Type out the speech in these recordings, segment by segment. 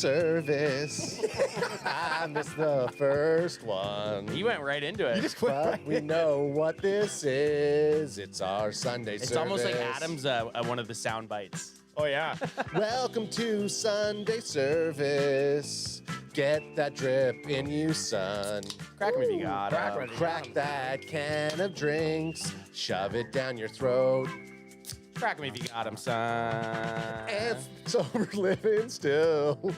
service. I missed the first one. He went right into it. But we know what this is. It's our Sunday service. It's almost like Adam's one of the sound bites. Oh, yeah. Welcome to Sunday service. Get that drip in you, son. Crack 'em if you got 'em. Crack that can of drinks. Shove it down your throat. Crack 'em if you got 'em, son. And sober living still.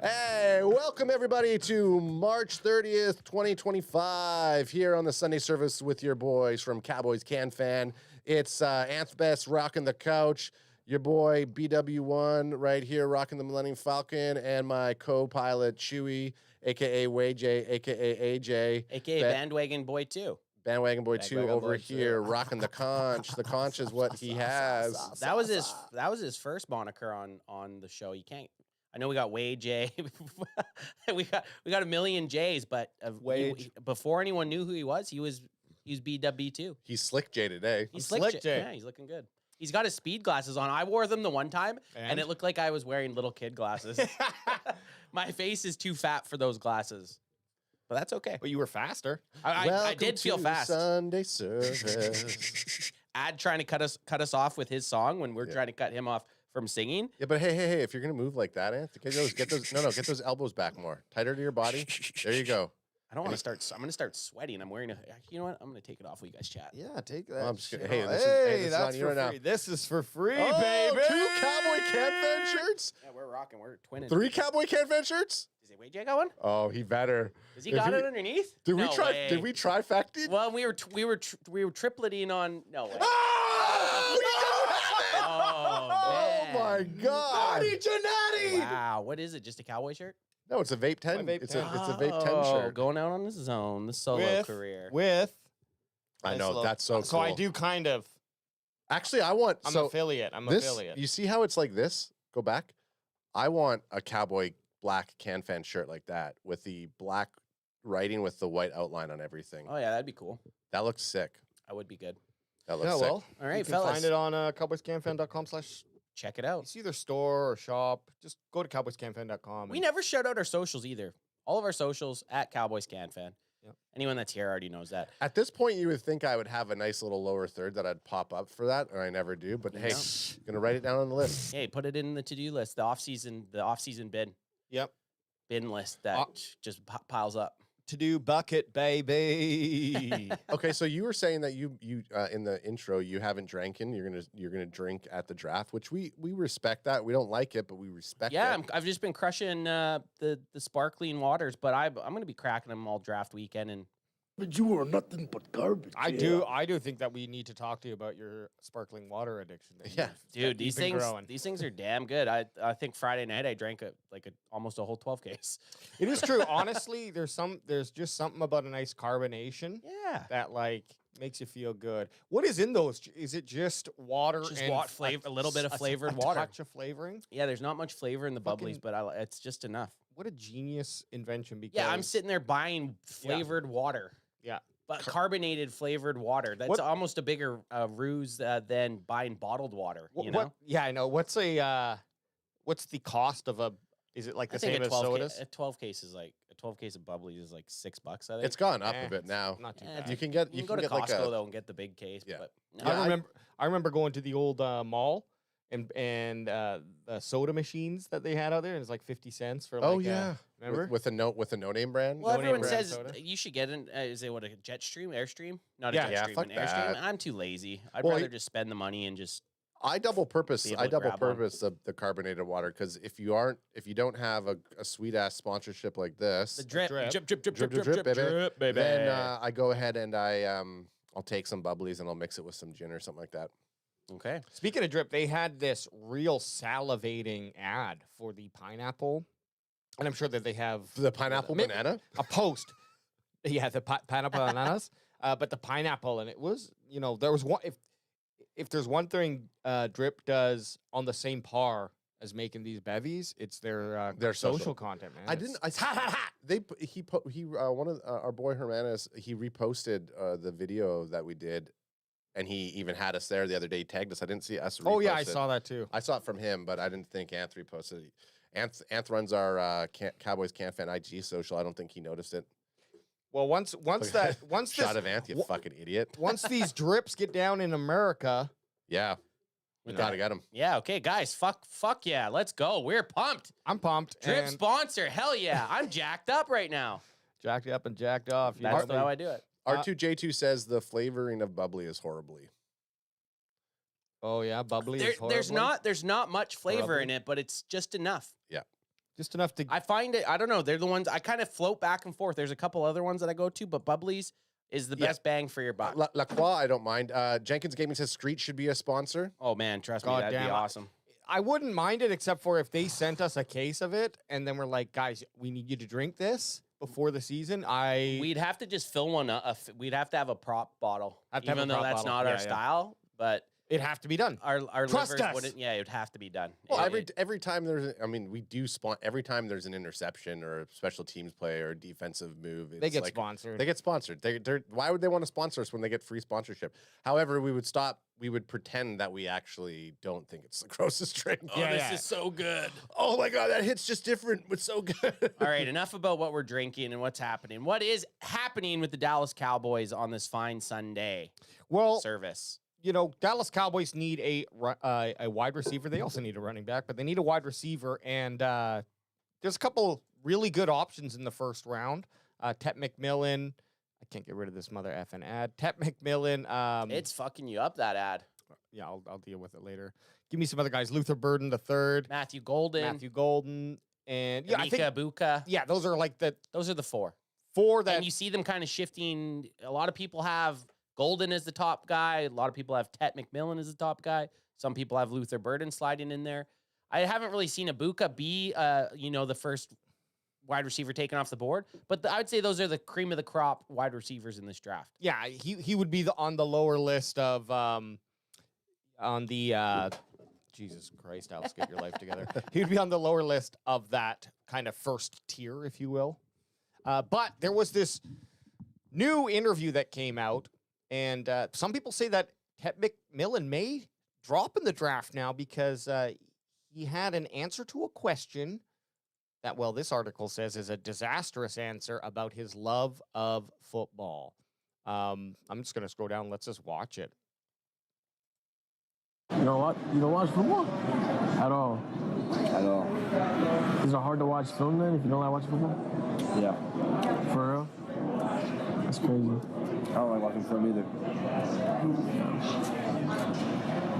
Hey, welcome everybody to March 30th, 2025, here on the Sunday service with your boys from Cowboys Can Fan. It's Anth Best rocking the couch, your boy BW1 right here rocking the Millennium Falcon, and my co-pilot Chewy, aka WayJ, aka AJ. AKA Bandwagon Boy 2. Bandwagon Boy 2 Bandwagon over Boy here 2. rocking the conch. The conch is what he has. That was his first moniker on the show. You can't. I know we got Way J. we got a million J's, but before anyone knew who he was BW2. He's Slick J today. He's Slick J. Yeah, he's looking good. He's got his speed glasses on. I wore them the one time, and it looked like I was wearing little kid glasses. My face is too fat for those glasses, but that's okay. But you were faster. I did feel fast. Sunday service. Ad trying to cut us off with his song when we're trying to cut him off from singing. Yeah, but hey, if you're gonna move like that, Anth, get those elbows back more, tighter to your body. There you go. I don't want to start. I'm going to start sweating. I'm wearing you know what? I'm going to take it off while you guys chat. Yeah, take that. Well, I'm just gonna, hey, this that's is for right free. now. This is for free, Oh, baby. 2 Cowboy Can Fan shirts. Yeah, we're rocking. We're twinning. 3 Cowboy Can Fan shirts. Is it Wade J got one? Oh, he better. Does he got it underneath? Did No we try? way. Did we trifecta? Well, we were tripleting on. No way. Oh, Oh, man. my God! Naughty Janati. Wow, what is it? Just a cowboy shirt? No, it's a vape 10. My vape It's 10. a vape 10 Oh, shirt. going out on the zone, the solo career. I know that's so cool. So I do kind of. Actually, I want. I'm so affiliate. I'm this, affiliate. You see how it's like this? Go back. I want a Cowboy black Can Fan shirt like that with the black writing with the white outline on everything. Oh yeah, that'd be cool. That looks sick. That would be good. That looks Yeah, sick. well, All right, you can fellas. find it on cowboyscanfan.com/. Check it out. It's either store or shop. Just go to cowboyscanfan.com. We never shout out our socials either. All of our socials at Cowboys Can Fan. Yep. Anyone that's here already knows that. At this point, you would think I would have a nice little lower third that I'd pop up for that, or I never do. But hey, gonna write it down on the list. Hey, put it in the to-do list, the off-season bin. Yep. Bin list that just piles up. To do bucket, baby. Okay, so you were saying that you in the intro you haven't drank in. You're gonna drink at the draft, which we respect that. We don't like it, but we respect it. Yeah, I've just been crushing the sparkling waters, but I'm gonna be cracking them all draft weekend. And But you are nothing but garbage. I do think that we need to talk to you about your sparkling water addiction. Yeah. dude, these things are damn good. I think Friday night I drank almost a whole 12 case. It is true. Honestly, there's just something about a nice carbonation. Yeah. That makes you feel good. What is in those? Is it just water Just and a little bit of flavored a water. touch of flavoring? Yeah, there's not much flavor in the bubblies, but it's just enough. What a genius invention! Because Yeah, I'm sitting there buying flavored water. Yeah. But carbonated flavored water. That's almost a bigger ruse than buying bottled water. You know? Yeah, I know. What's the cost of a? Is it like the same as sodas? A 12 case is like a 12 case of bubblies is like $6, I think. It's gone up a bit now. Not too Yeah, bad. You can get go to get Costco like a, though and get the big case. Yeah. But no. I remember going to the old mall and the soda machines that they had out there, and it's like 50 cents for. Oh yeah, remember with a no name brand. Well, No-name everyone brand says soda. you should get an. Is it what a Jetstream, Airstream? Not Yeah, a yeah, Jetstream, fuck an Airstream. that. I'm too lazy. I'd Well, rather just spend the money and just. I double purpose. Be able I to double grab one. purpose the carbonated water because if you don't have a sweet ass sponsorship like this, The drip, drip. drip, drip, drip, drip, drip, drip, drip, baby. drip, baby. then I go ahead and I'll take some bubblies and I'll mix it with some gin or something like that. Okay. Speaking of drip, they had this real salivating ad for the pineapple, and I'm sure that they have The pineapple banana. a post. Yeah, the pineapple bananas, but the pineapple, and it was, there was one. If there's one thing Drip does on the same par as making these bevies, it's their social content, man. I didn't. One of our boy Hermanis, he reposted the video that we did. And he even had us there the other day. He tagged us. I didn't see us. Oh yeah, I repost it. saw that too. I saw it from him, but I didn't think Anthony posted it. Anth runs our Cowboys CanFan IG social. I don't think he noticed it. Well, once Shot of Anth, you fucking idiot. once these drips get down in America, Yeah, we gotta get him. Yeah, okay, guys. Fuck yeah. Let's go. We're pumped. I'm pumped. Drip and sponsor. Hell yeah. I'm jacked up right now. jacked up and jacked off. That's how I do it. R2J2 says the flavoring of bubbly is horribly. Oh yeah, bubbly is horrible. There's not much flavor in it, but it's just enough. Yeah. Just enough to. I find it, I don't know. They're the ones I kind of float back and forth. There's a couple other ones that I go to, but Bubbly's is the best bang for your buck. La Croix, I don't mind. Jenkins Gaming says Screech should be a sponsor. Oh man, trust me, God that'd be damn. awesome. I wouldn't mind it except for if they sent us a case of it and then we're like, guys, we need you to drink this before the season. We'd have to just fill one up. We'd have to have a prop bottle, even though that's not our style. But it'd have to be done. Our Trust livers us. wouldn't. Yeah, it would have to be done. Well, every time there's, we do spawn every time there's an interception or a special teams play or a defensive move. It's They get like, sponsored. They get sponsored. They're why would they want to sponsor us when they get free sponsorship? However, we would stop. We would pretend that we actually don't think it's the grossest drink. Oh, this is so good. Oh my god, that hit's just different. It's so good. All right, enough about what we're drinking and what's happening. What is happening with the Dallas Cowboys on this fine Sunday service? You know, Dallas Cowboys need a wide receiver. They also need a running back, but they need a wide receiver. And there's a couple really good options in the first round. Tet McMillan. I can't get rid of this mother effing ad. Tet McMillan. It's fucking you up, that ad. Yeah, I'll deal with it later. Give me some other guys. Luther Burden III. Matthew Golden. And I think Buka. Yeah, those are like those are the four. That. And you see them kind of shifting. A lot of people have Golden as the top guy. A lot of people have Tet McMillan as the top guy. Some people have Luther Burden sliding in there. I haven't really seen Abuka be, the first wide receiver taken off the board. But I would say those are the cream of the crop wide receivers in this draft. Yeah, he would be on the lower list of Jesus Christ, Alex, get your life together. He would be on the lower list of that kind of first tier, if you will. But there was this new interview that came out. And some people say that Tet McMillan may drop in the draft now because he had an answer to a question that, well, this article says is a disastrous answer about his love of football. I'm just going to scroll down. Let's just watch it. You know what? You don't watch football? At all? At all. Is it hard to watch film then if you don't like watching football? Yeah. For real? That's crazy. I don't like watching film either.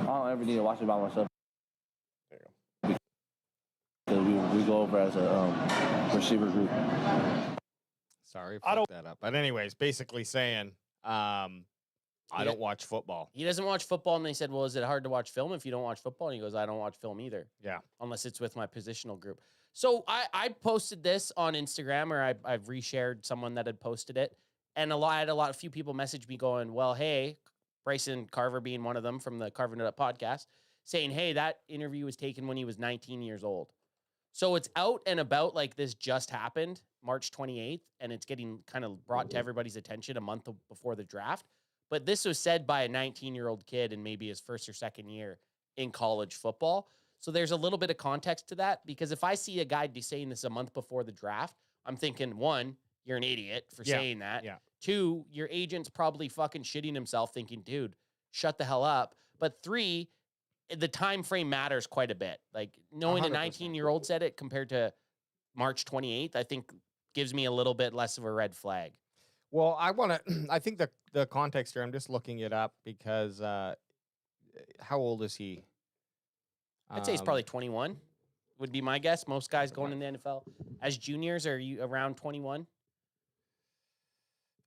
I don't ever need to watch it by myself. There you go. Because we go over as a receiver group. Sorry, I fucked that up. But anyways, basically saying, I don't watch football. He doesn't watch football, and they said, well, is it hard to watch film if you don't watch football? And he goes, I don't watch film either. Yeah. Unless it's with my positional group. So I posted this on Instagram, or I've reshared someone that had posted it. And a few people messaged me going, well, hey, Bryson Carver being one of them from the Carving It Up podcast, saying, hey, that interview was taken when he was 19 years old. So it's out and about like this just happened, March 28th, and it's getting kind of brought to everybody's attention a month before the draft. But this was said by a 19-year-old kid in maybe his first or second year in college football. So there's a little bit of context to that, because if I see a guy saying this a month before the draft, I'm thinking, one, you're an idiot for saying that. Yeah. Two, your agent's probably fucking shitting himself thinking, dude, shut the hell up. But three, the time frame matters quite a bit. Like knowing 100%. A 19-year-old said it compared to March 28th, I think gives me a little bit less of a red flag. Well, I think the context here, I'm just looking it up because how old is he? I'd say he's probably 21 would be my guess. Most guys going in the NFL as juniors, are you around 21?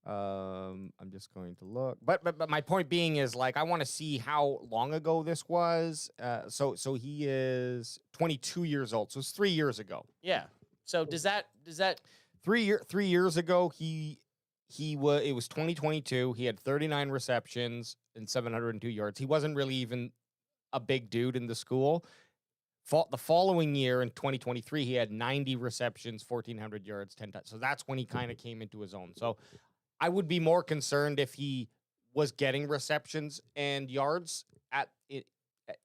I'm just going to look, but my point being is, like, I want to see how long ago this was. So he is 22 years old. So it's 3 years ago. Yeah. So does that 3 years ago it was 2022. He had 39 receptions and 702 yards. He wasn't really even a big dude in the school. The following year in 2023, he had 90 receptions, 1,400 yards, 10 touchdowns. So that's when he kind of came into his own. So I would be more concerned if he was getting receptions and yards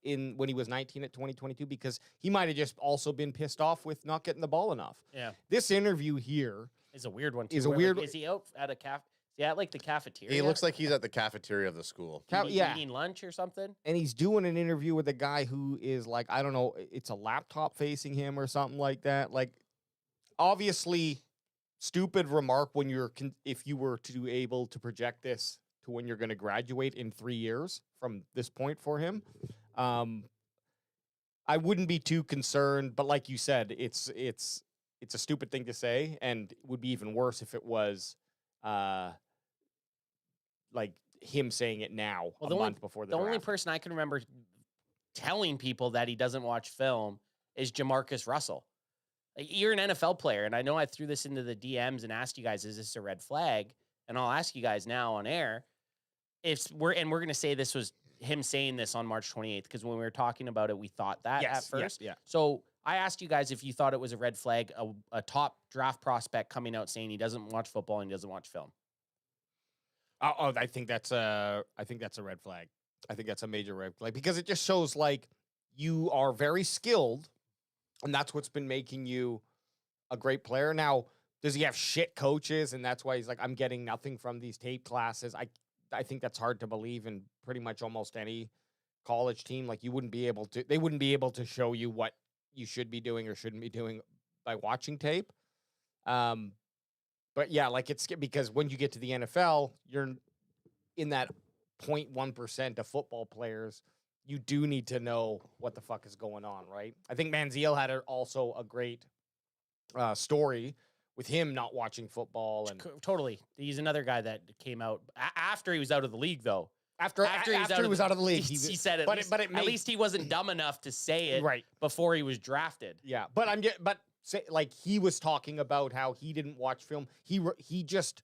in when he was 19 at 2022 because he might have just also been pissed off with not getting the ball enough. Yeah. This interview here Is a weird one too. is a where, weird. Like, is he out at a Is he at like the cafeteria? He looks like he's at the cafeteria of the school. Eating lunch or something. And he's doing an interview with a guy who is like, I don't know, it's a laptop facing him or something like that. Like, obviously, stupid remark when if you were to able to project this to when you're going to graduate in 3 years from this point for him. I wouldn't be too concerned, but like you said, it's a stupid thing to say, and it would be even worse if it was like him saying it now, Well, a month before the The only draft. person I can remember telling people that he doesn't watch film is Jamarcus Russell. Like, you're an NFL player, and I know I threw this into the DMs and asked you guys, is this a red flag? And I'll ask you guys now on air. We're going to say this was him saying this on March 28th, because when we were talking about it, we thought that at first. Yeah. So I asked you guys if you thought it was a red flag, a top draft prospect coming out saying he doesn't watch football and he doesn't watch film. I think that's a red flag. I think that's a major red flag because it just shows like you are very skilled, and that's what's been making you a great player. Now, does he have shit coaches, and that's why he's like, I'm getting nothing from these tape classes? I think that's hard to believe in pretty much almost any college team. Like, they wouldn't be able to show you what you should be doing or shouldn't be doing by watching tape. But yeah, like, it's because when you get to the NFL, you're in that 0.1% of football players. You do need to know what the fuck is going on, right? I think Manziel had also a great story with him not watching football. And Totally. He's another guy that came out after he was out of the league, though. After he was out of the league, he said it. At least he wasn't dumb enough to say it right before he was drafted. Yeah, like, he was talking about how he didn't watch film. He just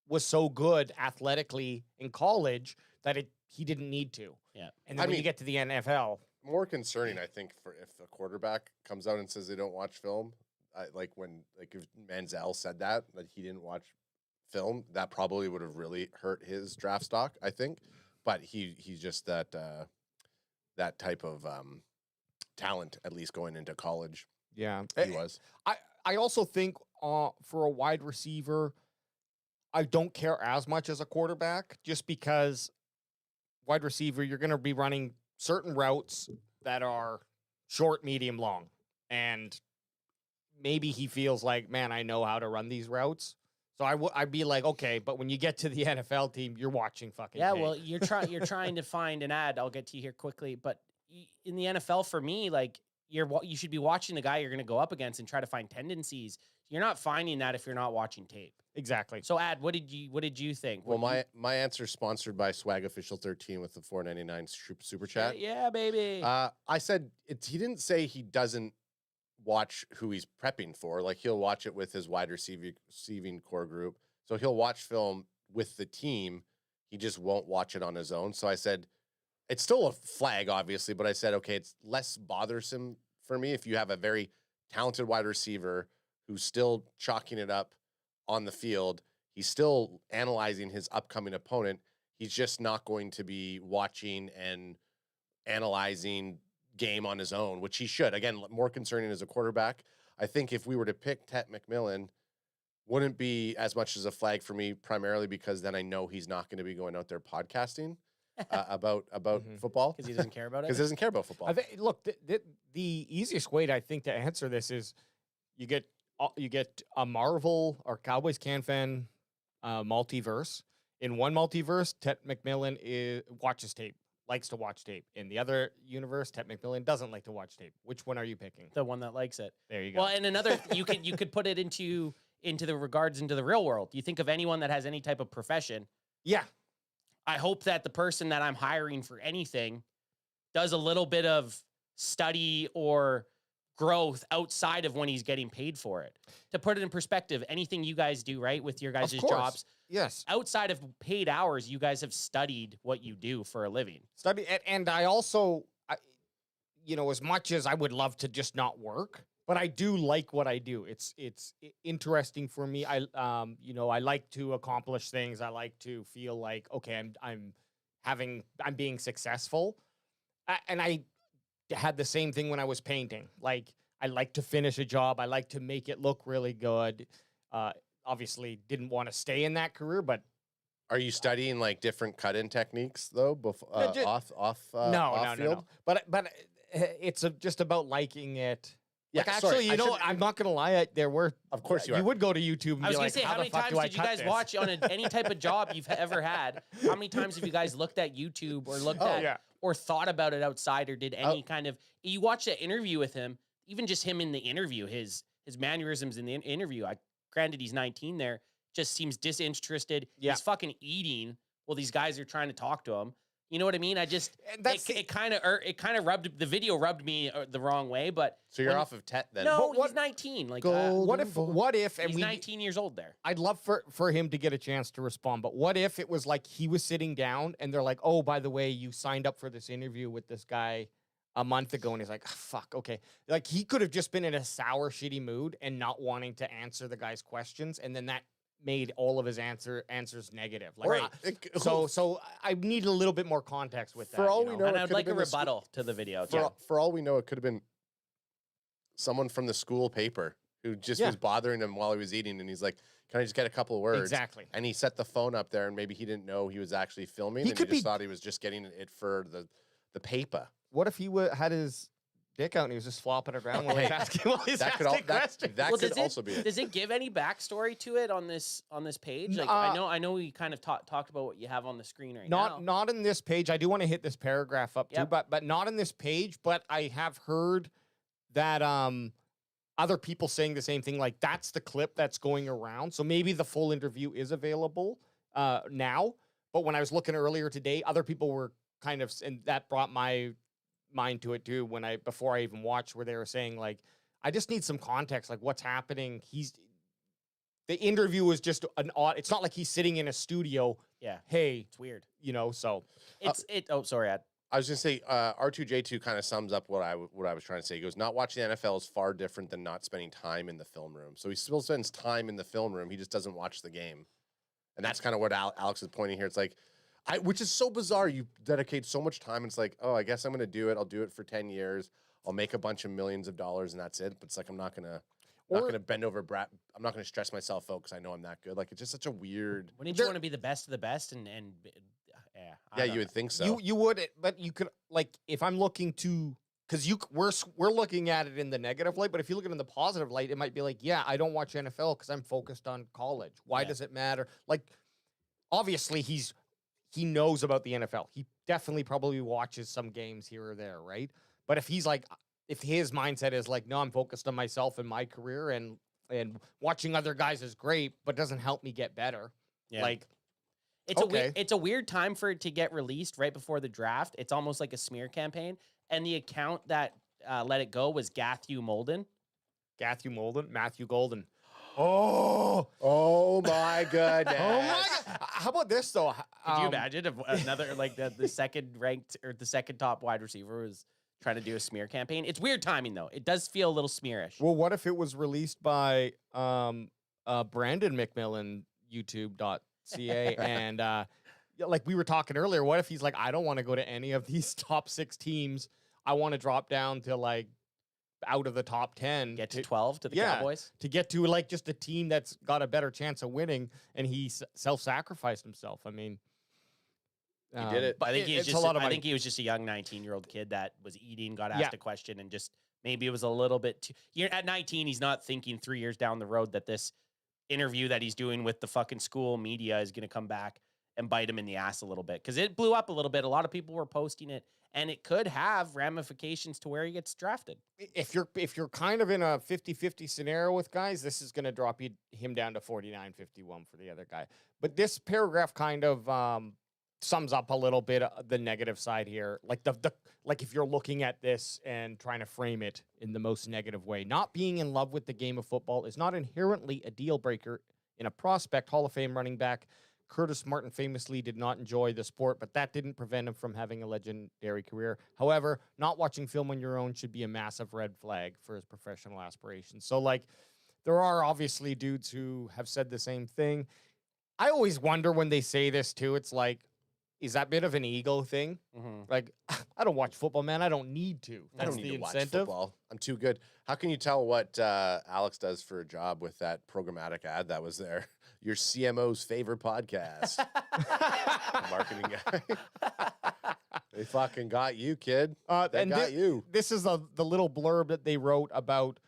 was so good athletically in college that he didn't need to. Yeah, and then when you get to the NFL, More concerning, I think, for if a quarterback comes out and says they don't watch film. Like if Manziel said that he didn't watch film, that probably would have really hurt his draft stock, I think. But he's just that type of talent, at least going into college. yeah, He was. I also think for a wide receiver, I don't care as much as a quarterback, just because wide receiver, you're going to be running certain routes that are short, medium, long. And maybe he feels like, man, I know how to run these routes. So I'd be like, okay, but when you get to the NFL team, you're watching fucking tape. well, you're trying to find an ad. I'll get to you here quickly, but in the NFL, for me, like, you should be watching the guy you're going to go up against and try to find tendencies. You're not finding that if you're not watching tape. Exactly. So, Ad, what did you think? Well, my answer is sponsored by Swag Official 13 with the $4.99 super chat. Yeah, baby. I said he didn't say he doesn't watch who he's prepping for. Like, he'll watch it with his wide receiving core group. So he'll watch film with the team. He just won't watch it on his own. So I said, it's still a flag, obviously, but I said, okay, it's less bothersome for me if you have a very talented wide receiver who's still chalking it up on the field. He's still analyzing his upcoming opponent. He's just not going to be watching and analyzing game on his own, which he should. Again, more concerning as a quarterback. I think if we were to pick Tet McMillan, wouldn't be as much as a flag for me, primarily because then I know he's not going to be going out there podcasting about football Because he doesn't care about it. Because he doesn't care about football. Look, the easiest way I think to answer this is you get a Marvel or Cowboys CanFan multiverse. In one multiverse, Tet McMillan watches tape, likes to watch tape. In the other universe, Tet McMillan doesn't like to watch tape. Which one are you picking? The one that likes it. There you go. Well, and another, you could put it into the real world. You think of anyone that has any type of profession. Yeah. I hope that the person that I'm hiring for anything does a little bit of study or growth outside of when he's getting paid for it. To put it in perspective, anything you guys do, right, with your guys' jobs, yes, outside of paid hours, you guys have studied what you do for a living. And I also, as much as I would love to just not work, but I do like what I do. It's interesting for me. I like to accomplish things. I like to feel like, okay, I'm being successful. And I had the same thing when I was painting. Like, I like to finish a job. I like to make it look really good. Obviously, didn't want to stay in that career, but Are you studying like different cut-in techniques though? Off no. field? But it's just about liking it. Yeah, Like, sorry, actually, I you know, shouldn't- I'm not gonna lie. There were, Of course you are. You would go to YouTube and I was be gonna like, say, how many times did you guys watch on any type of job you've ever had? How many times have you guys looked at YouTube or looked at yeah. or thought about it outside or did any kind of? You watched an interview with him, even just him in the interview, his mannerisms in the interview. Granted, he's 19 there, just seems disinterested. Yeah. He's fucking eating while these guys are trying to talk to him. You know what I mean? I just it kind of rubbed rubbed me the wrong way. But So you're off of Tet then? no, But what- he's 19. Like What if, and he's we, 19 years old there. I'd love for him to get a chance to respond, but what if it was like he was sitting down and they're like, oh, by the way, you signed up for this interview with this guy a month ago, and he's like, fuck, okay. Like, he could have just been in a sour, shitty mood and not wanting to answer the guy's questions, and then that made all of his answers negative. Like, Right. so I need a little bit more context with that. For all you we know? know, And it I'd could like a have been the school- rebuttal to the video. For all we know, it could have been someone from the school paper who just was bothering him while he was eating, and he's like, "Can I just get a couple of words?" Exactly. And he set the phone up there, and maybe he didn't know he was actually filming. He and could he just be- thought he was just getting it for the paper. What if he had his dick out and he was just flopping it around while he's Hey, asking, That could questions? that Well, could does also be it. Does it give any backstory to it on this page? Like, I know we kind of talked about what you have on the screen right now. Not in this page. I do want to hit this paragraph up too, Yep. but not in this page. But I have heard that other people saying the same thing. Like, that's the clip that's going around. So maybe the full interview is available now. But when I was looking earlier today, other people were kind of, and that brought my mind to it too. Before I even watched, where they were saying like, I just need some context, like what's happening. The interview was just an odd. It's not like he's sitting in a studio. Yeah, Hey, it's weird. you know, so Oh, sorry, Ad. I was gonna say R2J2 kind of sums up what I was trying to say. He goes, not watching the NFL is far different than not spending time in the film room. So he still spends time in the film room. He just doesn't watch the game, and that's kind of what Alex is pointing here. It's like, which is so bizarre. You dedicate so much time. And it's like, oh, I guess I'm gonna do it. I'll do it for 10 years. I'll make a bunch of millions of dollars, and that's it. But it's like I'm not gonna bend over brat. I'm not gonna stress myself out because I know I'm that good. Like, it's just such a weird. Wouldn't you want to be the best of the best? And yeah, I Yeah, don't you would think so. you would, but you could, like, if I'm looking to, because we're looking at it in the negative light, but if you look at it in the positive light, it might be like, yeah, I don't watch NFL because I'm focused on college. Why Yeah. does it matter? Like, obviously he knows about the NFL. He definitely probably watches some games here or there, right? But if he's like, if his mindset is like, no, I'm focused on myself and my career, and watching other guys is great, but doesn't help me get better. Yeah. Like, It's a weird time for it to get released right before the draft. It's almost like a smear campaign. And the account that let it go was Matthew Golden. Matthew Golden. Oh my goodness. Oh my God. How about this though? Could you imagine if another like the second ranked or the second top wide receiver was trying to do a smear campaign? It's weird timing though. It does feel a little smearish. Well, what if it was released by Brandon McMillan, YouTube.ca, and like we were talking earlier, what if he's like, I don't want to go to any of these top 6 teams. I want to drop down to like out of the top 10. Get to 12 to the Cowboys. To get to like just a team that's got a better chance of winning, and he self-sacrificed himself. I mean, He did it. I think he's it's just a lot of I money. think he was just a young 19-year-old kid that was eating, got asked a question, and just maybe it was a little bit too. You're at 19, he's not thinking 3 years down the road that this interview that he's doing with the fucking school media is going to come back and bite him in the ass a little bit, because it blew up a little bit. A lot of people were posting it, and it could have ramifications to where he gets drafted. If you're kind of in a 50-50 scenario with guys, this is going to drop him down to 49-51 for the other guy. But this paragraph kind of sums up a little bit of the negative side here. Like like if you're looking at this and trying to frame it in the most negative way, not being in love with the game of football is not inherently a deal breaker in a prospect. Hall of Fame running back Curtis Martin famously did not enjoy the sport, but that didn't prevent him from having a legendary career. However, not watching film on your own should be a massive red flag for his professional aspirations. So, like, there are obviously dudes who have said the same thing. I always wonder when they say this, too. It's like, is that bit of an ego thing. Like, I don't watch football, man. I don't need to. I That's don't need the to watch incentive. football. I'm too good. How can you tell what Alex does for a job with that programmatic ad that was there? Your CMO's favorite podcast. Marketing guy. They fucking got you, kid. They and got you. This is the little blurb that they wrote about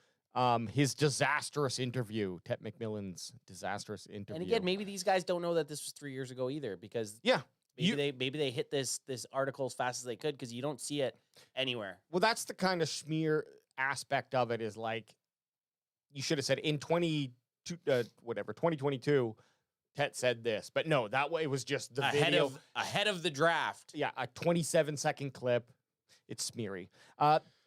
his disastrous interview, Tet McMillan's disastrous interview. And again, maybe these guys don't know that this was 3 years ago either, because yeah. maybe they hit this article as fast as they could, because you don't see it anywhere. Well, that's the kind of smear aspect of it, is like, you should have said in 2022, Tet said this, but no, that way it was just the video ahead of the draft. Yeah, a 27-second clip. It's smeary.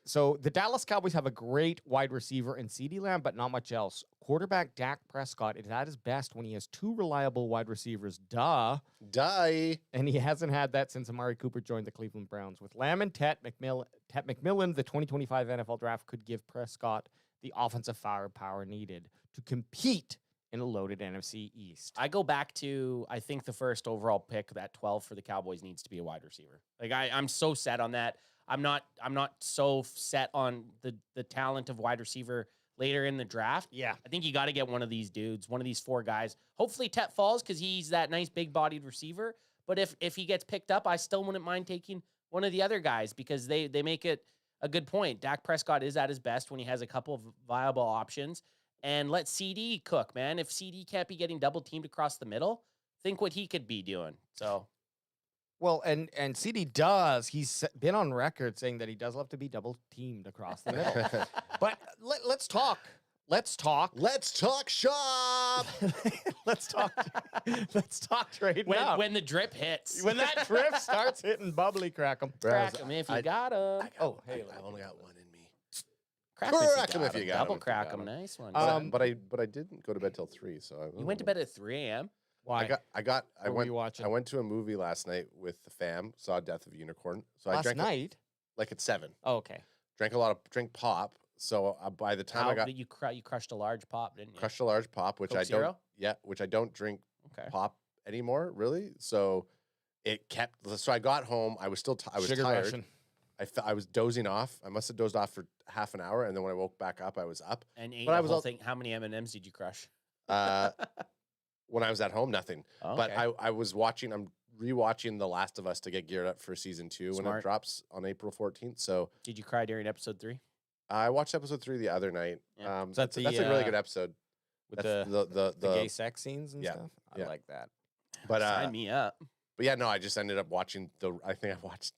So the Dallas Cowboys have a great wide receiver in CeeDee Lamb, but not much else. Quarterback Dak Prescott is at his best when he has two reliable wide receivers. Duh. Die. And he hasn't had that since Amari Cooper joined the Cleveland Browns. With Lamb and Tet McMillan, the 2025 NFL draft could give Prescott the offensive firepower needed to compete in a loaded NFC East. I go back to, I think the first overall pick, that 12 for the Cowboys, needs to be a wide receiver. Like, I'm so set on that. I'm not so set on the talent of wide receiver later in the draft. Yeah. I think you got to get one of these dudes, one of these four guys. Hopefully Tet falls, because he's that nice big-bodied receiver. But if he gets picked up, I still wouldn't mind taking one of the other guys, because they make it a good point. Dak Prescott is at his best when he has a couple of viable options. And let CD cook, man. If CD can't be getting double-teamed across the middle, think what he could be doing. So... Well, and CD does. He's been on record saying that he does love to be double teamed across the middle. But let's talk. Let's talk. Let's talk shop. Let's talk. Let's talk trade now. When the drip hits. When that drip starts hitting bubbly, crack 'em. Crack 'em if you got 'em. Oh, hey, I've only got one in me. Crack Crack 'em if you got 'em. Double crack 'em. Nice one. But I didn't go to bed till 3, so You went to bed at 3 a.m.? Why? I What were you watching? I went to a movie last night with the fam. Saw Death of a Unicorn. So I Last drank night? like at 7. Oh, okay. Drink pop. So by the time I got you crushed a large pop, didn't you? crushed a large pop, which Coke I Zero? don't. Yeah, which I don't drink Okay. pop anymore, really. So it kept. So I got home. I was still. I was Sugar tired. rushing. I was dozing off. I must have dozed off for half an hour, and then when I woke back up, I was up. And ate But I the was whole al- thing. How many M&Ms did you crush? When I was at home, nothing. Oh, But okay. I was watching. I'm rewatching The Last of Us to get geared up for season 2 when it Smart. drops on April 14th. So Did you cry during episode 3? I watched episode 3 the other night. Yeah. Is that that's a really good episode. With That's the gay sex scenes and yeah, stuff? I yeah. like that. But Sign me up. But yeah, no, I just ended up watching I think I watched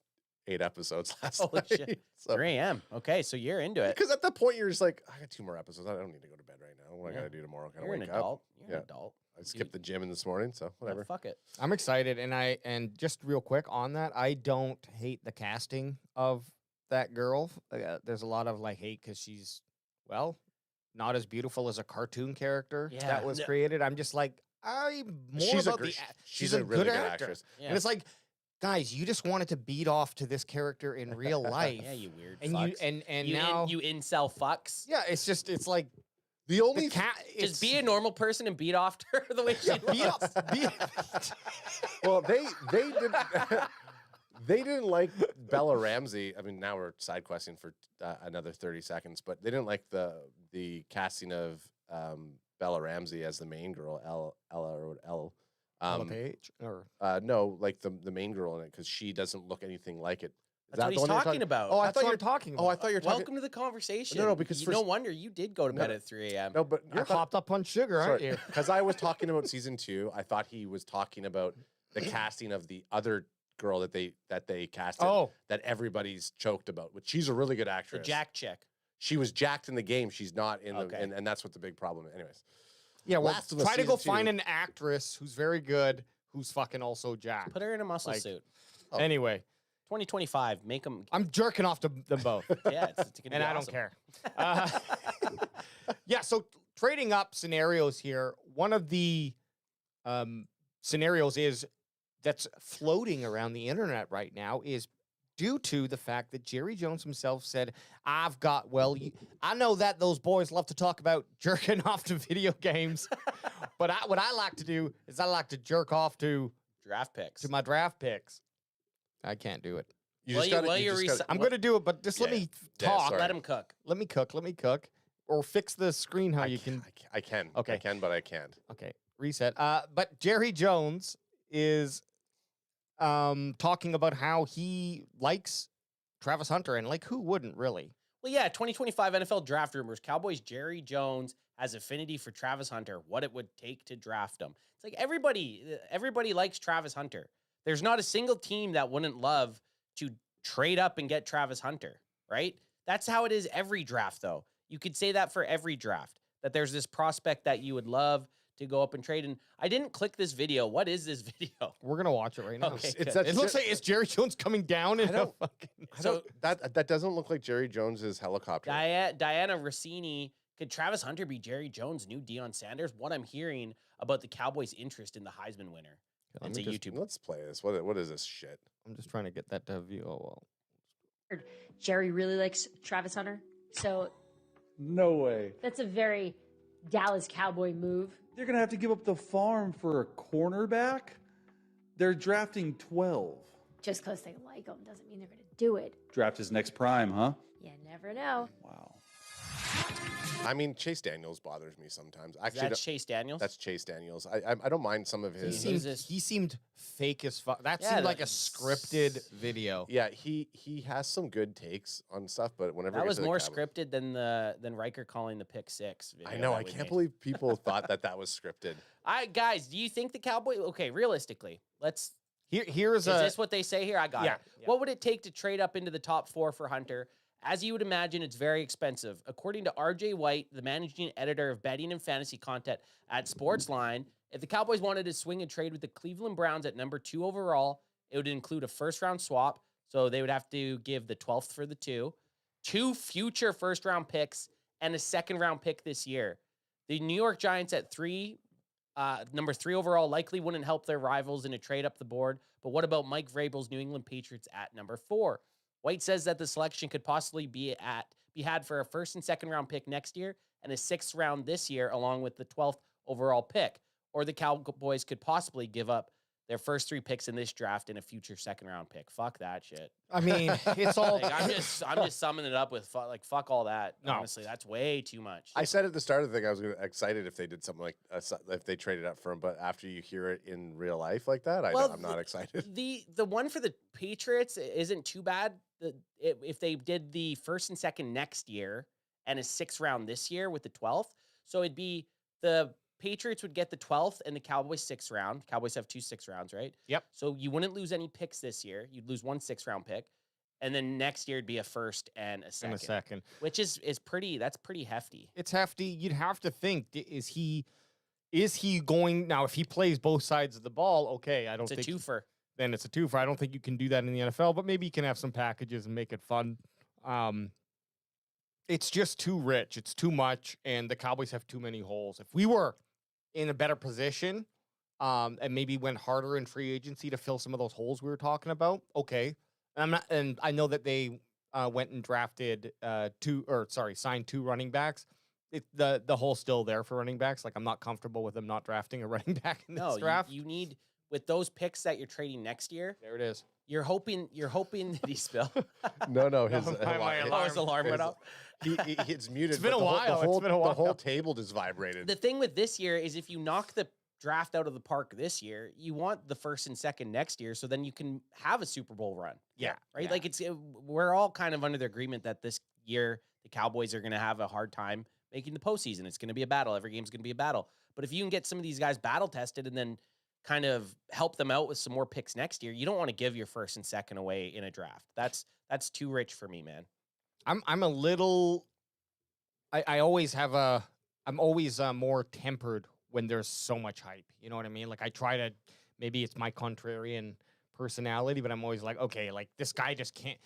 8 episodes last Holy night. shit. So, 3 a.m. Okay, so you're into it. because at that point you're just like, I got 2 more episodes. I don't need to go to bed right now. What I Yeah. got to do tomorrow? Gotta You're an wake adult. up. You're Yeah. an adult. I skipped the gym in this morning, so Yeah, whatever. fuck it. I'm excited, and just real quick on that, I don't hate the casting of that girl. There's a lot of like hate because she's, well, not as beautiful as a cartoon character Yeah. that was No. created. I'm just like, I'm more She's about a, the. she's a really good actor. actress. Yeah. And it's like, guys, you just wanted to beat off to this character in real life. Yeah, you weird and fucks. you and you now you incel fucks. yeah, it's like The only the cat. Just be a normal person and beat off to her the way she beat looks. up. well, they didn't they didn't like Bella Ramsey. I mean, now we're side questing for another 30 seconds, but they didn't like the casting of Bella Ramsey as the main girl, Ella. Page or No, like the main girl in it, because she doesn't look anything like it. Is That's what the he's one you're talking about. oh, I thought thought you you were were talking about. Oh, I thought you were talking. Welcome to the conversation. No, because no wonder you did go to bed No. at 3 a.m. No, but You're hopped up on sugar, aren't you? Because I was talking about season 2. I thought he was talking about the casting of the other girl that they casted. Oh. That everybody's choked about. Which she's a really good The actress. Jack chick. She was jacked in the game. She's not in Okay. the, and that's what the big problem is. Anyways, Yeah, well, Last of Us try to go season find 2. an actress who's very good, who's fucking also Jack. Put her in a muscle Like- suit. Oh. Anyway, 2025. Make them. I'm jerking off to them both, Yeah, it's gonna and be I don't awesome. care. Yeah, so trading up scenarios here. One of the scenarios that's floating around the internet right now is due to the fact that Jerry Jones himself said, I know that those boys love to talk about jerking off to video games, but what I like to do is I like to jerk off to draft picks. To my draft picks. I can't do it. You Well, just you- gotta, well, you you just resi- gotta- I'm going to do it, but just let Yeah. me Yeah, talk. sorry. Let him cook. Let me cook. Or fix the screen how you can. I can. Okay. I can, but I can't. Okay, reset. But Jerry Jones is talking about how he likes Travis Hunter, and like, who wouldn't really? Well, yeah, 2025 NFL draft rumors. Cowboys Jerry Jones has affinity for Travis Hunter. What it would take to draft him. It's like everybody likes Travis Hunter. There's not a single team that wouldn't love to trade up and get Travis Hunter, right? That's how it is every draft, though. You could say that for every draft, that there's this prospect that you would love to go up and trade. And I didn't click this video. What is this video? We're gonna watch it right now. Okay, It's good. that It looks like it's Jerry Jones coming down in a don't- fucking. So That doesn't look like Jerry Jones's helicopter. Diana Rossini, could Travis Hunter be Jerry Jones' new Deion Sanders? What I'm hearing about the Cowboys' interest in the Heisman winner. Let It's me a just- YouTube. Let's play this. What is this shit? I'm just trying to get that to view. Oh well. Jerry really likes Travis Hunter. So No way. that's a very Dallas Cowboy move. They're going to have to give up the farm for a cornerback? They're drafting 12. Just because they like him doesn't mean they're going to do it. Draft his next prime, huh? You never know. Wow. I mean, Chase Daniels bothers me sometimes. Actually, That's Chase Daniels. that's Chase Daniels. I don't mind some of He his. Who's seemed, this? he seemed fake as fuck. That Yeah, seemed like a that's- scripted video. Yeah, he has some good takes on stuff, but whenever it that gets was to the more Cowboys- scripted than Riker calling the pick six. Video I know. that I we can't made. believe people thought that was scripted. Guys, do you think the Cowboys? Okay, realistically, let's. Here's Is a. this what they say here? I got Yeah, it. yeah. What would it take to trade up into the top 4 for Hunter? As you would imagine, it's very expensive. According to RJ White, the managing editor of betting and fantasy content at Sportsline, if the Cowboys wanted to swing a trade with the Cleveland Browns at number 2 overall, it would include a first-round swap. So they would have to give the 12th for the 2 future first-round picks, and a second-round pick this year. The New York Giants at 3, number 3 overall, likely wouldn't help their rivals in a trade up the board. But what about Mike Vrabel's New England Patriots at number 4? White says that the selection could possibly be had for a first and second round pick next year and a 6th round this year, along with the 12th overall pick. Or the Cowboys could possibly give up their first 3 picks in this draft and a future second round pick. Fuck that shit. I mean, it's all. Like, I'm just summing it up with fuck all that. No. Honestly, that's way too much. I said at the start of the thing I was excited if they did something like if they traded up for him, but after you hear it in real life like that, I'm not excited. The one for the Patriots isn't too bad. If they did the first and second next year and a 6th round this year with the 12th, so it'd be the Patriots would get the 12th and the Cowboys 6th round. Cowboys have 2 6th rounds, right? Yep. So you wouldn't lose any picks this year. You'd lose 1 6th round pick, and then next year it'd be a first and a second, in a second. which is pretty. That's pretty hefty. It's hefty. You'd have to think: is he going now? If he plays both sides of the ball, okay. I don't It's a think twofer. then it's a twofer. I don't think you can do that in the NFL, but maybe you can have some packages and make it fun. It's just too rich. It's too much, and the Cowboys have too many holes. If we were in a better position, and maybe went harder in free agency to fill some of those holes we were talking about, okay. And I know that they went and drafted signed 2 running backs. The hole's still there for running backs. Like, I'm not comfortable with them not drafting a running back in this No, draft. you need with those picks that you're trading next year. There it is. You're hoping that he spill. No, his my His alarm went off. It's muted. It's been but a the whole- while. The whole, It's been a while. The whole table just vibrated. The thing with this year is if you knock the draft out of the park this year, you want the first and second next year, so then you can have a Super Bowl run. Yeah, Right? yeah. Like we're all kind of under the agreement that this year the Cowboys are going to have a hard time making the postseason. It's going to be a battle. Every game's going to be a battle. But if you can get some of these guys battle tested and then kind of help them out with some more picks next year, you don't want to give your first and second away in a draft. That's too rich for me, man. I'm a little. I always have a. I'm always more tempered when there's so much hype. You know what I mean? Like, I try to. Maybe it's my contrarian personality, but I'm always like, okay, like, this guy just can't.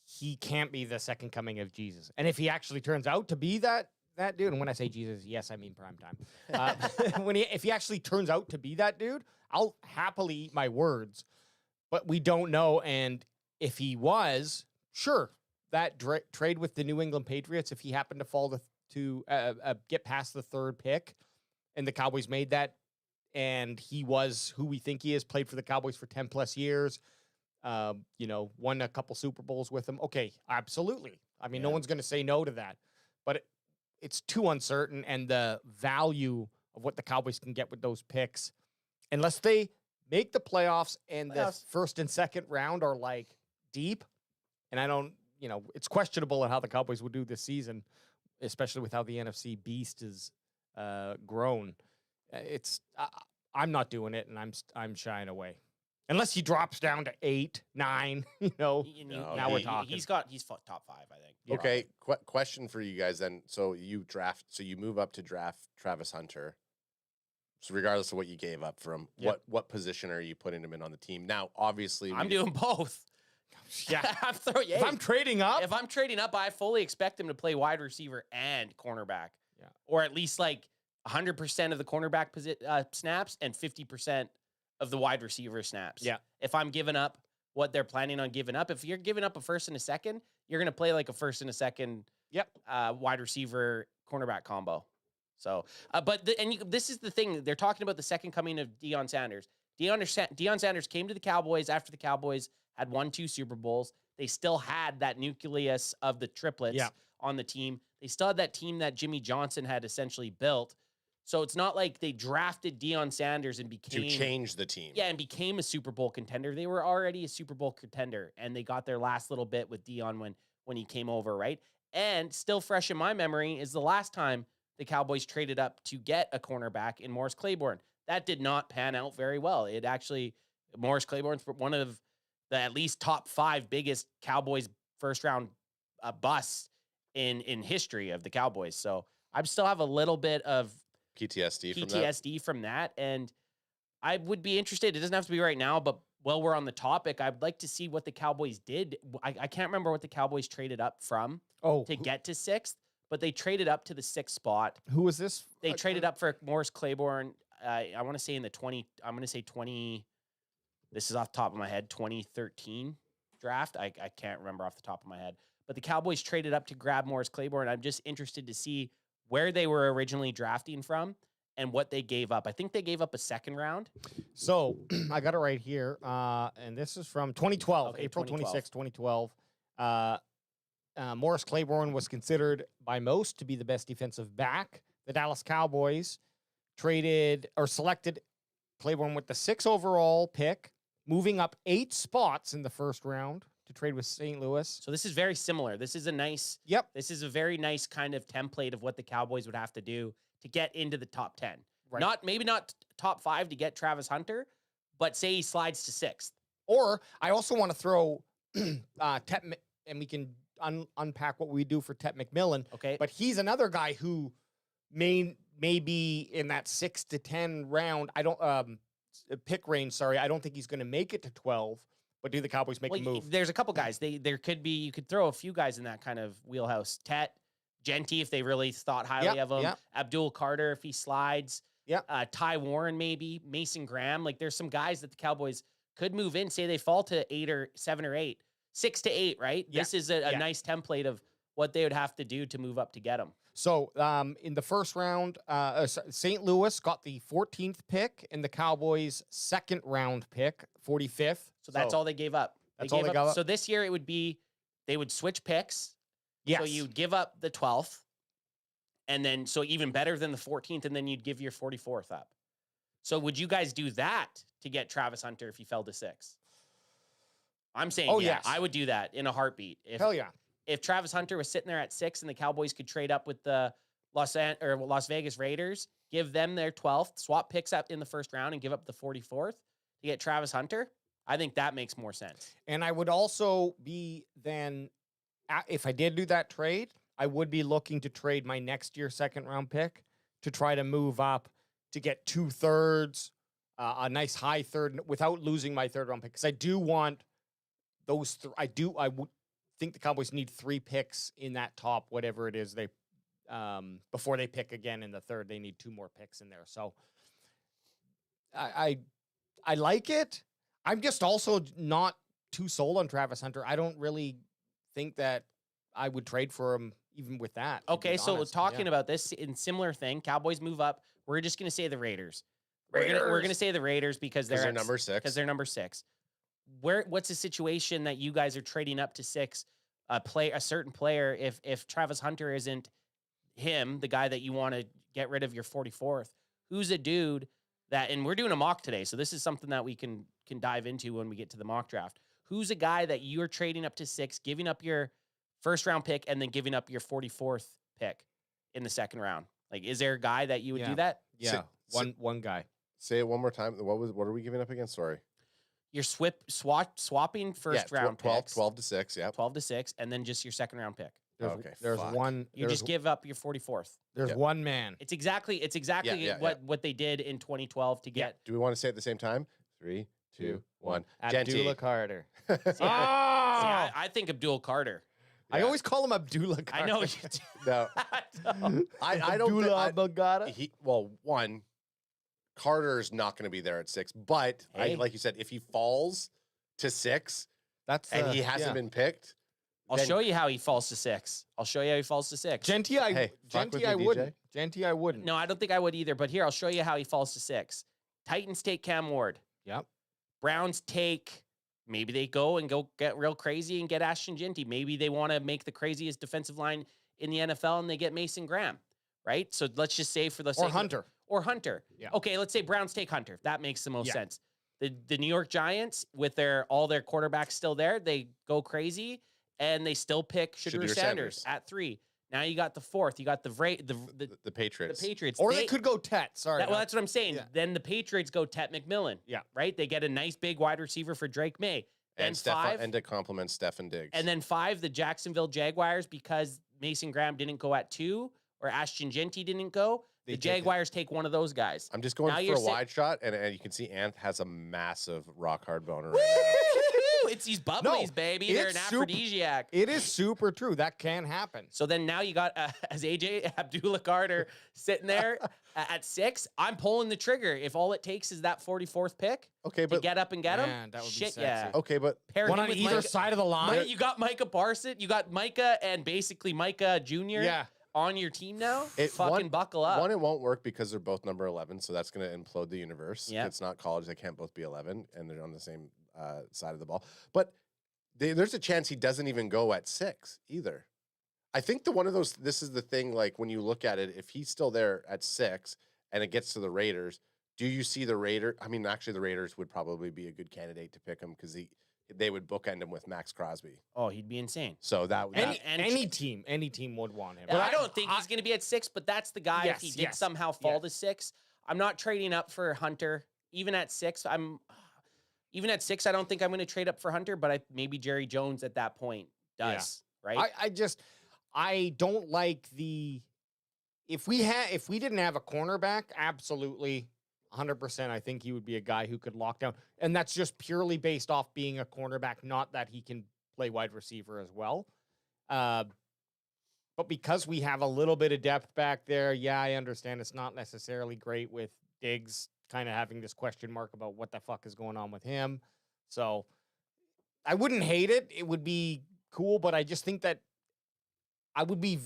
He can't be the second coming of Jesus. And if he actually turns out to be that dude, and when I say Jesus, yes, I mean primetime. If he actually turns out to be that dude, I'll happily eat my words. But we don't know, and if he was, sure, that trade with the New England Patriots, if he happened to fall to get past the 3rd pick, and the Cowboys made that and he was who we think he is, played for the Cowboys for 10 plus years, won a couple Super Bowls with them. Okay, absolutely. I mean, no one's going to say no to that, but it's too uncertain, and the value of what the Cowboys can get with those picks, unless they make the playoffs and the first and second round are like deep, and I don't, it's questionable on how the Cowboys would do this season, especially with how the NFC beast is grown. I'm not doing it, and I'm shying away. Unless he drops down to 8, 9, now we're talking. He's top 5, I think. Yeah. Okay, question for you guys then. So you move up to draft Travis Hunter. So regardless of what you gave up for him, what position are you putting him in on the team? Now, obviously, I'm doing both. Yeah, if I'm trading up, I fully expect him to play wide receiver and cornerback. Yeah, or at least like 100% of the cornerback snaps and 50% of the wide receiver snaps. Yeah. If I'm giving up what they're planning on giving up, if you're giving up a first and a second, you're going to play like a first and a second wide receiver cornerback combo. So, this is the thing. They're talking about the second coming of Deion Sanders. Deion Sanders came to the Cowboys after the Cowboys had won 2 Super Bowls. They still had that nucleus of the triplets on the team. They still had that team that Jimmy Johnson had essentially built. So it's not like they drafted Deion Sanders and became... To change the team. Yeah, and became a Super Bowl contender. They were already a Super Bowl contender, and they got their last little bit with Deion when he came over, right? And still fresh in my memory is the last time the Cowboys traded up to get a cornerback in Morris Claiborne. That did not pan out very well. It actually... Morris Claiborne's one of the at least top 5 biggest Cowboys first-round busts in history of the Cowboys. So I still have a little bit of PTSD from that, and I would be interested. It doesn't have to be right now, but while we're on the topic, I'd like to see what the Cowboys did. I can't remember what the Cowboys traded up from to get to 6th, but they traded up to the 6th spot. Who was this? They traded up for Morris Claiborne. I want to say in the 20. This is off the top of my head. 2013 draft. I can't remember off the top of my head, but the Cowboys traded up to grab Morris Claiborne. I'm just interested to see where they were originally drafting from and what they gave up. I think they gave up a second round. So I got it right here. And this is from 2012, Okay, April 2012. 26, 2012. Morris Claiborne was considered by most to be the best defensive back. The Dallas Cowboys selected Claiborne with the 6th overall pick, moving up 8 spots in the first round to trade with St. Louis. So this is very similar. This is a nice. Yep. This is a very nice kind of template of what the Cowboys would have to do to get into the top 10. Right. Maybe not top 5 to get Travis Hunter, but say he slides to 6th. Or I also want to throw Tet, and we can unpack what we do for Tet McMillan. Okay. But he's another guy who may be in that 6 to 10 round. I don't pick range. Sorry, I don't think he's going to make it to 12. But do the Cowboys make a move? There's a couple guys. You could throw a few guys in that kind of wheelhouse. Tet, Genty, if they really thought highly of him. Abdul Carter, if he slides. Ty Warren, maybe. Mason Graham. Like, there's some guys that the Cowboys could move in. Say they fall to 8 or 7 or 8. 6 to 8, right? Yeah. This is a nice template of what they would have to do to move up to get him. So in the first round, St. Louis got the 14th pick and the Cowboys' 2nd round pick, 45th. So that's all they gave up. That's all they gave up. So this year it would be, they would switch picks. Yes. So you'd give up the 12th, and then, so even better than the 14th, and then you'd give your 44th up. So would you guys do that to get Travis Hunter if he fell to 6? I'm saying yes. I would do that in a heartbeat. Hell yeah. If Travis Hunter was sitting there at 6 and the Cowboys could trade up with the Las Vegas Raiders, give them their 12th, swap picks up in the first round and give up the 44th to get Travis Hunter, I think that makes more sense. And I would also be then, if I did do that trade, I would be looking to trade my next year 2nd round pick to try to move up to get 2/3, a nice high 3rd without losing my 3rd round pick. Because I do want those. I would think the Cowboys need 3 picks in that top, whatever it is they before they pick again in the 3rd. They need 2 more picks in there. So I like it. I'm just also not too sold on Travis Hunter. I don't really think that I would trade for him even with that. Okay, so talking about this in similar thing, Cowboys move up. We're just going to say the Raiders. We're gonna say the Raiders because they're number 6. Because they're number 6. What's the situation that you guys are trading up to 6? A certain player. If Travis Hunter isn't him, the guy that you want to get rid of your 44th, who's a dude that? And we're doing a mock today, so this is something that we can dive into when we get to the mock draft. Who's a guy that you're trading up to 6, giving up your first round pick, and then giving up your 44th pick in the second round? Like, is there a guy that you would do that? Yeah, one guy. Say it one more time. What are we giving up again? Sorry. You're swapping first round 12, picks. 12 to 6. Yeah. 12 to 6, and then just your second round pick. There's fuck. one. You just give up your 44th. There's one man. It's exactly what they did in 2012 to get. Do we want to say it at the same time? 3, 2, 1. Abdullah Carter. I think Abdul Carter. I always call him Abdullah Carter. I know you do. No. I don't Abdullah Bagada. One, Carter's not going to be there at 6, but Hey. like you said, if he falls to 6 and he hasn't been picked, I'll show you how he falls to 6. I'll show you how he falls to 6. Genty, I wouldn't. Genty, I wouldn't. No, I don't think I would either. But here, I'll show you how he falls to 6. Titans take Cam Ward. Yep. Browns take. Maybe they go get real crazy and get Ashton Genty. Maybe they want to make the craziest defensive line in the NFL and they get Mason Graham, right? So let's just say for the sake Hunter. Yeah. Okay, let's say Browns take Hunter. That makes the most sense. The New York Giants, with all their quarterbacks still there, they go crazy and they still pick Shadur Sanders at 3. Now you got the 4th. You got the Patriots. The Patriots. Or they could go Tet. Sorry. Well, that's what I'm saying. Yeah. Then the Patriots go Tet McMillan. Yeah. Right? They get a nice big wide receiver for Drake May. And 5, and to compliment Stefan Diggs. And then 5, the Jacksonville Jaguars, because Mason Graham didn't go at 2 or Ashton Genty didn't go. The Jaguars take one of those guys. I'm just going for a wide shot, and you can see Anth has a massive rock hard boner right now. It's these bubblies, baby. They're an aphrodisiac. It is super true. That can happen. So then now you got, as AJ Abdullah Carter sitting there at 6, I'm pulling the trigger. If all it takes is that 44th pick to get up and get him, that would be shit, sexy. yeah. Okay, but One on either side of the line. You got Micah Parsons. You got Micah and basically Micah Jr. On your team now. Buckle up. One, it won't work because they're both number 11, so that's going to implode the universe. Yep. It's not college; they can't both be 11, and they're on the same side of the ball. But there's a chance he doesn't even go at 6 either. I think one of those. This is the thing. Like when you look at it, if he's still there at 6 and it gets to the Raiders, do you see the Raiders? I mean, actually, the Raiders would probably be a good candidate to pick him because they would bookend him with Max Crosby. Oh, he'd be insane. So any team would want him. But I don't think he's going to be at 6, but that's the guy if he did somehow fall to 6. I'm not trading up for Hunter. Even at 6, I don't think I'm going to trade up for Hunter, but maybe Jerry Jones at that point does, right? I don't like if we didn't have a cornerback, absolutely 100%, I think he would be a guy who could lock down. And that's just purely based off being a cornerback, not that he can play wide receiver as well. But because we have a little bit of depth back there, I understand it's not necessarily great with Diggs kind of having this question mark about what the fuck is going on with him. So I wouldn't hate it. It would be cool, but I just think that I would be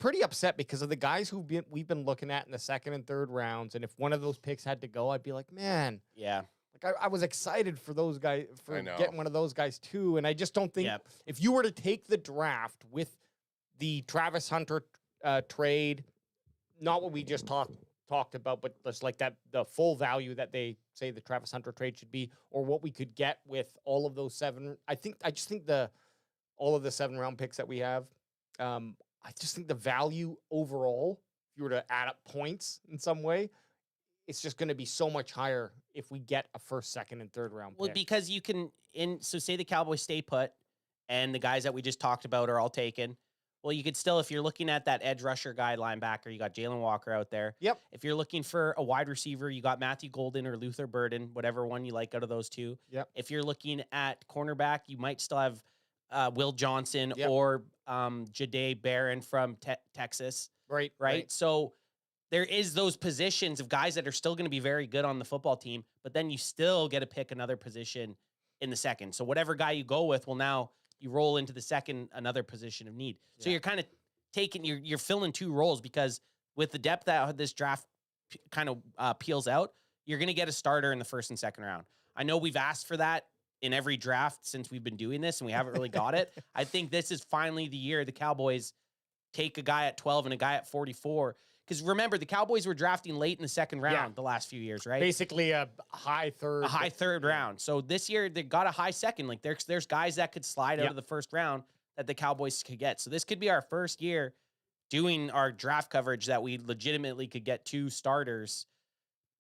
pretty upset because of the guys we've been looking at in the 2nd and 3rd rounds. And if one of those picks had to go, I'd be like, man, like I was excited for those guys for getting one of those guys too. And I just don't think if you were to take the draft with the Travis Hunter trade, not what we just talked about, but just like that, the full value that they say the Travis Hunter trade should be, or what we could get with all of those 7. I just think all of the 7 round picks that we have. I just think the value overall, if you were to add up points in some way, it's just going to be so much higher if we get a 1st, 2nd, and 3rd round pick. Well, because you can, so say the Cowboys stay put and the guys that we just talked about are all taken. Well, you could still, if you're looking at that edge rusher guy, linebacker, you got Jalen Walker out there. Yep. If you're looking for a wide receiver, you got Matthew Golden or Luther Burden, whatever one you like out of those two. Yep. If you're looking at cornerback, you might still have Will Johnson or Jahdae Barron from Texas. Right. So there is those positions of guys that are still going to be very good on the football team, but then you still get to pick another position in the 2nd. So whatever guy you go with, well, now you roll into the 2nd, another position of need. So you're kind of taking, you're filling 2 roles because with the depth that this draft kind of peels out, you're going to get a starter in the first and second round. I know we've asked for that in every draft since we've been doing this, and we haven't really got it. I think this is finally the year the Cowboys take a guy at 12 and a guy at 44. Because remember, the Cowboys were drafting late in the second round the last few years, right? Basically a high third. A high third round. So this year, they got a high second. Like, there's guys that could slide out of the first round that the Cowboys could get. So this could be our first year doing our draft coverage that we legitimately could get 2 starters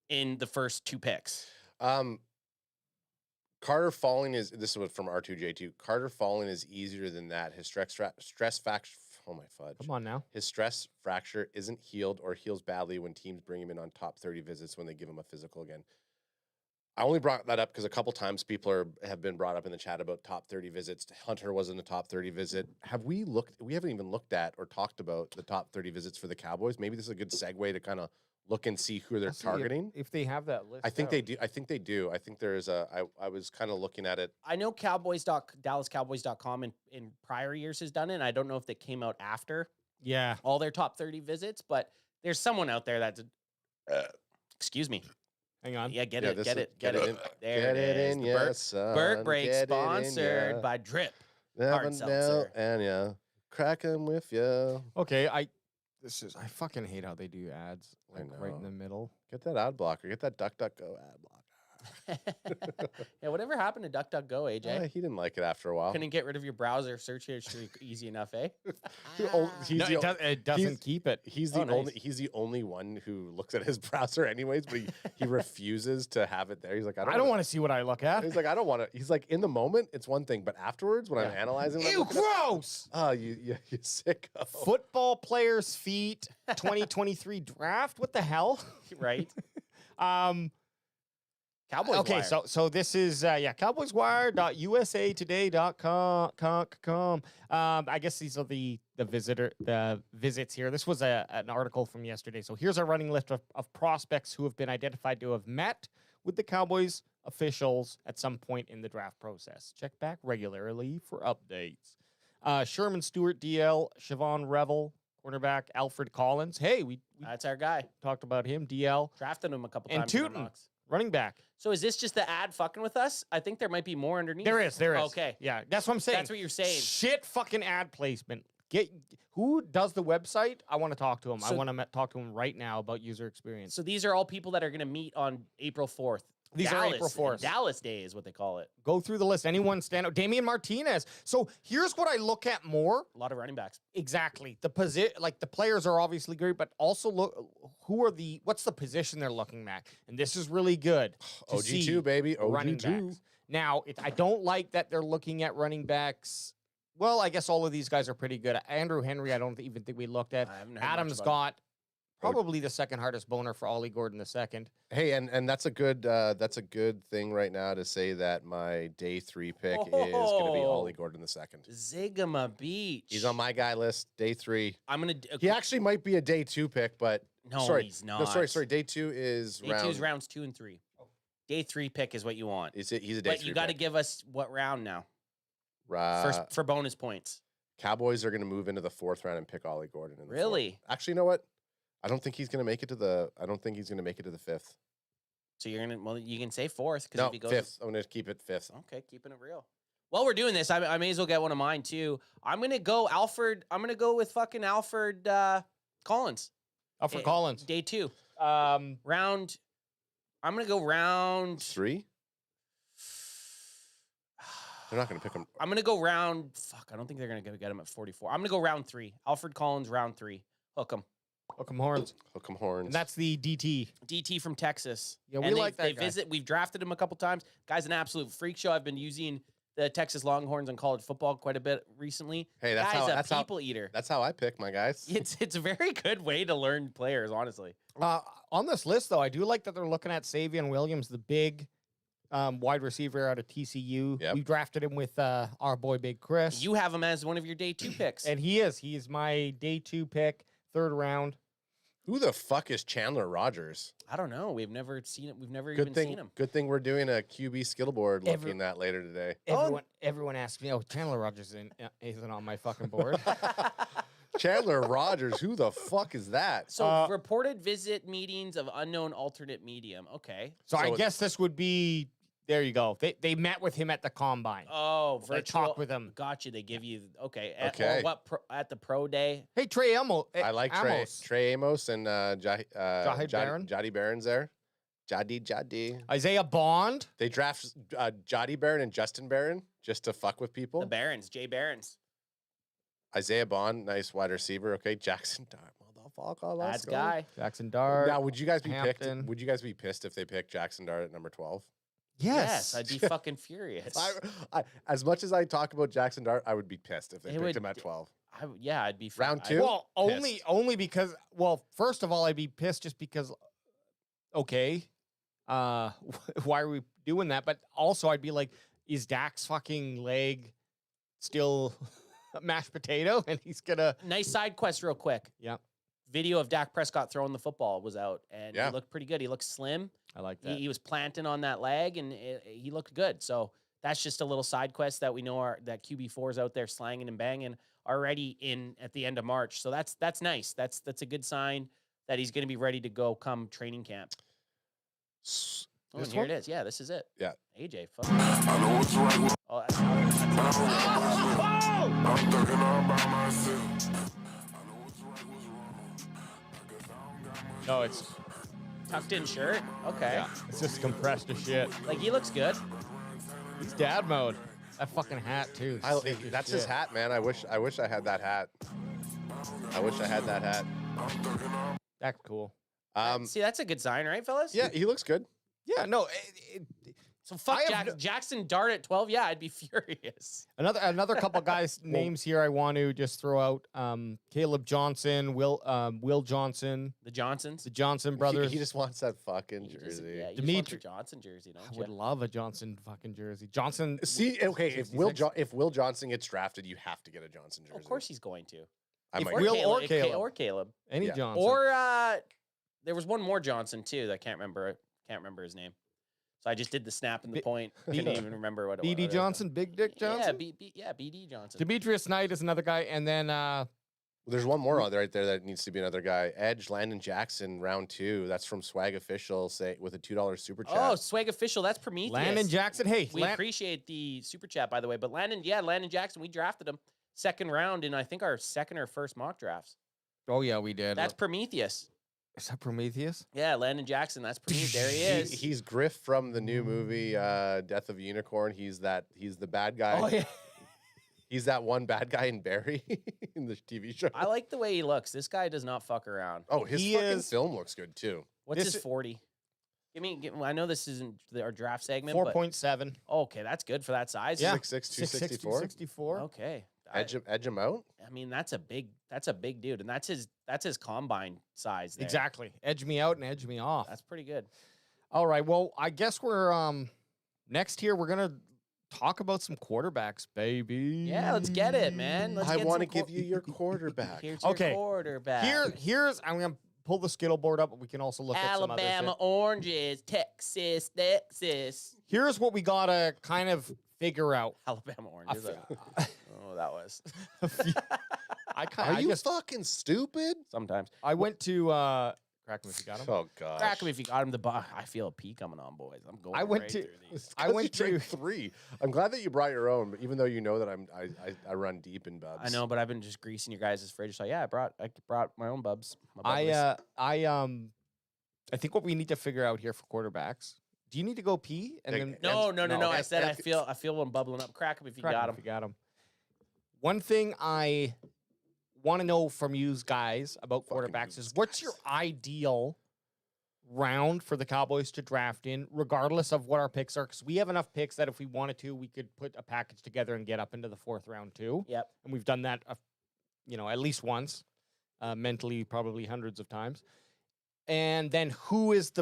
in the first 2 picks. Carter falling is, this is from R2J2. Carter falling is easier than that. His stress fracture. Oh my fudge. Come on now. His stress fracture isn't healed or heals badly when teams bring him in on top 30 visits when they give him a physical again. I only brought that up because a couple times people have been brought up in the chat about top 30 visits. Hunter was in the top 30 visit. We haven't even looked at or talked about the top 30 visits for the Cowboys. Maybe this is a good segue to kind of look and see who they're targeting. If they have that list. I think they do. I think they do. I think there is I was kind of looking at it. I know DallasCowboys.com in prior years has done it, and I don't know if they came out after all their top 30 visits, but there's someone out there that's excuse me. Hang on. Yeah, get Yeah, it. this Get is- it. There get it it is. in, The yeah, son. Burke Break Get it in, sponsored yeah. by Drip. Never Hard know, seltzer. and yeah, crack 'em with you. Okay, I fucking hate how they do ads I like right in know. the middle. Get that ad blocker. Get that DuckDuckGo ad blocker. Yeah, whatever happened to DuckDuckGo, AJ? He didn't like it after a while. Couldn't get rid of your browser search history easy enough, eh? He's No, the, it doesn't keep it. he's the Oh, nice. only he's the only one who looks at his browser anyways, but he refuses to have it there. He's like, I don't want to see what I look at. He's like, I don't want to. He's like, in the moment, it's one thing, but afterwards, when I'm analyzing, what I'm Ew, looking at- gross! Oh, you sicko. Football players' feet 2023 draft. What the hell? Right? Cowboys. Okay, Wire. so this is cowboyswire.usatoday.com. I guess these are the visits here. This was an article from yesterday. So here's a running list of prospects who have been identified to have met with the Cowboys officials at some point in the draft process. Check back regularly for updates. Sherman Stewart, DL, Siobhan Revel, cornerback, Alfred Collins. Hey, we That's our guy. talked about him, DL. Drafted him a couple And times. in our Tootin. mocks. Running back. So is this just the ad fucking with us? I think there might be more underneath. There is. Okay. Yeah, that's what I'm saying. That's what you're saying. Shit fucking ad placement. Who does the website? I want to talk to him. I So- want to talk to him right now about user experience. So these are all people that are going to meet on April 4th. These are April 4th. Dallas Day is what they call it. Go through the list. Anyone stand out? Damian Martinez. So here's what I look at more. A lot of running backs. Exactly. The the players are obviously great, but also look what's the position they're looking at. And this is really good. to see OG2, baby. running OG2. backs. Now, I don't like that they're looking at running backs. Well, I guess all of these guys are pretty good. Andrew Henry, I don't even think we looked at. I haven't heard much Adam's about got probably the second hardest boner for Ollie Gordon II. Hey, and that's a good thing right now to say that my day 3 pick is going to be Oh. Ollie Gordon II. Zigama Beach. He's on my guy list, day 3. I'm going to. He actually might be a day 2 pick, but No, sorry, he's not. No, sorry. Day 2 is Day 2 is rounds 2 and 3. Day 3 pick is what you want. He's a day 3 But you got to pick. give us what round now Right. for bonus points. Cowboys are going to move into the 4th round and pick Ollie Gordon. In the Really? 4th. Actually, you know what? I don't think he's going to make it to the 5th. So you're gonna. Well, you can say 4th because No, if he goes 5th. I'm going to keep it 5th. Okay, keeping it real. While we're doing this, I may as well get one of mine too. I'm gonna go Alfred. I'm gonna go with fucking Alfred Collins. Alfred Collins. Day 2. Round. I'm gonna go round 3? They're not going to pick him. I'm gonna go round. Fuck, I don't think they're gonna get him at 44. I'm gonna go round 3. Alfred Collins, round 3. Hook him. Hook 'em horns. Hook 'em horns. And that's the DT. DT from Texas. Yeah, we And like they that guy. visit. We've drafted him a couple times. Guy's an absolute freak show. I've been using the Texas Longhorns on college football quite a bit recently. Hey, that's Guy's how- a that's how- people eater. That's how I pick my guys. It's a very good way to learn players, honestly. On this list, though, I do like that they're looking at Savion Williams, the big wide receiver out of TCU. Yep. We drafted him with our boy Big Chris. You have him as one of your day 2 picks. And he is my day 2 pick, 3rd round. Who the fuck is Chandler Rogers? I don't know. We've never seen it. We've never even seen him. Good thing we're doing a QB skill board looking at later today. Everyone asks me, Chandler Rogers isn't on my fucking board. Chandler Rogers. Who the fuck is that? So reported visit meetings of unknown alternate medium. Okay. So I guess this would be. There you go. They met with him at the combine. Oh, They virtual. talk with him. Got you. They give you Okay. Or what at the pro day? Hey, Trey Amos. I like Trey Amos and Jody Barron's there. Jody. Isaiah Bond. They draft Jody Barron and Justin Barron just to fuck with people. The Barons, Jay Barons. Isaiah Bond, nice wide receiver. Okay, Jackson Dart, motherfucker. That's guy. Jackson Dart. Now, would you guys be Hampton. picked? Would you guys be pissed if they picked Jackson Dart at number 12? Yes. I'd be fucking furious. As much as I talk about Jackson Dart, I would be pissed if they It picked would- him at 12. I'd be Round I'd- two? Well, Pissed. only because. Well, first of all, I'd be pissed just because. Okay, why are we doing that? But also, I'd be like, is Dak's fucking leg still mashed potato? And he's gonna. Nice side quest, real quick. Yeah. Video of Dak Prescott throwing the football was out, and Yeah. he looked pretty good. He looked slim. I like He was planting on that leg, and he looked good. So that's just a little side quest that we know that QB4's out there slanging and banging already at the end of March. So that's nice. That's a good sign that he's going to be ready to go come training camp. Oh, and here it is. Yeah, this is it. Yeah. AJ. Fuck. Oh, No, it's tucked in shirt. Okay. it's just compressed as shit. Like he looks good. It's dad mode. That fucking hat too. Sick as That's his shit. hat, man. I wish I had that hat. I wish I had that hat. That's cool. See, that's a good sign, right, fellas? Yeah, he looks good. Yeah, no. So fuck I have Jackson Dart at 12. Yeah, I'd be furious. Another couple guys names here I want to just throw out. Caleb Johnson, Will Johnson, The Johnsons. the Johnson brothers. He just wants that fucking You just- jersey. yeah, you just want Dimitri- the Johnson jersey, don't I you? would love a Johnson fucking jersey. Johnson. See, okay, if 66. if Will Johnson gets drafted, you have to get a Johnson jersey. Of course he's going to. I If might. Will or If Caleb. Or Caleb. Any Yeah. Johnson. Or there was one more Johnson too that I can't remember his name. So I just did the snap and the point. Couldn't even remember what it was. BD Johnson, Big Dick Johnson. Yeah, BD Johnson. Demetrius Knight is another guy, and then There's one more on there right there that needs to be another guy. Edge Landon Jackson, round 2. That's from Swag Official, say with a $2 super chat. Oh, Swag Official. That's Prometheus. Landon Jackson. Hey, We appreciate the super chat, by the way. But Landon Jackson, we drafted him second round in I think our second or first mock drafts. Oh yeah, we did. That's Prometheus. Is that Prometheus? Yeah, Landon Jackson. That's Prometheus. There he is. He's Griff from the new movie Death of a Unicorn. He's the bad guy. Oh yeah. He's that one bad guy in Barry in the TV show. I like the way he looks. This guy does not fuck around. Oh, his He fucking is- film looks good too. What's This his i- 40? I know this isn't our draft segment, but 4.7. okay, that's good for that size. Yeah. 6'6", 264. 264. Okay. Edge him out. I mean, that's a big dude, and that's his combine size. There. Exactly. Edge me out and edge me off. That's pretty good. All right. Well, I guess we're next here. We're gonna talk about some quarterbacks, baby. Yeah, let's get it, man. Let's I get want to some give you your quarterback. Here's Okay. your quarterback. Here's I'm gonna pull the skittle board up, but we can also look at some other Alabama shit. oranges, Texas. Here's what we gotta kind of figure out. Alabama oranges. Oh, that was. Are you fucking stupid? Sometimes. I went to crack him if you got him. Oh god. Crack him if you got him. I feel a pee coming on, boys. I'm going. I went right to- through these. I went to 3. I'm glad that you brought your own, but even though you know that I run deep in bubs. I know, but I've been just greasing your guys' fridge. So yeah, I brought my own bubs. My bubblies. I think what we need to figure out here for quarterbacks. Do you need to go pee? And Like, then No. I F- said F- I feel one bubbling up. Crack him if you crack got him him. if you got him. One thing I want to know from you guys about Fucking quarterbacks yous is what's your ideal round for the Cowboys to draft in, regardless of what our picks are? Because we have enough picks that if we wanted to, we could put a package together and get up into the 4th round too. Yep. And we've done that, at least once, mentally probably hundreds of times. And then who is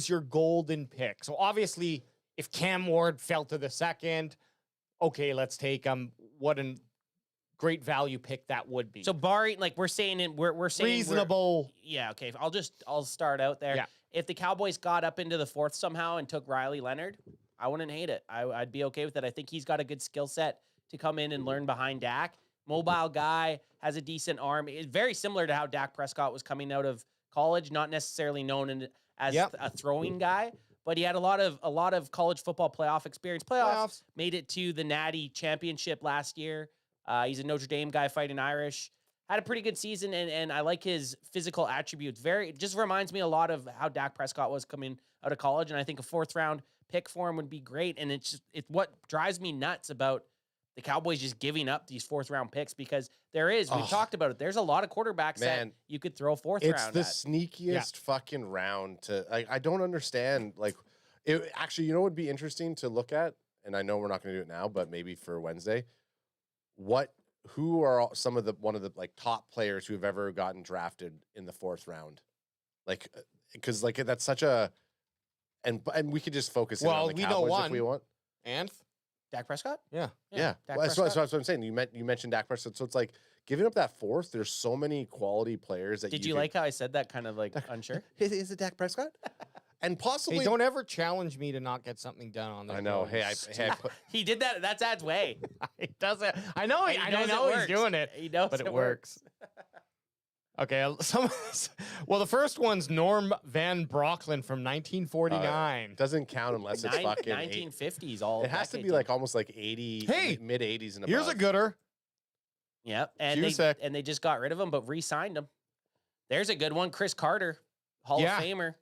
your golden pick? So obviously, if Cam Ward fell to the 2nd, okay, let's take him. What a great value pick that would be. So barring we're saying reasonable. Yeah. Okay. I'll start out there. Yeah. If the Cowboys got up into the 4th somehow and took Riley Leonard, I wouldn't hate it. I'd be okay with it. I think he's got a good skill set to come in and learn behind Dak. mobile guy, has a decent arm. It's very similar to how Dak Prescott was coming out of college, not necessarily known as a throwing guy, but he had a lot of college football playoff experience. Playoffs. Made it to the Natty Championship last year. He's a Notre Dame guy fighting Irish. Had a pretty good season, and I like his physical attributes. It just reminds me a lot of how Dak Prescott was coming out of college, and I think a 4th round pick for him would be great. And it's what drives me nuts about the Cowboys just giving up these 4th round picks, because we've talked about it. There's a lot of quarterbacks that you could throw 4th round. It's the sneakiest fucking round to. I don't understand. Like, actually, you know what would be interesting to look at, and I know we're not going to do it now, but maybe for Wednesday. Who are some of one of the like top players who have ever gotten drafted in the 4th round? Like, because like that's such a, and we could just focus in on the Cowboys if we want. And Dak Prescott? Yeah. Dak That's what I'm saying. You mentioned Dak Prescott, so it's like giving up that 4th. There's so many quality players that. Did you like how I said that? Kind of like unsure. Is it Dak Prescott? And possibly. Hey, don't ever challenge me to not get something done on this. I know. Hey, I put. He did that. That's Ad's way. He does it. I know. I know he's doing it. He knows, but it works. Okay. Well, the first one's Norm Van Brocklin from 1949. Doesn't count unless it's fucking 1950s. All it has to be like almost like 80. Hey, mid 80s and above. Here's a gooder. Yep, and they just got rid of him, but re-signed him. There's a good one, Chris Carter, Hall of Famer.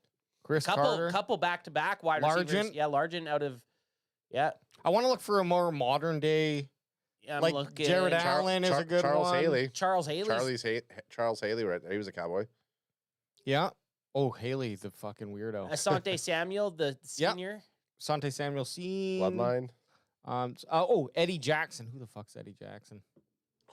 Carter. Couple back-to-back wide receivers. Yeah, Largent out of, I want to look for a more modern day, like Jared Allen is a good one. Haley. Charles Haley. Charles Haley, right there. He was a Cowboy. Yeah. Oh, Haley, the fucking weirdo. Asante Samuel, the senior. Asante Samuel, Bloodline. Eddie Jackson. Who the fuck's Eddie Jackson?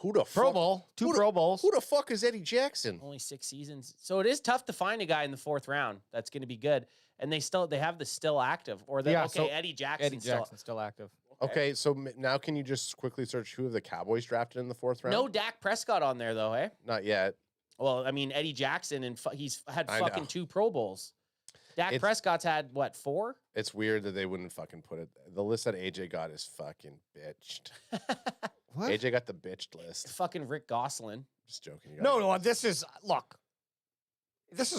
Who the Pro Bowl. Two Pro Bowls. Who the fuck is Eddie Jackson? Only 6 seasons. So it is tough to find a guy in the 4th round that's going to be good. And they have the still active. Or Eddie Jackson. Eddie Jackson's still active. Okay, so now can you just quickly search who of the Cowboys drafted in the 4th round? No Dak Prescott on there, though, hey? Not yet. Well, I mean, Eddie Jackson, and he's had fucking 2 Pro Bowls. Dak Prescott's had, what, 4? It's weird that they wouldn't fucking put it. The list that AJ got is fucking bitched. What? AJ got the bitched list. Fucking Rick Gosselin. Just joking. No, this is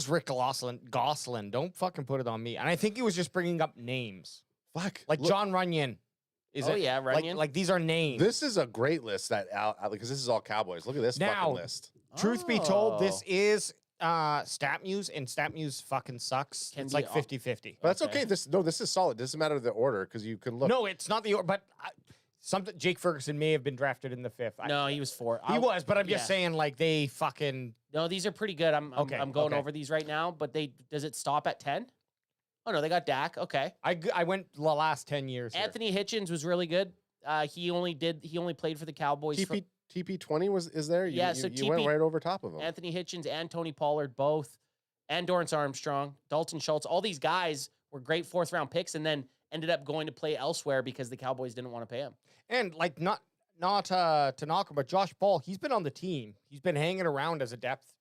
Rick Gosselin. Don't fucking put it on me. And I think he was just bringing up names. Fuck. Like John Runyon. Runyon. Like these are names. This is a great list because this is all Cowboys. Look at this fucking list. Truth be told, this is StatMuse, and StatMuse fucking sucks. It's like 50-50. But that's okay. This is solid. It doesn't matter the order because you can look. No, it's not the order, but something Jake Ferguson may have been drafted in the 5th. No, he was 4. He was, but I'm just saying, like, they fucking. No, these are pretty good. I'm going over these right now, but does it stop at 10? Oh no, they got Dak. Okay, I went the last 10 years. Anthony Hitchens was really good. He only played for the Cowboys. TP20 is there? You went right over top of him. Anthony Hitchens and Tony Pollard both, and Dorrance Armstrong, Dalton Schultz. All these guys were great 4th round picks, and then ended up going to play elsewhere because the Cowboys didn't want to pay him. And like not to knock him, but Josh Ball, he's been on the team. He's been hanging around as a depth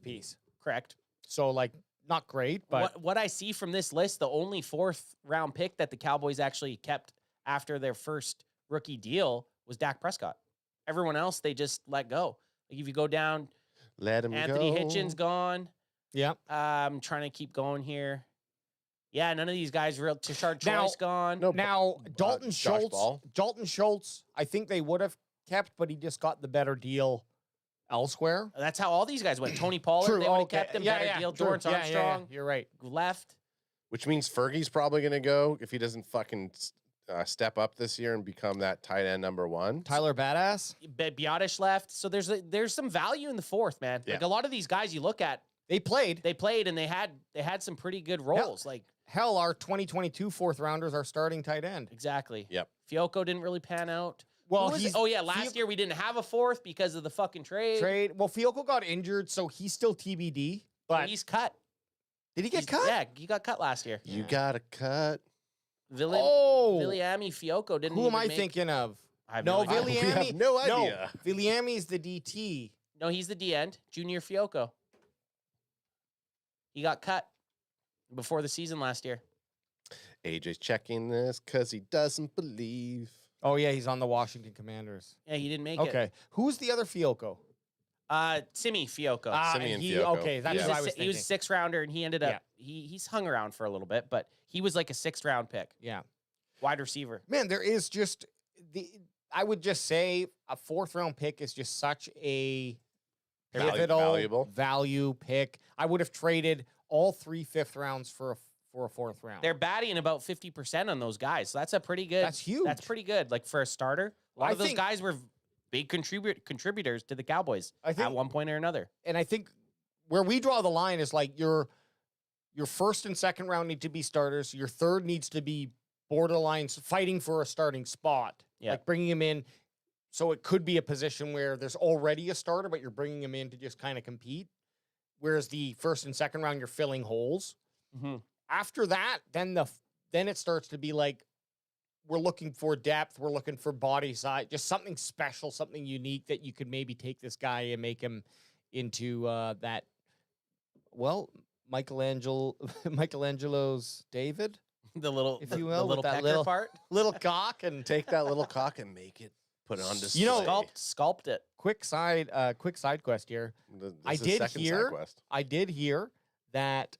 piece. Correct. So like not great, but what I see from this list, the only 4th round pick that the Cowboys actually kept after their first rookie deal was Dak Prescott. Everyone else they just let go. Like if you go down, let him Anthony go. Hitchens gone. Yeah. I'm trying to keep going here. Yeah, none of these guys real. Tashard Choice gone. Now Dalton Schultz, I think they would have kept, but he just got the better deal elsewhere. That's how all these guys went. Tony Pollard, they would have kept him. Better deal. Dorrance Armstrong. You're right. Left. Which means Fergie's probably going to go if he doesn't fucking step up this year and become that tight end number 1. Tyler Badass. Biotish left. So there's some value in the 4th, man. Yeah. Like a lot of these guys you look at, they played and they had some pretty good roles. Hell, our 2022 4th rounders are starting tight end. Exactly. Yep. Fiocco didn't really pan out. Well, last year we didn't have a 4th because of the fucking trade. Well, Fiocco got injured, so he's still TBD. But he's cut. Did he get cut? Yeah, he got cut last year. You got to cut. Viliami Fiocco didn't. Who am I thinking of? Viliami. We have no idea. No, Viliami's the DT. No, he's the D end. Junior Fiocco. He got cut before the season last year. AJ's checking this because he doesn't believe. Oh yeah, he's on the Washington Commanders. Yeah, he didn't make it. Okay, who's the other Fiocco? Simi Fiocco. Simeon Fiocco. Okay, that's he was, what I was he was a thinking. 6th rounder, and he ended up he's hung around for a little bit, but he was like a 6th round pick, Yeah, wide receiver. man, there is just I would just say a 4th round pick is just such a pivotal Valuable. value pick. I would have traded all 3 5th rounds for a 4th round. They're batting about 50% on those guys, so that's a pretty good. That's huge. That's pretty good. Like for a starter, a lot I of those think- guys were big contributors to the Cowboys I think at one point or another. and I think where we draw the line is like your 1st and 2nd round need to be starters. Your 3rd needs to be borderlines fighting for a starting spot. Yeah. Like bringing him in. So it could be a position where there's already a starter, but you're bringing him in to just kind of compete. Whereas the 1st and 2nd round, you're filling holes. Mm-hmm. After that, then it starts to be like, we're looking for depth. We're looking for body size, just something special, something unique that you could maybe take this guy and make him into that. Well, Michelangelo's David, The little, if the, you the will, with little that pecker little part. little cock and Take that little cock and make it. Put it on display. You know- Sculpt it. quick side quest here. This I is did second hear- side quest. I did hear that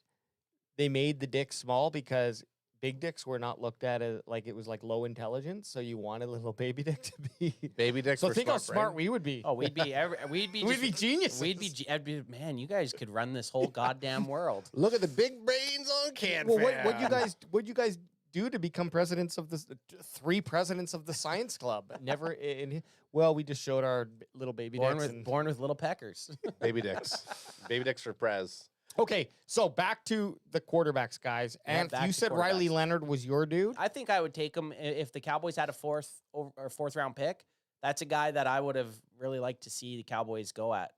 they made the dick small because big dicks were not looked at as like it was like low intelligence, so you wanted a little baby dick to be. Baby dicks. So for think how smart smart brain. we would be. Oh, we'd be geniuses. I'd be, man, you guys could run this whole goddamn world. Look at the big brains on can. Well, what you guys do to become presidents of the 3 presidents of the science club? Never in. Well, we just showed our little baby Born dicks. with and- born with little peckers. Baby dicks. Baby dicks for Prez. Okay, so back to the quarterbacks, guys. Yeah, And back you to said Riley quarterbacks. Leonard was your dude. I think I would take him if the Cowboys had a 4th round pick. That's a guy that I would have really liked to see the Cowboys go at.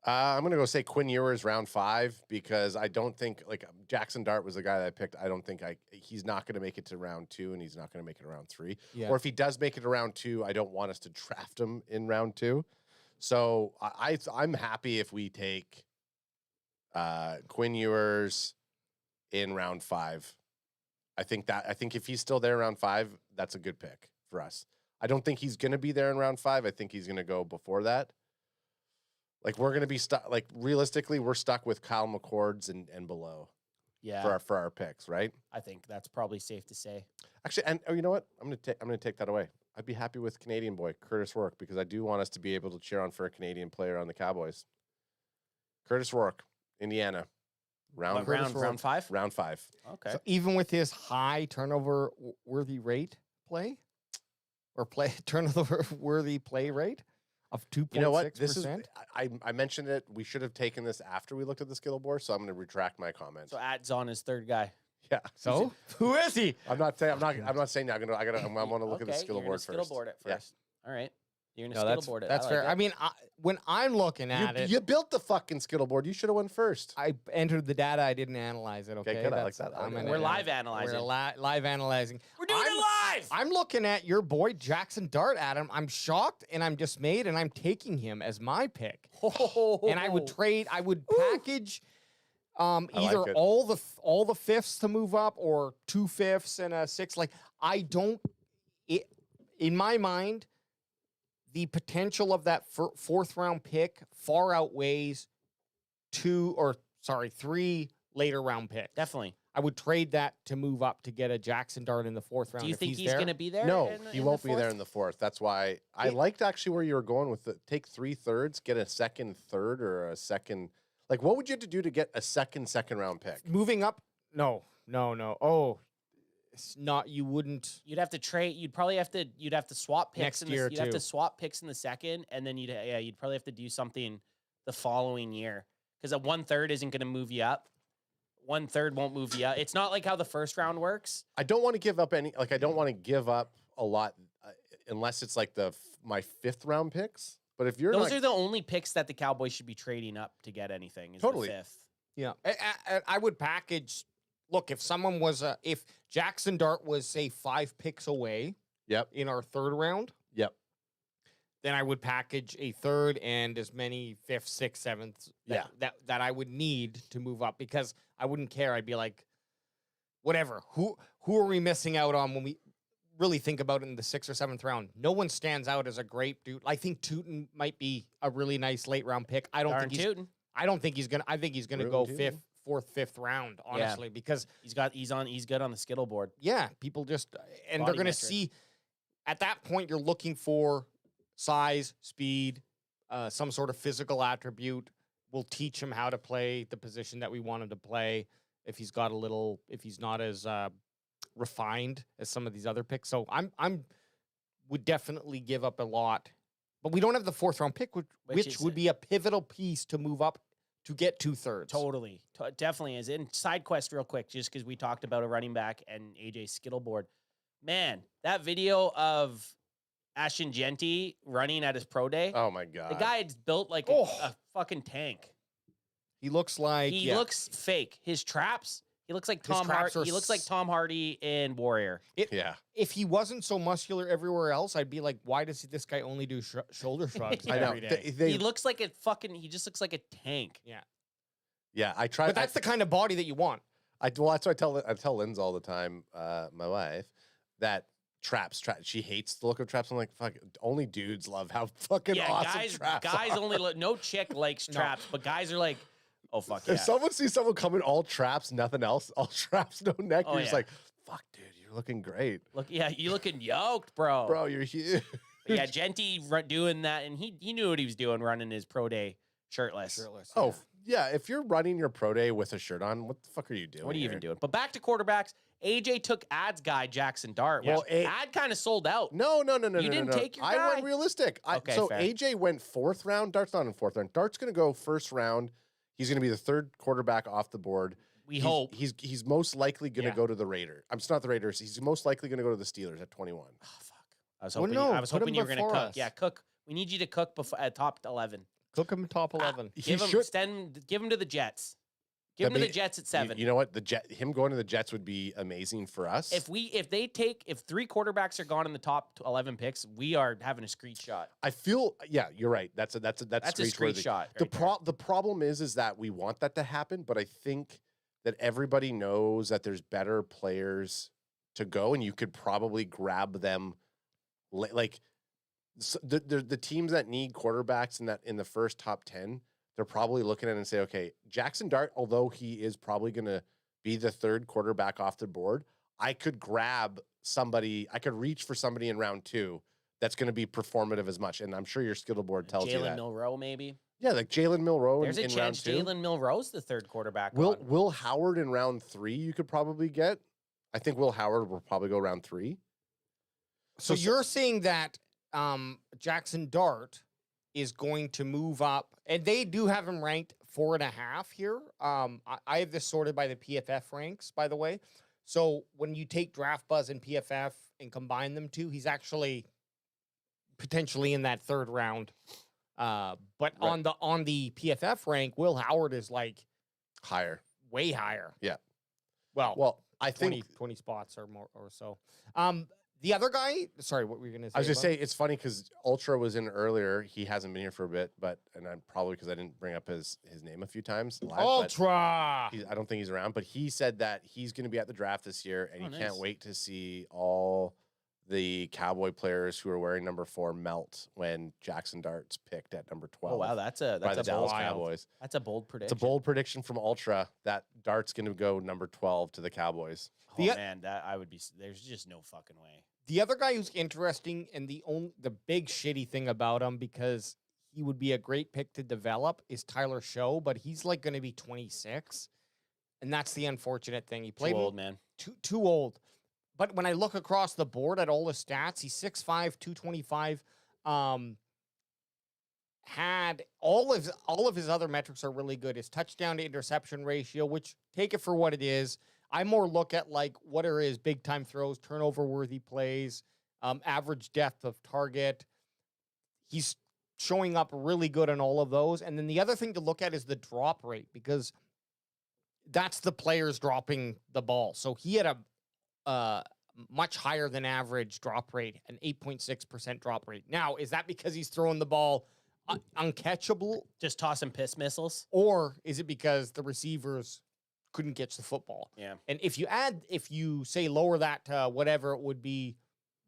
I'm gonna go say Quinn Ewers round 5 because I don't think like Jackson Dart was the guy that I picked. I don't think he's not gonna make it to round 2 and he's not gonna make it to round 3. Yeah. Or if he does make it to round 2, I don't want us to draft him in round 2. So I'm happy if we take Quinn Ewers in round 5. I think if he's still there in round 5, that's a good pick for us. I don't think he's gonna be there in round 5. I think he's gonna go before that. Like we're gonna be stuck. Like realistically, we're stuck with Kyle McCord's and below Yeah, for our picks, right? I think that's probably safe to say. Actually, and you know what? I'm gonna take that away. I'd be happy with Canadian boy Curtis Rourke because I do want us to be able to cheer on for a Canadian player on the Cowboys. Curtis Rourke, Indiana, What, round round 5? round 5. Okay. So even with his high turnover worthy rate play or play turnover worthy play rate of 2.6%. You know what? This is I mentioned it. We should have taken this after we looked at the skill board, so I'm going to retract my comments. So Ad's on his 3rd guy. Yeah. So who is he? I'm not saying that. I'm going to look at the Okay, skill you're board gonna first. skittle board it Yeah. first. All right. You're No, gonna skittle board it. that's I fair. like I it. mean, when I'm looking at it, You built the fucking skittle board. You should have went first. I entered the data. I didn't analyze it. Okay, good, I like that. I like that. We're live analyzing. We're live analyzing. We're doing it live. I'm looking at your boy Jackson Dart, Adam. I'm shocked and I'm dismayed, and I'm taking him as my pick. And I would trade. I would package either it. all the 5ths to move up or 2 5ths and a 6. Like I don't. In my mind, the potential of that 4th round pick far outweighs 3 later round picks. Definitely. I would trade that to move up to get a Jackson Dart in the 4th round. Do you if think he's there. going to be there? No, in he the won't be there 4th? in the 4th. That's why I liked actually where you were going with the take 3 thirds, get a second third or a second. Like, what would you have to do to get a second round pick? moving up? No. Oh, it's not. You wouldn't. You'd have to trade. You'd have to swap picks Next in the, year, You'd have too. to swap picks in the 2nd, and then you'd probably have to do something the following year because a 1/3 isn't going to move you up. 1/3 won't move you up. It's not like how the 1st round works. I don't want to give up any. Like, I don't want to give up a lot unless it's like my 5th round picks. But if you're Those are the only picks that the Cowboys should be trading up to get anything. Is Totally. the 5th. Yeah, I would package. Look, if someone was if Jackson Dart was say 5 picks away, Yep. in our 3rd round, Yep. then I would package a 3rd and as many 5th, 6th, 7th. That I would need to move up because I wouldn't care. I'd be like, whatever. Who are we missing out on when really think about it in the 6th or 7th round, no one stands out as a great dude. I think Tootin might be a really nice late round pick. I don't think he's gonna. I think he's gonna go Tootin. 4th, 5th round, honestly, because he's good on the skittle board. yeah, people just and Body they're gonna metric. see. At that point, you're looking for size, speed, some sort of physical attribute. We'll teach him how to play the position that we want him to play. If he's not as refined as some of these other picks. So I'm would definitely give up a lot, but we don't have the 4th round pick, which would be a pivotal piece to move up to get 2/3. Totally. Definitely is. In side quest real quick, just because we talked about a running back and AJ skittle board. Man, that video of Ashton Genty running at his pro day. Oh my god. The guy's built like a fucking tank. He looks like He looks fake. His traps, he looks like His Tom traps Hardy. are He looks like Tom Hardy in Warrior. Yeah. If he wasn't so muscular everywhere else, I'd be like, why does this guy only do shoulder shrugs I know. every day? He looks like he just looks like a tank. Yeah, I try. But that's the kind of body that you want. Well, that's what I tell Linz all the time, my wife, that traps. She hates the look of traps. I'm like, fuck. Only dudes love how fucking awesome traps guys are. only no chick likes traps, but guys are like, oh fuck yeah. If someone sees someone coming all traps, nothing else, all traps, no neck, Oh, you're just yeah. like, fuck, dude, you're looking great, Look, yeah, you looking yoked, bro. bro. You're huge. Yeah, Genty doing that, and he knew what he was doing, running his pro day shirtless. Oh yeah, if you're running your pro day with a shirt on, what the fuck are you doing? What are you even here? doing? But back to quarterbacks. AJ took Ad's guy, Jackson Dart. Well, Ad kind of sold out. No. You didn't take your I guy? went realistic. Okay, so fair. AJ went 4th round. Dart's not in 4th round. Dart's going to go 1st round. He's going to be the 3rd quarterback off the board. We hope. He's most likely going to Yeah. go to the Raiders. I'm just not the Raiders. He's most likely going to go to the Steelers at 21. Oh, fuck. I was Well, hoping. no, I was put hoping him you were going to before cook. us. Yeah, cook. We need you to cook before at top 11. Cook him top 11. He Give him. should. Give him to the Jets. Give him to the Jets at 7. You know what? Him going to the Jets would be amazing for us. If 3 quarterbacks are gone in the top 11 picks, we are having a screech shot. I feel, yeah, you're right. That's a screech screech-worthy. shot. The right the problem is that we want that to happen, but I think that everybody knows that there's better players to go, and you could probably grab them. Like the teams that need quarterbacks in the first top 10, they're probably looking at it and say, okay, Jackson Dart, although he is probably going to be the 3rd quarterback off the board, I could grab somebody. I could reach for somebody in round 2 that's going to be performative as much. And I'm sure your skittle board tells you Jalen that. Milroe, maybe. Yeah, like Jalen Milroe There's a in round chance 2. Jalen Milroe's the 3rd quarterback. Will Howard in round 3 you could probably get. I think Will Howard will probably go round 3. So you're saying that Jackson Dart is going to move up, and they do have him ranked 4.5 here. I have this sorted by the PFF ranks, by the way. So when you take Draft Buzz and PFF and combine them two, he's actually potentially in that 3rd round. But Right. on the PFF rank, Will Howard is like higher. way higher. Yeah. Well, I 20, think 20 spots or more or so. The other guy, sorry, what were you going to say? I was just about? say it's funny because Ultra was in earlier. He hasn't been here for a bit, and I'm probably because I didn't bring up his name a few times. Live, but Ultra. I don't think he's around, but he said that he's going to be at the draft this year, and Oh, he nice. can't wait to see all the Cowboy players who are wearing number 4 melt when Jackson Dart's picked at number 12. Oh wow, that's by the a Dallas bold, Cowboys. that's a bold It's prediction. a bold prediction from Ultra that Dart's going to go number 12 to the Cowboys. Oh The- man, that I would be. There's just no fucking way. The other guy who's interesting and the big shitty thing about him, because he would be a great pick to develop, is Tyler Show, but he's like going to be 26, and that's the unfortunate thing. He played Too old, man. too old. But when I look across the board at all the stats, he's 6'5", 225. Had all of his other metrics are really good. His touchdown to interception ratio, which take it for what it is. I more look at like what are his big time throws, turnover worthy plays, average depth of target. He's showing up really good on all of those. And then the other thing to look at is the drop rate, because that's the players dropping the ball. So he had a much higher than average drop rate, an 8.6% drop rate. Now, is that because he's throwing the ball uncatchable, Just tossing piss missiles. or is it because the receivers couldn't catch the football? Yeah. And if you say lower that to whatever it would be,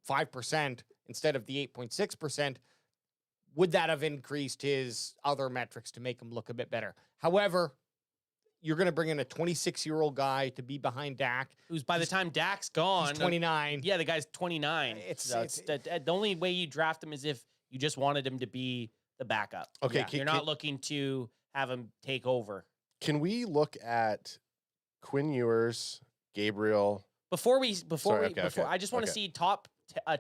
5% instead of the 8.6%, would that have increased his other metrics to make him look a bit better? However, you're going to bring in a 26-year-old guy to be behind Dak. Who's by the time Dak's gone, He's 29. Yeah, the guy's 29. It's the only way you draft him is if you just wanted him to be the backup. Okay, Yeah. can- You're not looking to have him take over. Can we look at Quinn Ewers, Gabriel? Before Sorry, okay. I just want to see top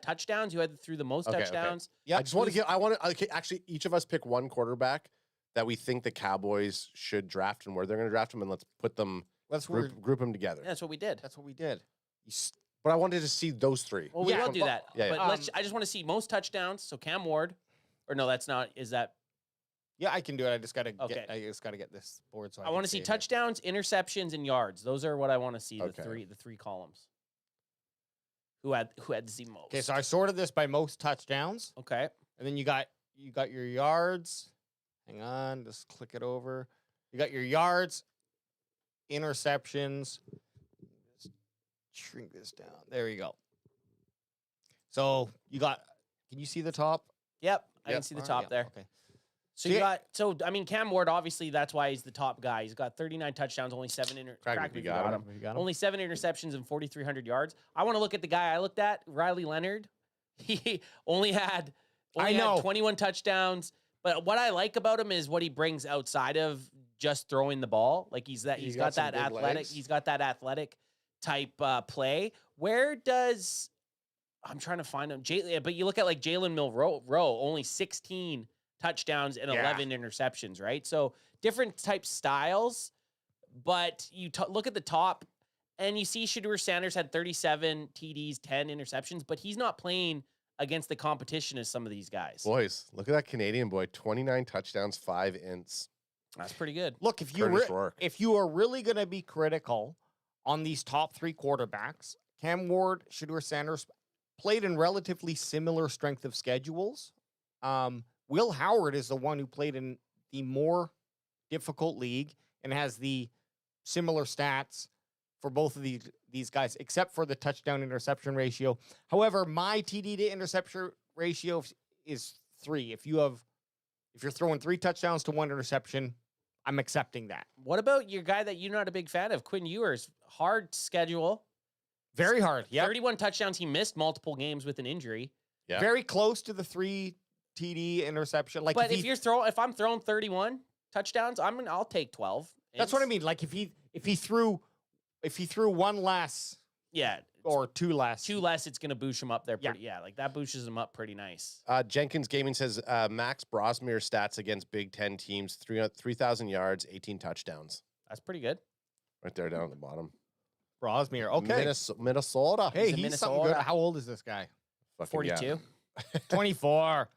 touchdowns. Who threw the most Okay. touchdowns? Yep. I just want to get. I want to. Okay, actually, each of us pick one quarterback that we think the Cowboys should draft and where they're going to draft them, and let's put them group them together. That's what we did. That's what we did. But I wanted to see those three. Well, we Yeah. will do that. Yeah, yeah. But I just want to see most touchdowns. So Cam Ward, or no, that's not. Is that? Yeah, I can do it. I just got to Okay. get this board. So I want to see touchdowns, interceptions, and yards. Those are what I want to see. Okay. The three columns. Who had the most? Okay, so I sorted this by most touchdowns, Okay. and then you got your yards. Hang on, just click it over. You got your yards, interceptions. Just shrink this down. There you go. So you got. Can you see the top? Yep. I Yep. can see the All top right, there. Okay. So So you yeah- got I mean Cam Ward obviously that's why he's the top guy. He's got 39 touchdowns, only 7 Crack me if you got him. You got him? Only 7 interceptions and 4,300 yards. I want to look at the guy I looked at, Riley Leonard. He only had 21 touchdowns, but what I like about him is what he brings outside of just throwing the ball. Like he's got got some that big athletic. legs. He's got that athletic type play. Where does I'm trying to find him? But you look at like Jalen Milroe, only 16 touchdowns and 11 interceptions, right? So different type styles, but you look at the top and you see Shedeur Sanders had 37 TDs, 10 interceptions, but he's not playing against the competition as some of these guys. Boys, look at that Canadian boy. 29 touchdowns, 5 ints. That's pretty good. Look, if you are really going to be critical on these top 3 quarterbacks, Cam Ward, Shedeur Sanders played in relatively similar strength of schedules. Will Howard is the one who played in the more difficult league and has the similar stats for both of these guys, except for the touchdown interception ratio. However, my TD to interception ratio is 3. If you're throwing 3 touchdowns to 1 interception, I'm accepting that. What about your guy that you're not a big fan of, Quinn Ewers? Hard schedule. Very hard. Yeah. 31 touchdowns. He missed multiple games with an injury. Yeah. Very close to the 3 TD interception. Like, But if I'm throwing 31 touchdowns, I'll take 12. that's what I mean. Like if he threw 1 less, Yeah, or 2 less, 2 less, it's gonna boost him up there. Yeah. Like that booshes him up pretty nice. Jenkins Gaming says Max Brosmere stats against Big Ten teams: 3,000 yards, 18 touchdowns. That's pretty good. Right there down at the bottom. Brosmere. Okay. Minnesota. Hey, He's in he's something good. Minnesota. How old is this guy? Fucking 42. yeah. 24.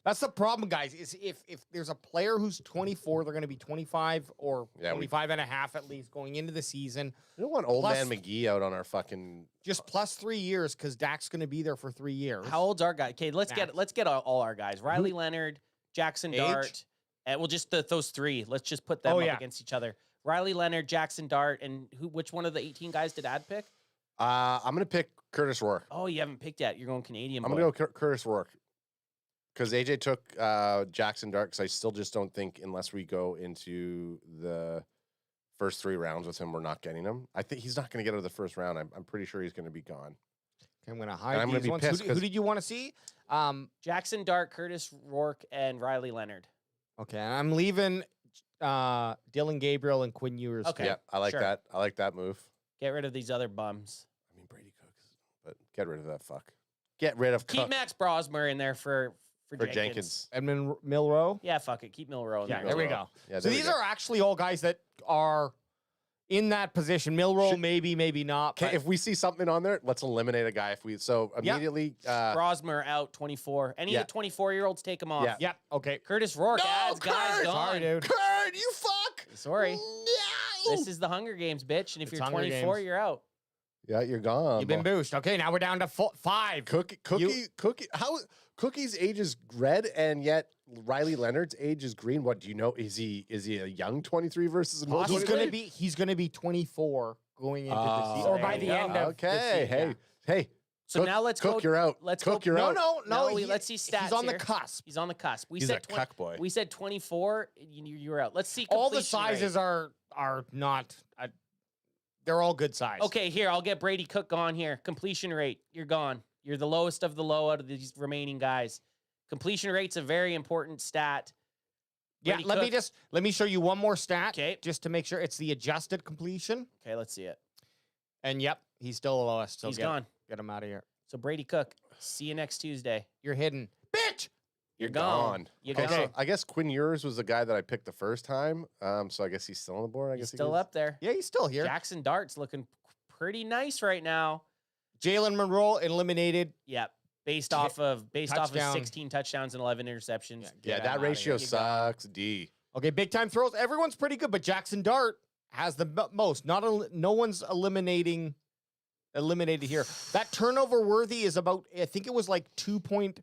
That's the problem, guys, is if there's a player who's 24, they're going to be 25 or 25 and a half at least going into the season. We don't want old Plus- man McGee out on our fucking. Just plus 3 years because Dak's going to be there for 3 years. How old's our guy? Okay, let's Max. get all our guys. Riley Leonard, Jackson Age? Dart, and we'll just those 3. Let's just put them up against each other. Riley Leonard, Jackson Dart, and which one of the 18 guys did Ad pick? I'm gonna pick Curtis Rourke. Oh, you haven't picked yet. You're going Canadian. I'm boy. gonna go Curtis Rourke because AJ took Jackson Dart. Because I still just don't think unless we go into the first 3 rounds with him, we're not getting him. I think he's not gonna get out of the first round. I'm pretty sure he's gonna be gone. Okay, I'm going to And hide I'm gonna these be ones. pissed Who 'cause- did you want to see? Jackson Dart, Curtis Rourke, and Riley Leonard. Okay, I'm leaving Dylan Gabriel and Quinn Ewers. Okay. Yeah, I like sure. that. I like that move. Get rid of these other bums. I mean Brady Cooks, but get rid of that fuck. Get rid of Keep Cook Max Brosmer in there for for Jenkins. Jenkins. Edmund Milroe. Yeah, fuck it. Keep Milroe in Yeah, there. there we Milroe. go. Yeah, So there we these go. are actually all guys that are in that position. Milroe, maybe not. Okay, but- if we see something on there, let's eliminate a guy. If we immediately, Brosmer out 24. Any yeah. of the 24-year-olds take him off. Yeah. yeah, okay. Curtis Rourke adds guys Kurt! gone. Sorry, dude. Kurt, you fuck. Sorry. No! This is the Hunger Games, bitch. And if It's you're Hunger 24, Games. you're out. Yeah, you're gone. You've been boy. boosted. Okay, now we're down to 5. Cookie. How Cookie's age is red, and yet Riley Leonard's age is green. What do you know? Is he a young 23 versus an old He's 23? gonna be 24 going into the season, or by there the you go. end of the Okay, season. hey, So now let's Cook, go. you're out. Let's Cook, go. you're out. No. Let's see stats. He's on the here. cusp. He's on the cusp. He's a cuck boy. We said 24. You were out. Let's see. All the completion rate. sizes are not. They're all good size. Okay, here I'll get Brady Cook gone here. Completion rate. You're gone. You're the lowest of the low out of these remaining guys. Completion rate's a very important stat. Yeah. Brady Cook. Let me show you one more stat. Okay. Just to make sure it's the adjusted completion. Okay, let's see it. And yep, he's still the lowest. So He's gone. Get him out of here. So Brady Cook, see you next Tuesday. You're hidden, bitch. You're gone. You're Okay, gone. so I guess Quinn Ewers was the guy that I picked the first time. So I guess he's still on the board. I He's guess still up there. Yeah, he's still here. Jackson Dart's looking pretty nice right now. Jalen Monroe eliminated. Yep. Based off of Touchdown. 16 touchdowns and 11 interceptions. Get Yeah, him that outta ratio here. sucks. D. Okay, big time throws. Everyone's pretty good, but Jackson Dart has the most. No one's eliminated here. That turnover worthy is about. I think it was like between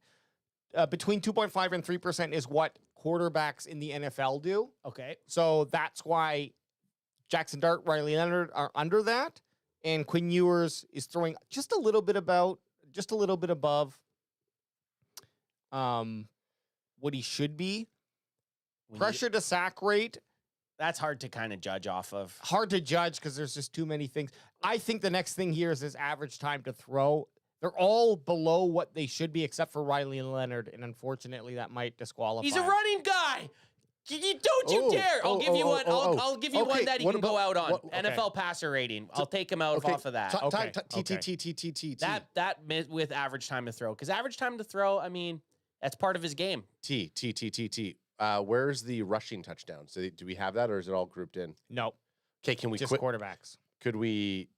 2.5 and 3% is what quarterbacks in the NFL do. Okay. So that's why Jackson Dart, Riley Leonard are under that, and Quinn Ewers is throwing just a little bit above what he should be. Pressure to sack rate, That's hard to kind of judge off of. hard to judge because there's just too many things. I think the next thing here is his average time to throw. They're all below what they should be, except for Riley Leonard, and unfortunately, that might disqualify. He's a running guy. Don't you dare! I'll give you one. I'll give you one that he can go out on. NFL passer rating. I'll take him out off of that. T. That with average time to throw, because average time to throw, I mean, that's part of his game. T. Where's the rushing touchdown? So do we have that, or is it all grouped in? No, Okay, can we just quit? quarterbacks. Could we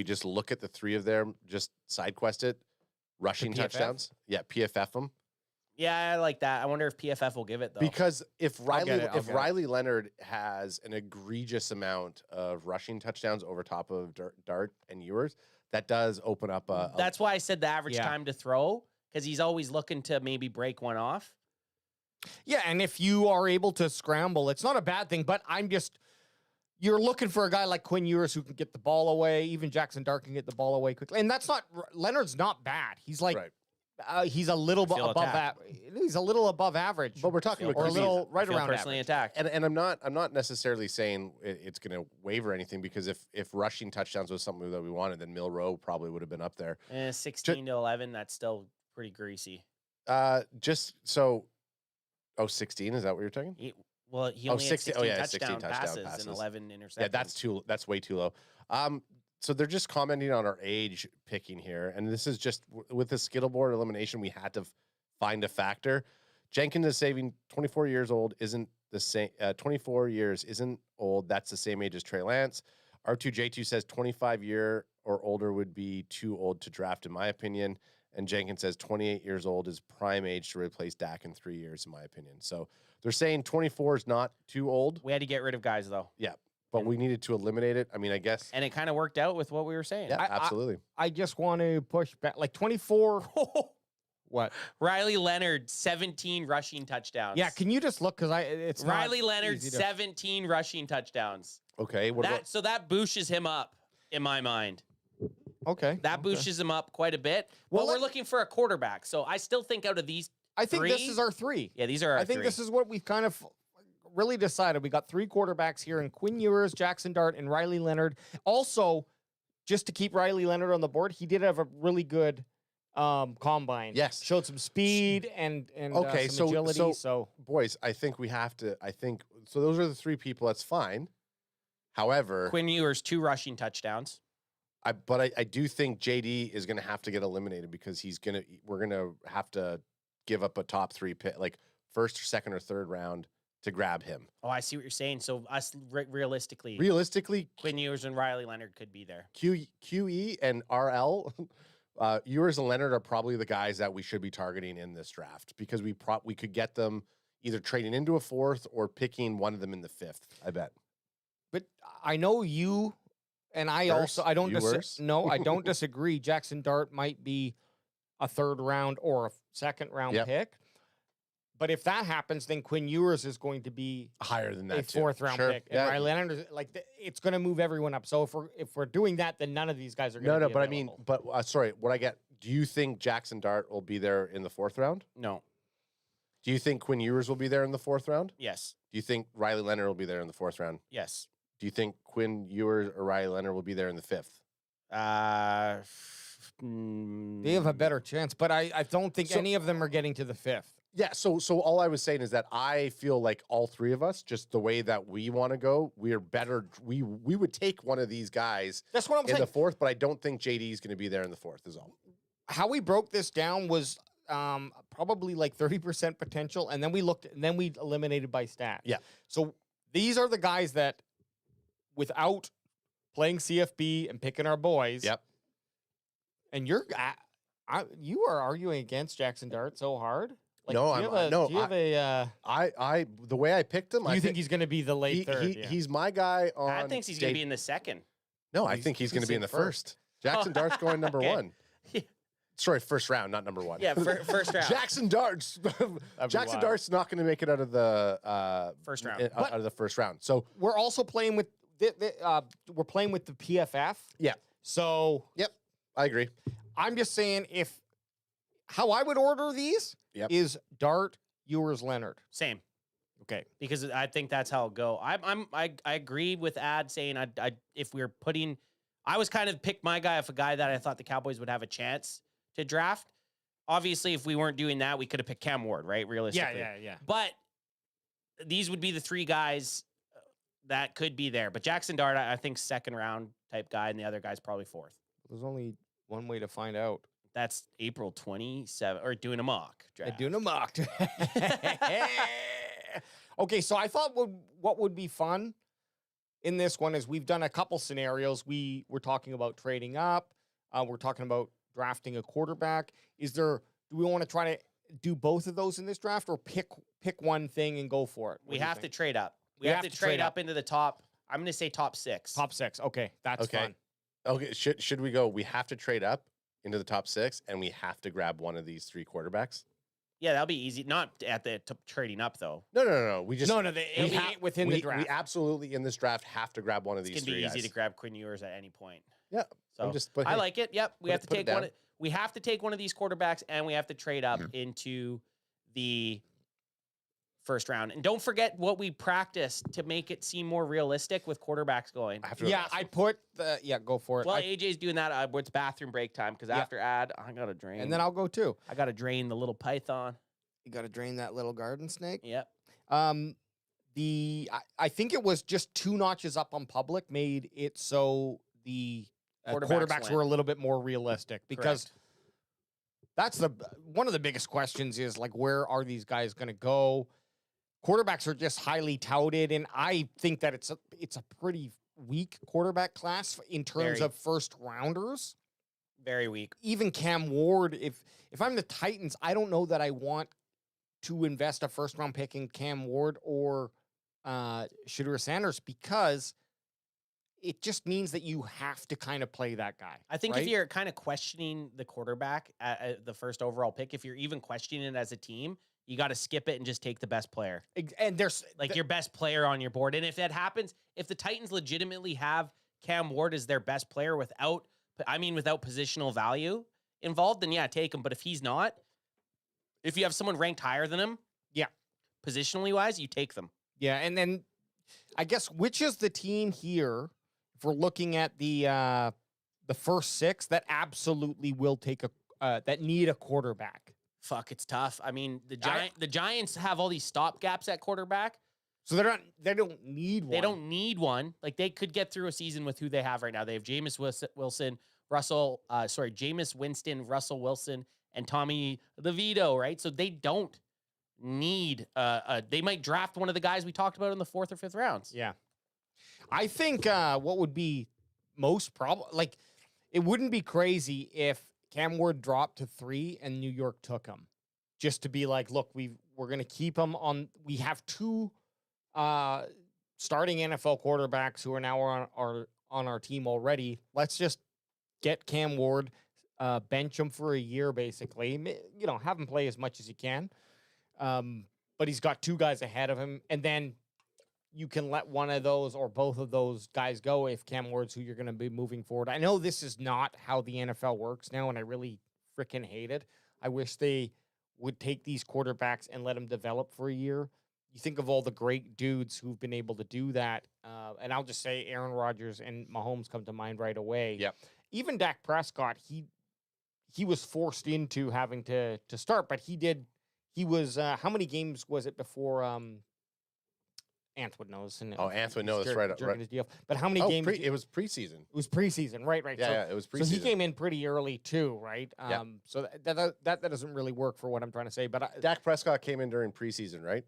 just look at the three of them, just side quest it? Rushing PFF? touchdowns? Yeah, PFF them. Yeah, I like that. I wonder if PFF will give it though. Because if I'll get it. Riley Leonard has an egregious amount of rushing touchdowns over top of Dart and Ewers, that does open up a That's why I said the average Yeah. time to throw, because he's always looking to maybe break one off. Yeah, and if you are able to scramble, it's not a bad thing, but you're looking for a guy like Quinn Ewers who can get the ball away. Even Jackson Dart can get the ball away quickly. And that's not, Leonard's not bad. He's like, right. he's a little Feel above attacked. he's a little above average. But we're talking Feel about or a Chrissy. little right Feel around personally average. attacked. And I'm not necessarily saying it's going to waiver anything, because if rushing touchdowns was something that we wanted, then Milroe probably would have been up there. 16 to 11, that's still pretty greasy. Just so, 16, is that what you're talking? He only had 16 16 16 touchdown passes and 11 interceptions. Yeah, that's way too low. So they're just commenting on our age picking here, and this is just with the skittle board elimination, we had to find a factor. Jenkins is saving 24 years old, isn't the same. 24 years isn't old. That's the same age as Trey Lance. R2J2 says 25 year or older would be too old to draft, in my opinion. And Jenkins says 28 years old is prime age to replace Dak in 3 years, in my opinion. So they're saying 24 is not too old. We had to get rid of guys though. Yeah, but we needed to eliminate it. I mean, I guess. And it kind of worked out with what we were saying. Yeah, absolutely. I just want to push back, like 24. What? Riley Leonard, 17 rushing touchdowns. Yeah, can you just look, because it's not Riley Leonard, easy to- 17 rushing touchdowns. Okay. What about? So that booshes him up in my mind. Okay. That booshes him up quite a bit. Well, Well, we're looking for a quarterback. So I still think out of these, I think this three? is our three. yeah, these are our I think three. this is what we've kind of really decided. We got three quarterbacks here in Quinn Ewers, Jackson Dart, and Riley Leonard. Also, just to keep Riley Leonard on the board, he did have a really good combine. Yes. Showed some speed and Okay, some agility. So Boys, I think we have to. So. Those are the three people. That's fine. However, Quinn Ewers, 2 rushing touchdowns. I do think JD is going to have to get eliminated, because we're going to have to give up a top 3 pick, like first or second or third round, to grab him. Oh, I see what you're saying. So us realistically, Realistically, Quinn Ewers and Riley Leonard could be there. QE and RL, Ewers and Leonard are probably the guys that we should be targeting in this draft, because we could get them either trading into a 4th or picking one of them in the 5th. I bet. but I know you and I Worse? also I don't You worse? no, I don't disagree. Jackson Dart might be a 3rd round or a 2nd round Yep. pick. But if that happens, then Quinn Ewers is going to be Higher than that, a too. 4th round Sure. pick. And Yeah. Riley Leonard is it's going to move everyone up. So if we're doing that, then none of these guys are going to No, be but I mean, available. sorry, what I Do you think Jackson Dart will be there in the 4th round? No. Do you think Quinn Ewers will be there in the 4th round? Yes. Do you think Riley Leonard will be there in the 4th round? Yes. Do you think Quinn Ewers or Riley Leonard will be there in the 5th? They have a better chance, but I don't think any of them are getting to the 5th. Yeah, so all I was saying is that I feel like all three of us, just the way that we want to go, we're better. We would take one of these guys That's what I'm in saying. the 4th, but I don't think JD is going to be there in the 4th is all. How we broke this down was probably like 30% potential, and then we eliminated by stats. Yeah. So these are the guys that, without playing CFB and picking our boys. Yep. And you are arguing against Jackson Dart so hard. Like, No, do you have the way I picked him, you think he's going to be the late third? He's my guy on. I think he's going to be in the 2nd. No, I think he's going to be in the first. Jackson Dart's going number Okay. 1. Sorry, 1st round, not number 1. Yeah, first round. Jackson Dart's not going to make it out of the First round. out of the 1st round. So We're also playing with we're playing with the PFF. Yeah. So yep, I agree. I'm just saying, how I would order these is Dart, Ewers, Leonard. Same. Okay. Because I think that's how it'll go. I agree with Ad saying if we're putting, I was kind of picked my guy off a guy that I thought the Cowboys would have a chance to draft. Obviously, if we weren't doing that, we could have picked Cam Ward, right? Realistically. Yeah. But these would be the 3 guys that could be there. But Jackson Dart, I think 2nd round type guy, and the other guy's probably 4th. There's only one way to find out. That's April 27th, or doing a mock draft. Doing a mock. Okay, so I thought what would be fun in this one is we've done a couple scenarios. We're talking about trading up. We're talking about drafting a quarterback. Do we want to try to do both of those in this draft, or pick one thing and go for it? We have to trade up. We have to trade up into the top. I'm going to say top 6. Top 6. Okay, that's fun. Okay, should we go? We have to trade up into the top 6, and we have to grab one of these 3 quarterbacks. Yeah, that'll be easy. Not at the trading up though. No. We just it'll be within the draft. We absolutely in this draft have to grab one of these. It's gonna 3 be easy guys. to grab Quinn Ewers at any point. Yeah, so I like it. Yep, we have to take one. We have to take one of these quarterbacks, and we have to trade up into the 1st round. And don't forget what we practiced to make it seem more realistic with quarterbacks going. I put go for it. Well, AJ's doing that. It's bathroom break time because after Ad, I got to drain. And then I'll go too. I got to drain the little python. You got to drain that little garden snake. Yep. I think it was just 2 notches up on public made it so the quarterbacks were a little bit more realistic, because that's one of the biggest questions is, like, where are these guys going to go? Quarterbacks are just highly touted, and I think that it's a pretty weak quarterback class in terms of 1st rounders. Very weak. Even Cam Ward, if I'm the Titans, I don't know that I want to invest a 1st round pick in Cam Ward or Shedeur Sanders, because it just means that you have to kind of play that guy. I think if you're kind of questioning the quarterback at the 1st overall pick, if you're even questioning it as a team, you got to skip it and just take the best player. And there's your best player on your board. And if that happens, if the Titans legitimately have Cam Ward as their best player without positional value involved, then take him. But if he's not, if you have someone ranked higher than him, positionally wise, you take them. Yeah, and then I guess which is the team here, if we're looking at the first 6 that absolutely will take that need a quarterback? Fuck, it's tough. I mean, the Giants have all these stopgaps at quarterback. So they don't need one. They don't need one. Like, they could get through a season with who they have right now. They have Jameis Winston, Russell Wilson, and Tommy DeVito, right? So they don't need they might draft one of the guys we talked about in the 4th or 5th rounds. Yeah. I think what would be most like, it wouldn't be crazy if Cam Ward dropped to 3 and New York took him, just to be like, look, we're going to keep him on. We have 2 starting NFL quarterbacks who are now on our team already. Let's just get Cam Ward, bench him for a year, basically. Have him play as much as he can. But he's got 2 guys ahead of him, and then you can let one of those or both of those guys go if Cam Ward's who you're going to be moving forward. I know this is not how the NFL works now, and I really freaking hate it. I wish they would take these quarterbacks and let them develop for a year. You think of all the great dudes who've been able to do that. And I'll just say Aaron Rodgers and Mahomes come to mind right away. Yep. Even Dak Prescott, he was forced into having to start, but he did. He was, how many games was it before Ant would know this? Ant would know this right. His deal. But how many games? It was preseason. It was preseason, right? Yeah, it was preseason. So he came in pretty early too, right? Yep. So that doesn't really work for what I'm trying to say. But Dak Prescott came in during preseason, right?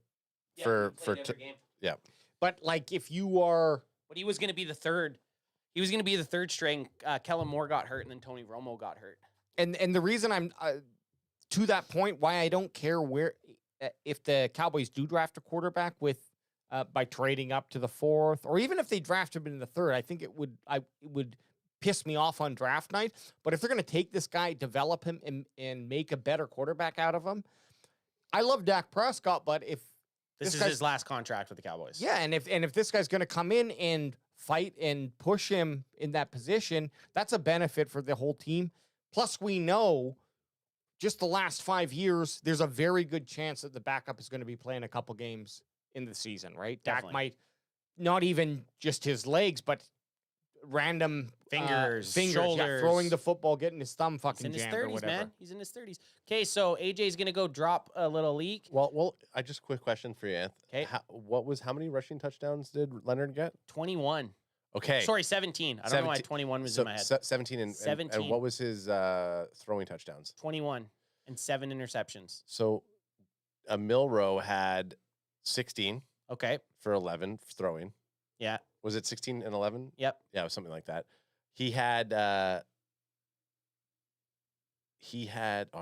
Yeah. But like if you are, But he was going to be the third. He was going to be the third string. Kellen Moore got hurt, and then Tony Romo got hurt. and the reason I'm to that point, why I don't care where if the Cowboys do draft a quarterback with by trading up to the fourth, or even if they draft him in the third, I think it would piss me off on draft night. But if they're going to take this guy, develop him, and make a better quarterback out of him, I love Dak Prescott, but if This is his last contract with the Cowboys. yeah, and if this guy's going to come in and fight and push him in that position, that's a benefit for the whole team. Plus, we know just the last 5 years, there's a very good chance that the backup is going to be playing a couple games in the season, right? Definitely. Dak might not even just his legs, but random Fingers, yeah, shoulders. throwing the football, getting his thumb He's fucking in his jammed or 30s, whatever. man. He's in his 30s. Okay, so AJ's going to go drop a little leak. Well, I just quick question for you, Anth. 'Kay. How many rushing touchdowns did Leonard get? 21. Okay. Sorry, 17. I don't know why 21 was in my head. 17 and 17. And what was his throwing touchdowns? 21 and 7 interceptions. So Milrow had 16 Okay. for 11 throwing. Yeah. Was it 16 and 11? Yep. Yeah, it was something like that. He had I'm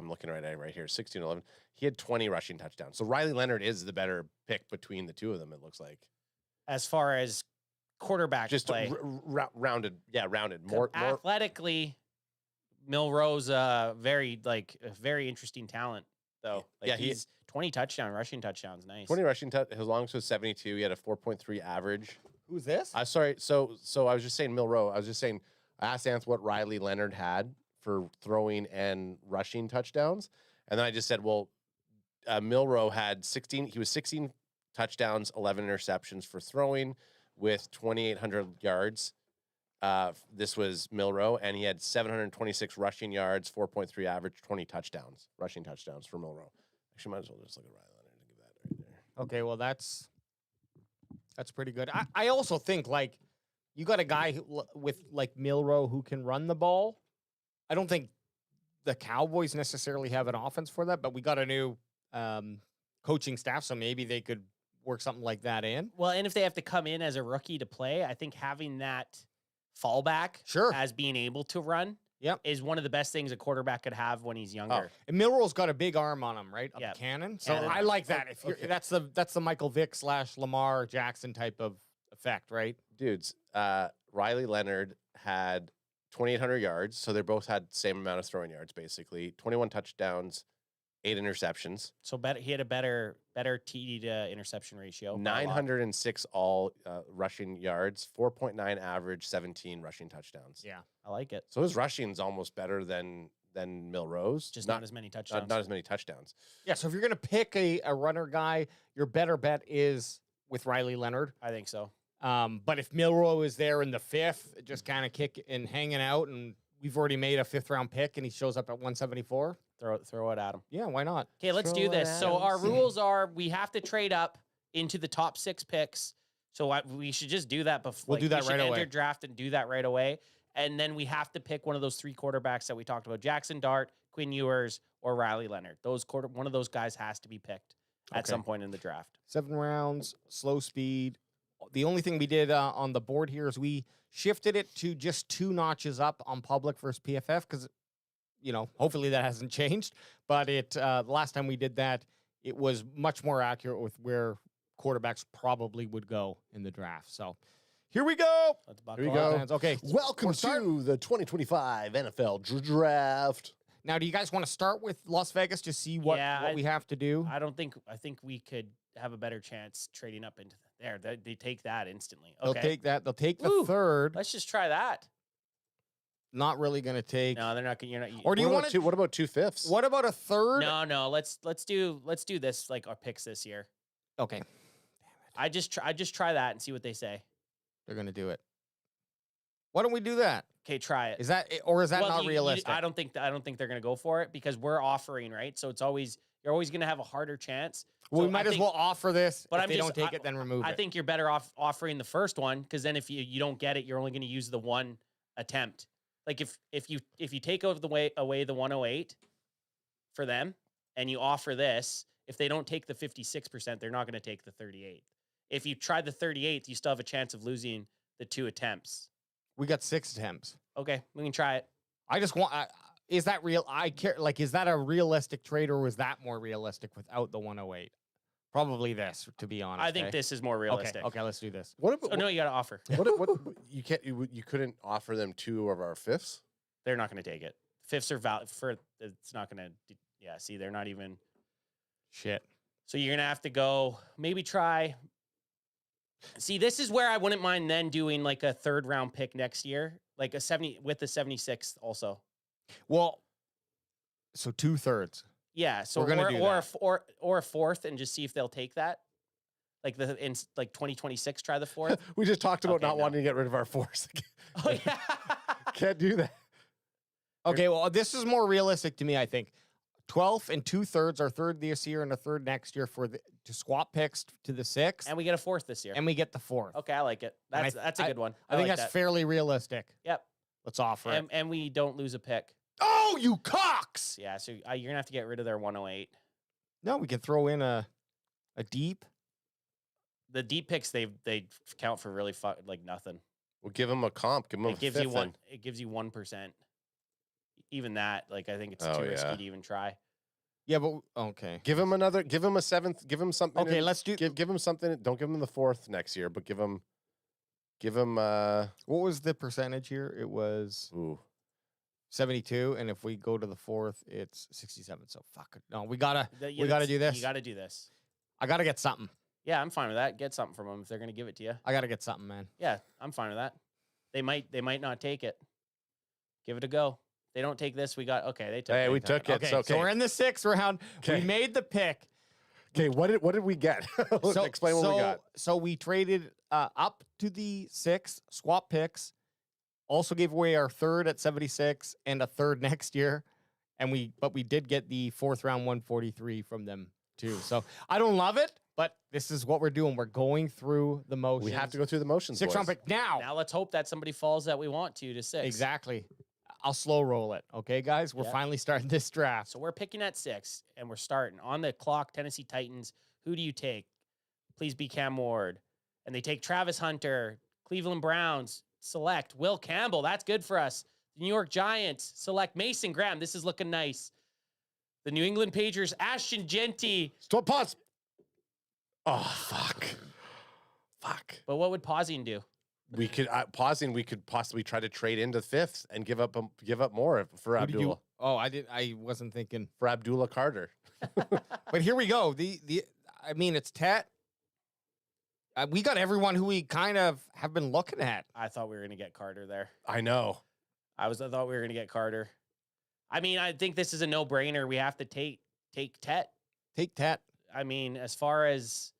looking right here, 16 11. He had 20 rushing touchdowns. So Riley Leonard is the better pick between the two of them, it looks like. As far as quarterback Just play. rounded. Yeah, rounded. More Athletically, Milrow's a very interesting talent, though. Like Yeah, he's 20 rushing touchdowns. Nice. 20 rushing touchdowns. His longest was 72. He had a 4.3 average. Who's this? Sorry. So I was just saying Milrow. I was just saying, I asked Anth what Riley Leonard had for throwing and rushing touchdowns. And then I just said, well, Milrow had 16. He was 16 touchdowns, 11 interceptions for throwing with 2,800 yards. This was Milrow, and he had 726 rushing yards, 4.3 average, 20 rushing touchdowns for Milrow. Actually, might as well just look at Riley Leonard and give that right there. Okay, well that's pretty good. I also think like you got a guy with like Milrow who can run the ball. I don't think the Cowboys necessarily have an offense for that, but we got a new coaching staff, so maybe they could work something like that in. Well, and if they have to come in as a rookie to play, I think having that fallback Sure. as being able to run is one of the best things a quarterback could have when he's younger. And Milrow's got a big arm on him, right? Yeah. A cannon. So Cannon. I like that. If you're, Okay. that's the Michael Vick / Lamar Jackson type of effect, right? Dudes, Riley Leonard had 2,800 yards, so they both had the same amount of throwing yards, basically. 21 touchdowns, 8 interceptions. So he had a better TD to interception ratio. by a lot. 906 all rushing yards, 4.9 average, 17 rushing touchdowns. Yeah. I like it. So his rushing's almost better than Milrow's. Just not as many touchdowns. Not as many touchdowns. Yeah. So if you're gonna pick a runner guy, your better bet is with Riley Leonard. I think so. But if Milrow is there in the fifth, just kind of kick and hanging out, and we've already made a 5th round pick, and he shows up at 174. Throw it at him. Yeah, why not? Okay, let's do this. So our rules are we have to trade up into the top 6 picks. So we should just do that before. We'll do that we should right away. enter draft and do that right away. And then we have to pick one of those 3 quarterbacks that we talked about: Jackson Dart, Quinn Ewers, or Riley Leonard. One of those guys has to be picked at some point in the draft. 7 rounds, slow speed. The only thing we did on the board here is we shifted it to just 2 notches up on public versus PFF because, hopefully that hasn't changed. But the last time we did that, it was much more accurate with where quarterbacks probably would go in the draft. So here we go. Let's Here we buckle go. up. Okay. Welcome We're starting- to the 2025 NFL Draft. Now, do you guys want to start with Las Vegas to see what we have to do? I think we could have a better chance trading up into there. They take that instantly. They'll Okay. take that. They'll take the Woo. third. Let's just try that. not really going to take. No, they're not gonna. You're not. Or do you want to? What about 2/5? What about a third? No. Let's do this like our picks this year. Okay, I just try that and see what they say. they're going to do it. Why don't we do that? Okay, try it. Is that or is that Well, not realistic? I don't think they're gonna go for it because we're offering, right? So it's always you're always gonna have a harder chance. Well, So we might I as think- well offer this. But if I'm they just- don't take it, then remove I it. think you're better off offering the first one because then if you don't get it, you're only going to use the one attempt. Like if you take away the 108 for them and you offer this, if they don't take the 56%, they're not going to take the 38. If you try the 38th, you still have a chance of losing the 2 attempts. We got 6 attempts. Okay, we can try it. I just want. Is that real? I care. Like, is that a realistic trade, or was that more realistic without the 108? Probably this, to be honest. I think this is more realistic. Okay, let's do this. What about So no, you got to offer. what you couldn't offer them 2 of our 5ths? They're not going to take it. 5ths are valid for. It's not going to. Yeah, see, they're not even. Shit. So you're gonna have to go maybe try. See, this is where I wouldn't mind then doing like a 3rd round pick next year, like a 70 with the 76th also. Well, so 2/3. Yeah, so We're gonna do that. or a 4th and just see if they'll take that. Like in 2026, try the 4th. We just talked about Okay, not no. wanting to get rid of our 4s. Oh yeah. Can't do that. Okay, well, this is more realistic to me, I think. 12th and 2/3, our 3rd this year and a 3rd next year to swap picks to the 6th, And we get a 4th this year. and we get the 4th. Okay, I like it. And That's a good one. I think like that's that. fairly realistic. Yep. Let's offer it. And we don't lose a pick. Oh, you cocks! Yeah, so you're gonna have to get rid of their 108. No, we can throw in a deep. The deep picks they count for really like nothing. We'll give them a comp. Give them a It gives 5th you one. and- It gives you 1%. Even that, like, I think it's Oh, too yeah. risky to even try. Yeah, but okay. Give them another. Give them a 7th. Give them something. Okay, in- let's do. give them something. Don't give them the 4th next year, but give them. What was the percentage here? It was Ooh. 72, and if we go to the 4th, it's 67. So fuck it. No, we gotta Yeah, we gotta that's- do this. You got to do this. I gotta get something. Yeah, I'm fine with that. Get something from them if they're gonna give it to you. I gotta get something, man. Yeah, I'm fine with that. They might not take it. Give it a go. They don't take this. We got okay. They took. Hey, it. we took it. Okay, So, so we're in the 6th round. We Okay. made the pick. Okay, what did we get? So, Explain what we got. So we traded up to the 6th, swap picks. Also gave away our 3rd at 76 and a 3rd next year, and we did get the 4th round 143 from them too. So I don't love it, but this is what we're doing. We're going through the motions. We have to go through the motions. 6th round boys. pick now. Now let's hope that somebody falls that we want to 6. Exactly. I'll slow roll it. Okay, guys, we're Yeah. finally starting this draft. So we're picking at 6, and we're starting on the clock. Tennessee Titans. Who do you take? Please be Cam Ward, and they take Travis Hunter. Cleveland Browns select Will Campbell. That's good for us. The New York Giants select Mason Graham. This is looking nice. The New England Patriots, Ashton Genty. Stop. Pause. Oh fuck. Fuck. But what would Pausing do? We could pausing. We could possibly try to trade into 5th and give up more for Who did you- Abdullah I wasn't thinking. for Abdullah Carter. But here we go. I mean, it's Tet. We got everyone who we kind of have been looking at. I thought we were going to get Carter there. I know. I thought we were going to get Carter. I mean, I think this is a no-brainer. We have to take Tet. Take Tet. I mean, as far as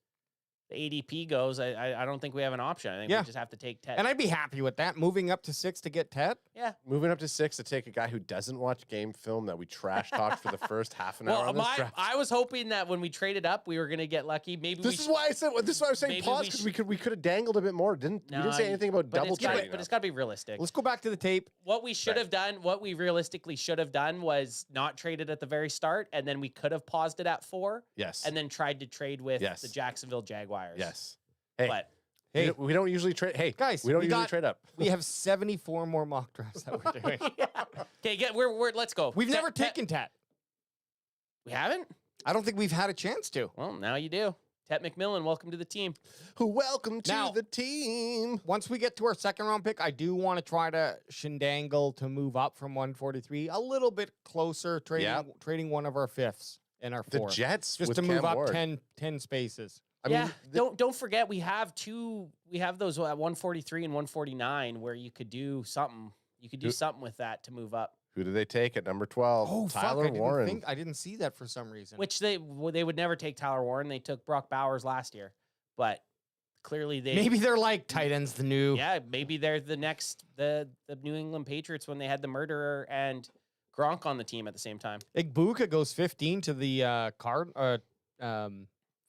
the ADP goes, I don't think we have an option. I think Yeah. we just have to take Tet. And I'd be happy with that. Moving up to 6 to get Tet. yeah. Moving up to 6 to take a guy who doesn't watch game film that we trash talked for the first half an hour Well, on this draft. I was hoping that when we traded up, we were going to get lucky. Maybe This is why I said. This is why I was saying maybe pause we because we could have dangled a bit more. We didn't say anything about double trading. But it's got to be realistic. Let's go back to the tape. What we should have done, what we realistically should have done, was not traded at the very start, and then we could have paused it at 4, Yes. and then tried to trade with Yes. the Jacksonville Jaguars. Yes. Hey. But Hey, We don't usually trade. Hey, guys, we don't we usually got- trade up. we have 74 more mock drafts that we're doing. okay, let's go. We've Tet- never Tet- taken Tet. We haven't. I don't think we've had a chance to. Well, now you do. Tet McMillan, welcome to the team. Welcome to Now- the team. Once we get to our 2nd round pick, I do want to try to shindangle to move up from 143 a little bit closer, trading one of our 5ths and our 4th. The Jets just with to move Cam up Ward. 10 spaces. I Yeah, mean, don't forget we have those at 143 and 149 where you could do something. You could do something with that to move up. Who do they take at number 12? Oh, Tyler fuck, Warren. I didn't see that for some reason. Which they would never take Tyler Warren. They took Brock Bowers last year, but clearly Maybe they're like tight ends the new. Yeah, maybe they're the next the New England Patriots when they had the murderer and Gronk on the team at the same time. Igbuka goes 15 to the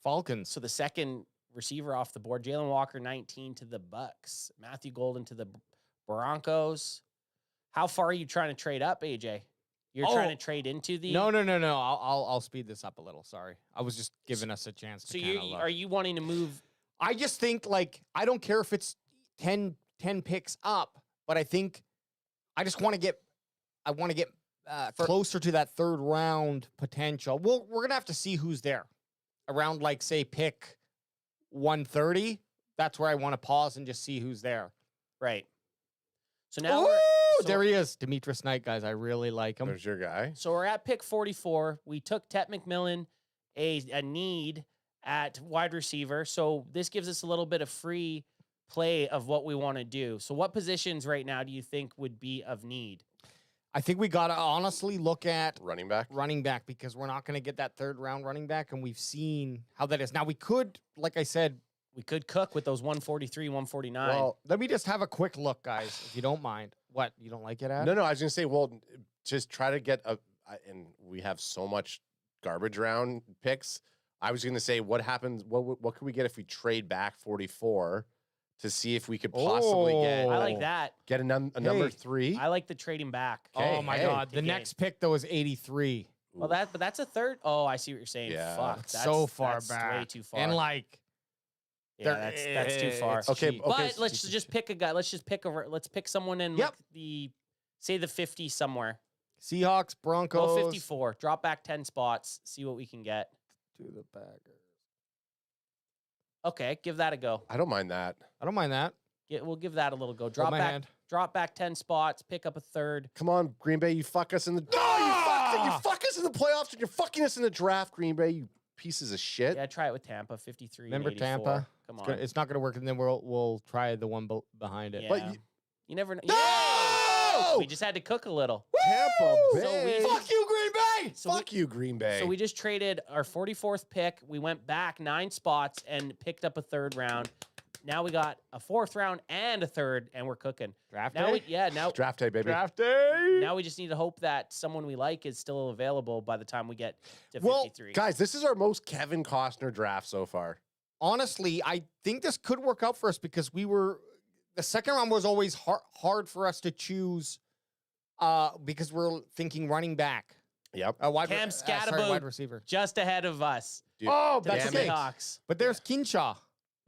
Falcons. So the second receiver off the board, Jalen Walker 19 to the Bucks, Matthew Golden to the Broncos. How far are you trying to trade up, AJ? You're trying to trade into the No. I'll speed this up a little. Sorry, I was just giving us a chance. So are you wanting to move? I just think I don't care if it's 10 picks up, but I think I just want to get closer to that third round potential. We're gonna have to see who's there around, say pick 130. That's where I want to pause and just see who's there. Right. So now there he is, Demetrius Knight, guys. I really like him. There's your guy. So we're at pick 44. We took Tet McMillan, a need at wide receiver. So this gives us a little bit of free play of what we want to do. So what positions right now do you think would be of need? I think we got to honestly look at Running back, because we're not going to get that third round running back, and we've seen how that is. Now, we could, like I said, we could cook with those 143, 149. Well, let me just have a quick look, guys, if you don't mind. What, you don't like it, Adam? No, I was going to say, well, just try to get and we have so much garbage round picks. I was going to say, what happens, what could we get if we trade back 44 to see if we could possibly get. I like that. Get a number 3. I like the trading back. Okay, Oh my God! The next pick though is 83. Well, but that's a third. Oh, I see what you're saying. Yeah. Fuck, So far that's back. way too far. And yeah, that's too far. it's Okay, cheap. But let's just pick a guy. Let's pick someone in Yep. say the 50 somewhere. Seahawks, Broncos. Go 54. Drop back 10 spots. See what we can get. To the Packers. Okay, give that a go. I don't mind that. I don't mind that. We'll give that a little go. Hold my hand. Drop back 10 spots. Pick up a third. Come on, Green Bay, you fuck us in the. You fuck us in the playoffs, and you're fucking us in the draft, Green Bay. You pieces of shit. Yeah, try it with Tampa. 53. Remember 84. Tampa? Come on. It's not going to work, and then we'll try the one behind it. Yeah. But you never know. No! Yay! We just had to cook a little. Tampa Bay. So we- Fuck you, Green Bay. Fuck you, Green Bay. So we just traded our 44th pick. We went back 9 spots and picked up a third round. Now we got a 4th round and a third, and we're cooking. Draft Now day? Draft day, baby. Draft day. Now we just need to hope that someone we like is still available by the time we get to 53. Guys, this is our most Kevin Costner draft so far. Honestly, I think this could work out for us because the second round was always hard for us to choose because we're thinking running back. Yep. Cam wide Scatterbo receiver. just ahead of us. Dude, Oh, To that's the okay. Seahawks. But there's Kinshaw.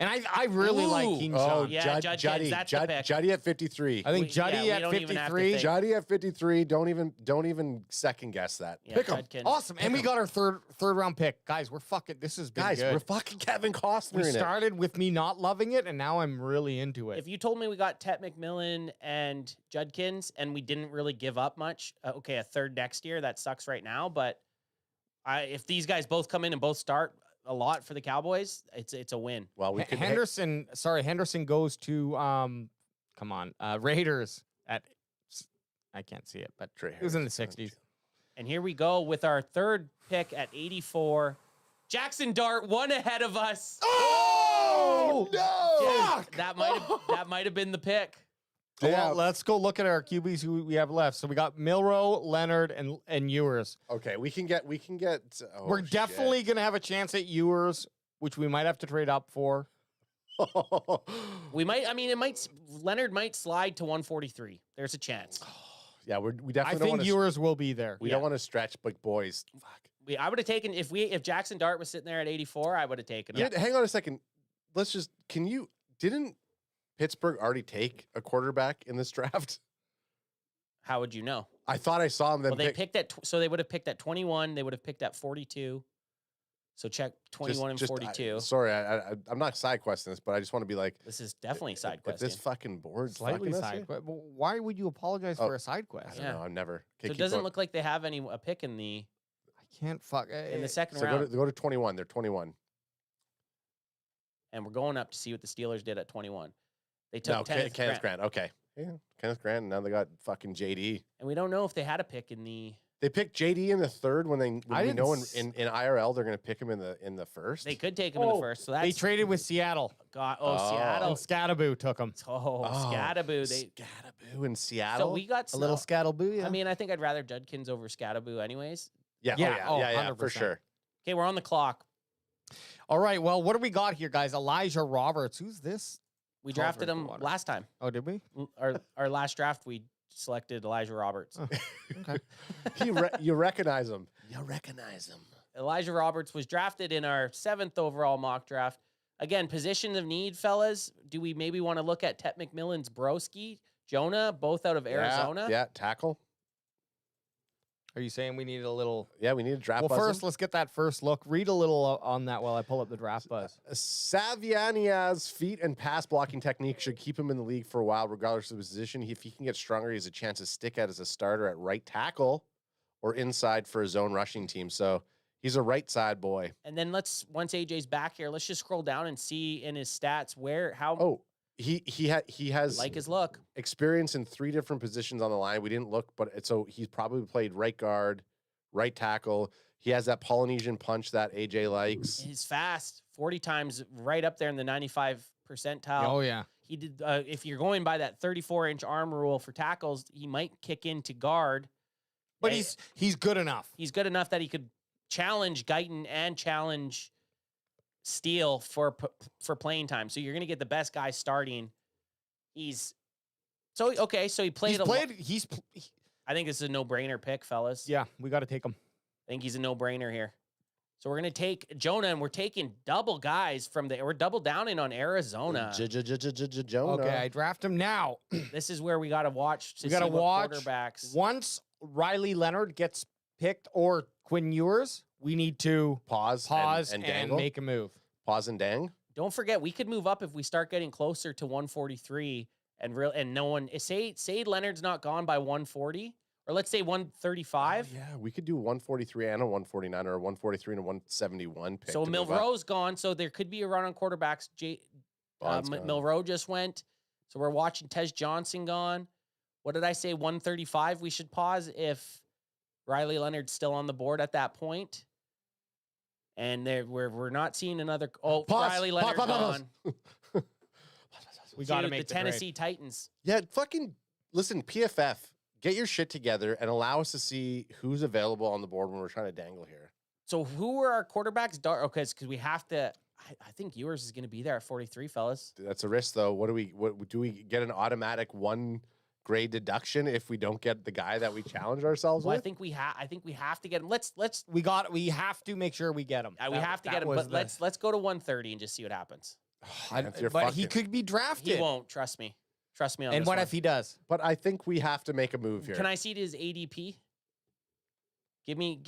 And I really like Ooh. Kinshaw. Oh, Yeah, Judkins, that's the pick. Juddy at 53. I think We Juddy at don't even have to 53. think. Juddy at 53. Don't even second guess that. Yeah, Pick 'em. Judkins. Awesome. And we got our third round pick. Guys, we're fucking this has been Guys, good. we're fucking Kevin Costner We in it. started with me not loving it, and now I'm really into it. If you told me we got Tet McMillan and Judkins and we didn't really give up much, okay, a third next year, that sucks right now. But if these guys both come in and both start a lot for the Cowboys, it's a win. Well, we could Henderson goes to Raiders at I can't see it, but Trey it was in the Harris. 60s. And here we go with our third pick at 84. Jackson Dart, one ahead of us. Oh no! Dude, that might have been the pick. Yeah. Well, let's go look at our QBs who we have left. So we got Milrow, Leonard, and Ewers. Okay, we can get. Oh, We're definitely gonna have a chance at Ewers, which we might have to trade up for. We might. I mean, Leonard might slide to 143. There's a chance. Yeah, we I definitely don't think want to. Ewers will be there. We don't want to stretch, but boys, fuck. I would have taken if Jackson Dart was sitting there at 84. I would have taken him. Hang on a second. Let's just. Didn't Pittsburgh already take a quarterback in this draft? How would you know? I thought I saw them. Then Well, they picked at so they would have picked at 21. They would have picked at 42. So check 21 and 42. Sorry, I'm not side questing this, but I just want to be like, This is definitely side if this quest. fucking board's Slightly fucking us side here? quest. But why would you apologize Oh, for a side I quest? don't Yeah. know. I'm never. So Okay, it doesn't look like they have a pick in the I can't fuck second So round. go to 21. They're 21. And we're going up to see what the Steelers did at 21. They took No, Kenneth Kenneth Grant. Okay. Yeah, Kenneth Grant. And now they got fucking JD. And we don't know if they had a pick in the. They picked JD in the third when I we didn't know s- in IRL they're going to pick him in the first. They could take him in the first. So that's They traded with Seattle. God. Oh. And Seattle. Scattaboo took him. Scattaboo. They. Scattaboo in Seattle. So we got A little Scattaboo, yeah. I mean, I think I'd rather Judkins over Scattaboo, anyways. yeah, yeah, yeah, for 100%. sure. Okay, we're on the clock. All right, well, what do we got here, guys? Elijah Roberts. Who's this? We Call drafted for him water. last time. Oh, did we? Our last draft, we selected Elijah Roberts. Okay. You recognize him. You recognize him. Elijah Roberts was drafted in our 7th overall mock draft. Again, position of need, fellas. Do we maybe want to look at Tet McMillan's Broski, Jonah, both out of Arizona? Yeah, tackle. Are you saying we need a little... Yeah, we need a draft. Well, buzz him. first, let's get that first look. Read a little on that while I pull up the draft buzz. Saviania's feet and pass blocking technique should keep him in the league for a while, regardless of his position. If he can get stronger, he has a chance to stick out as a starter at right tackle or inside for his own rushing team. So he's a right side boy. And then once AJ's back here, let's just scroll down and see in his stats how Oh, he has like his look. experience in 3 different positions on the line. We didn't look, but so he's probably played right guard, right tackle. He has that Polynesian punch that AJ likes. He's fast, 40 times right up there in the 95 percentile. Oh, yeah. He did. If you're going by that 34-inch arm rule for tackles, he might kick into guard. But Eh, he's good enough. he's good enough that he could challenge Guyton and challenge Steele for playing time. So you're going to get the best guy starting. So he played. I think this is a no-brainer pick, fellas. Yeah, we got to take him. I think he's a no-brainer here. So we're going to take Jonah, and we're taking double guys we're double downing on Arizona. Jonah. Okay, I draft him now. This is where we got to watch to We see gotta what watch quarterbacks. Once Riley Leonard gets picked or Quinn Ewers, we need to Pause and dangle. make a move. Pause and dang. Don't forget, we could move up if we start getting closer to 143 and no one say Leonard's not gone by 140, or let's say 135. Yeah, we could do 143 and a 149 or a 143 and a 171 pick. So to move up. Milroe's gone, so there could be a run on quarterbacks. Bond's gone. Milroe just went, so we're watching Tej Johnson gone. What did I say? 135. We should pause if Riley Leonard's still on the board at that point. And we're not seeing another. Oh, Pause. Riley Leonard gone. We got to Dude, make the trade. Tennessee Titans. Yeah, fucking listen, PFF, get your shit together and allow us to see who's available on the board when we're trying to dangle here. So who are our quarterbacks? Okay, because we have to. I think yours is going to be there at 43, fellas. That's a risk, though. What do we get an automatic 1 grade deduction if we don't get the guy that we challenge ourselves Well, with? I think we have to get him. Let's We have to make sure we get him. we have to get him. But let's go to 130 and just see what happens. But he could be drafted. He won't. Trust me. Trust me on And this what one. if he does? But I think we have to make a move here. Can I see his ADP? Give me.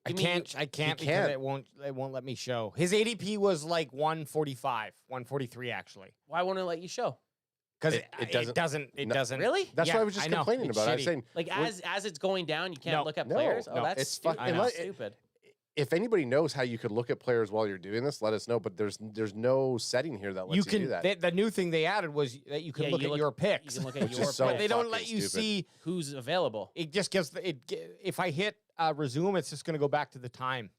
I can't because can't. it won't let me show. His ADP was like 145, 143 actually. Why won't it let you show? Because It doesn't- It no. doesn't. Really? That's Yeah, what I was just I know. complaining It's about. I was shitty. saying, Like as it's going down, you can't No, look at no, players. no, That's it's stupid. fucking- That's unless- stupid. if anybody knows how you could look at players while you're doing this, let us know. But there's no setting here that lets you, can. do that. The new thing they added was that you can Yeah, look you at your picks. You can look at Which your is so but they don't fucking let you stupid. see. who's available. It just gives if I hit resume, it's just going to go back to the time,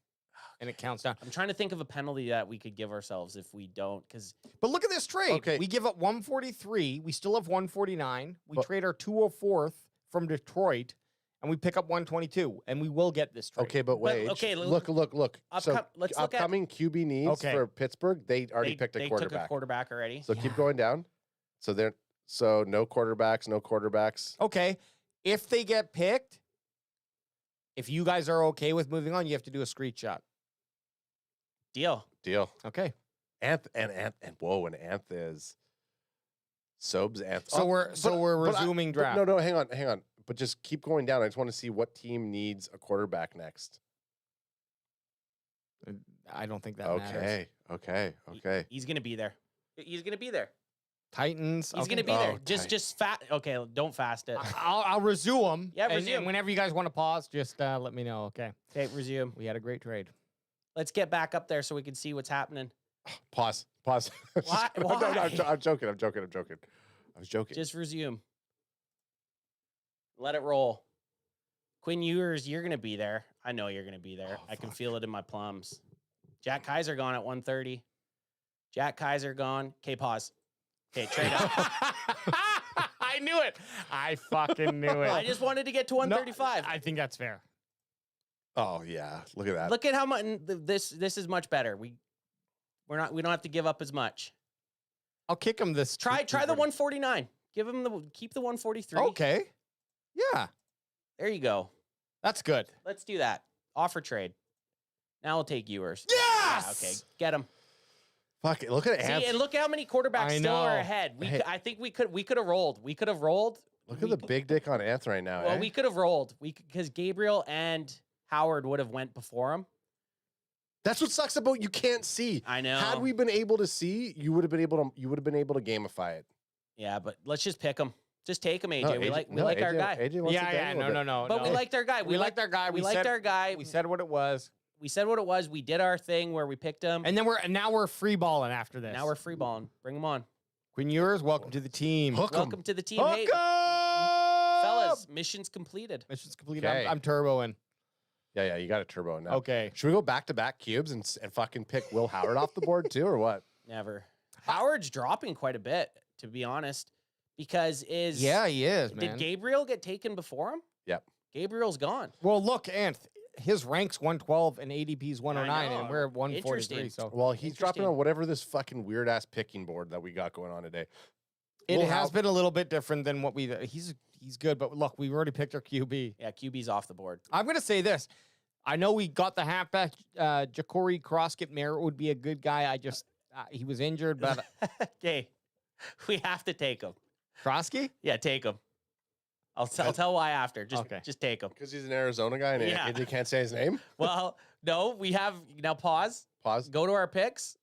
and it counts down. I'm trying to think of a penalty that we could give ourselves if we don't, because But look at this trade. Okay. We give up 143. We still have 149. We But- trade our 204th from Detroit, and we pick up 122, and we will get this trade. Okay, but wait. okay, look. So let's look at- upcoming QB needs Okay. for Pittsburgh, they already picked a they quarterback. took a quarterback already. So keep going down. So no quarterbacks. Okay. If they get picked, if you guys are okay with moving on, you have to do a screenshot. Deal. Okay. And Anth is Sobes Anth. So we're but resuming draft. No, hang on. But just keep going down. I just want to see what team needs a quarterback next. I don't think that matters. Okay. He's gonna be there. He's gonna be there. Titans. He's okay. gonna be there. Oh, Just fat. Okay, don't fast it. I'll resume. Yeah, and resume. whenever you guys want to pause, just let me know. Okay. Okay, resume. We had a great trade. Let's get back up there so we can see what's happening. Pause. Why? No, I'm joking. I was joking. Just resume. Let it roll. Quinn Ewers, you're going to be there. I know you're going to be there. Oh, I can fuck. feel it in my plums. Jack Kaiser gone at 130. Jack Kaiser gone. Okay, pause. Okay, trade up. I knew it. I fucking knew it. I just wanted to get to 135. I think that's fair. Oh yeah, look at that. Look at how much this is much better. We don't have to give up as much. I'll kick him this. Try the 149. Keep the 143. Okay. Yeah, There you go. that's good. Let's do that. Offer trade. Now we'll take Ewers. Yes. Yeah, okay. Get him. Fuck it. Look at See, Ants. and look how many quarterbacks I still are know. ahead. Hey. I think we could have rolled. We could have rolled. Look at the big dick on Ants right now. Well, eh? we could have rolled. Because Gabriel and Howard would have went before him. That's what sucks about you can't see. I know. Had we been able to see, you would have been able to gamify it. Yeah, but let's just pick him. Just take him, AJ. No, we like AJ our guy. AJ wants to Yeah, bang a little bit. no. But we liked our guy. We liked our guy. We We liked said- our guy. We said what it was, We said what it was. We did our thing where we picked him. and then now we're free balling after this. Now we're free balling. Bring him on. Quinn Ewers, welcome to the team. Hook 'em. Welcome to the team. Hook Hey, 'em! fellas, mission's completed. Mission's complete. Okay. I'm turboing. Yeah, you got a turbo now. Okay. Should we go back-to-back cubes and fucking pick Will Howard off the board too, or what? Never. Howard's dropping quite a bit, to be honest, because Yeah, he is, did man. Gabriel get taken before him? Yep. Gabriel's gone. Well, look, Anth, his rank's 112 and ADP's 109, know. and we're at 143. Interesting. So Well, he's dropping Interesting. on whatever this fucking weird-ass picking board that we got going on today. it Will has How- been a little bit different than what he's good, but look, we've already picked our QB. Yeah, QB's off the board. I'm going to say this. I know we got the halfback, Ja'Cory Croskett Merritt would be a good guy. I just, he was injured, but Okay, we have to take him. Krosky? Yeah, take him. I'll tell why after. Okay. Just take him. Because he's an Arizona guy and Yeah. he can't say his name. Well, no, we have now. Pause. Pause. Go to our picks.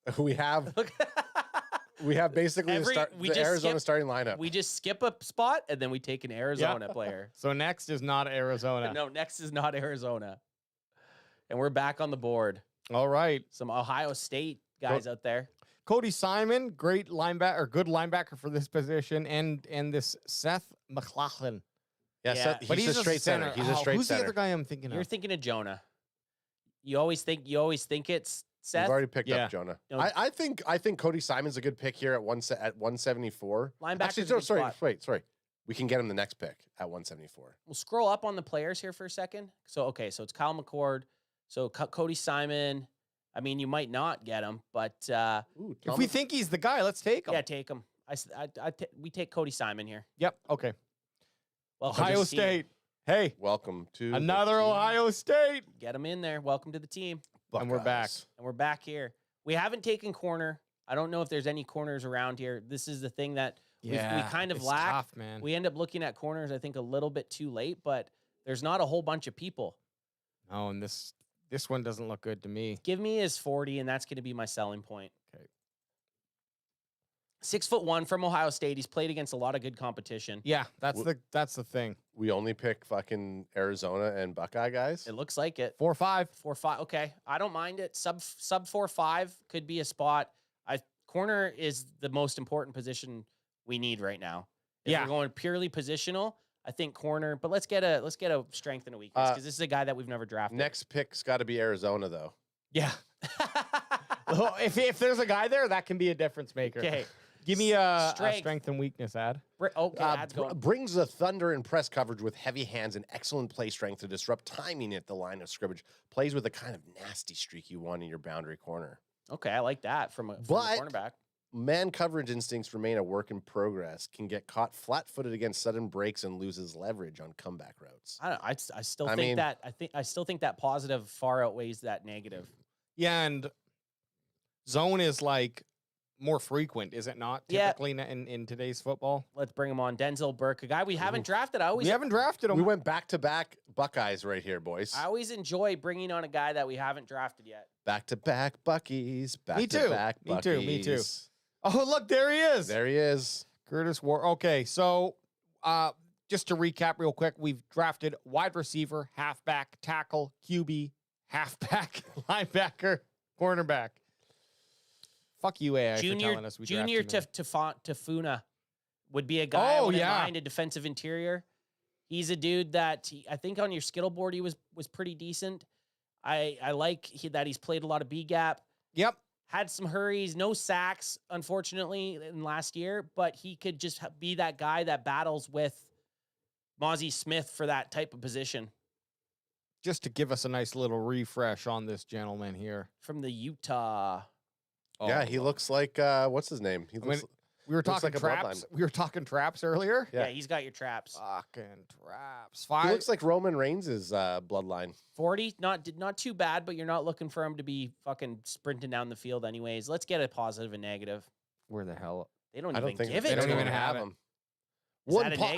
We have basically We the just Arizona skip- starting lineup. We just skip a spot and then we take an Arizona player. So next is not Arizona. No, next is not Arizona. And we're back on the board. All right. Some Ohio State guys out there. Cody Simon, great linebacker, or good linebacker for this position, and this Seth McLaughlin. yeah, Yeah. Seth, But he's a straight center. He's a straight Who's center. the other guy I'm thinking You're of? thinking of Jonah. You always think it's Seth. We've already picked Yeah. up Jonah. No. I think Cody Simon's a good pick here at 174. Linebacker's Actually, a no, good sorry, spot. sorry. We can get him the next pick at 174. We'll scroll up on the players here for a second. So so it's Kyle McCord. So Cody Simon. I mean, you might not get him, but Ooh, If we think he's the guy, let's take him. yeah, take him. We take Cody Simon here. Yep. Okay. Welcome to Ohio the team. State. Hey, welcome to another the team, Ohio State. Get him in there. Welcome to the team. And we're back. Buckeyes. And we're back here. We haven't taken corner. I don't know if there's any corners around here. This is the thing that we kind of it's lack. tough, man. We end up looking at corners, I think, a little bit too late, but there's not a whole bunch of people. Oh, and this one doesn't look good to me. Give me his 40, and that's going to be my selling point. Okay. 6'1" from Ohio State. He's played against a lot of good competition. Yeah, that's the thing. We only pick fucking Arizona and Buckeye guys. It looks like it. 4-5. 4-5. Okay, I don't mind it. Sub 4-5 could be a spot. Corner is the most important position we need right now. If Yeah. we're going purely positional, I think corner. But let's get a strength and a weakness because this is a guy that we've never drafted. Next pick's got to be Arizona, though. Yeah. Well, if there's a guy there, that can be a difference maker. Okay. Give me a Strength. strength and weakness ad. Okay, ad's going. Brings the thunder in press coverage with heavy hands and excellent play strength to disrupt timing at the line of scrimmage. Plays with the kind of nasty streak you want in your boundary corner. Okay, I like that from a But- cornerback. Man coverage instincts remain a work in progress. Can get caught flat-footed against sudden breaks and loses leverage on comeback routes. I still I think mean- that I still think that positive far outweighs that negative. Yeah, and zone is like more frequent, is it not? Yeah. Typically in today's football. Let's bring him on. Denzel Burke, a guy we haven't drafted. We haven't drafted him. We went back-to-back Buckeyes right here, boys. I always enjoy bringing on a guy that we haven't drafted yet. Back-to-back Buckies. Me too. Back-to-back Me too. Me too. Buckies. Oh, look, there he is. There he is. Curtis War. Okay, so just to recap real quick, we've drafted wide receiver, halfback, tackle, QB, halfback, linebacker, cornerback. Fuck you, AI, for telling us we Junior drafted him. Tafuna would be a guy I Oh, wouldn't yeah. mind, a defensive interior. He's a dude that I think on your Skittle board he was pretty decent. I like that he's played a lot of B gap. Yep. Had some hurries, no sacks, unfortunately, in last year, but he could just be that guy that battles with Mozzie Smith for that type of position. Just to give us a nice little refresh on this gentleman here. From the Utah. Yeah, he looks like what's his name? He looks. We were talking like a traps. bloodline. We were talking traps earlier. Yeah, he's got your traps. Fucking traps. He looks like Roman Reigns' bloodline. 40, not too bad, but you're not looking for him to be fucking sprinting down the field anyways. Let's get a positive and negative. Where the hell? They don't I don't even think give they it. don't to even him. have him.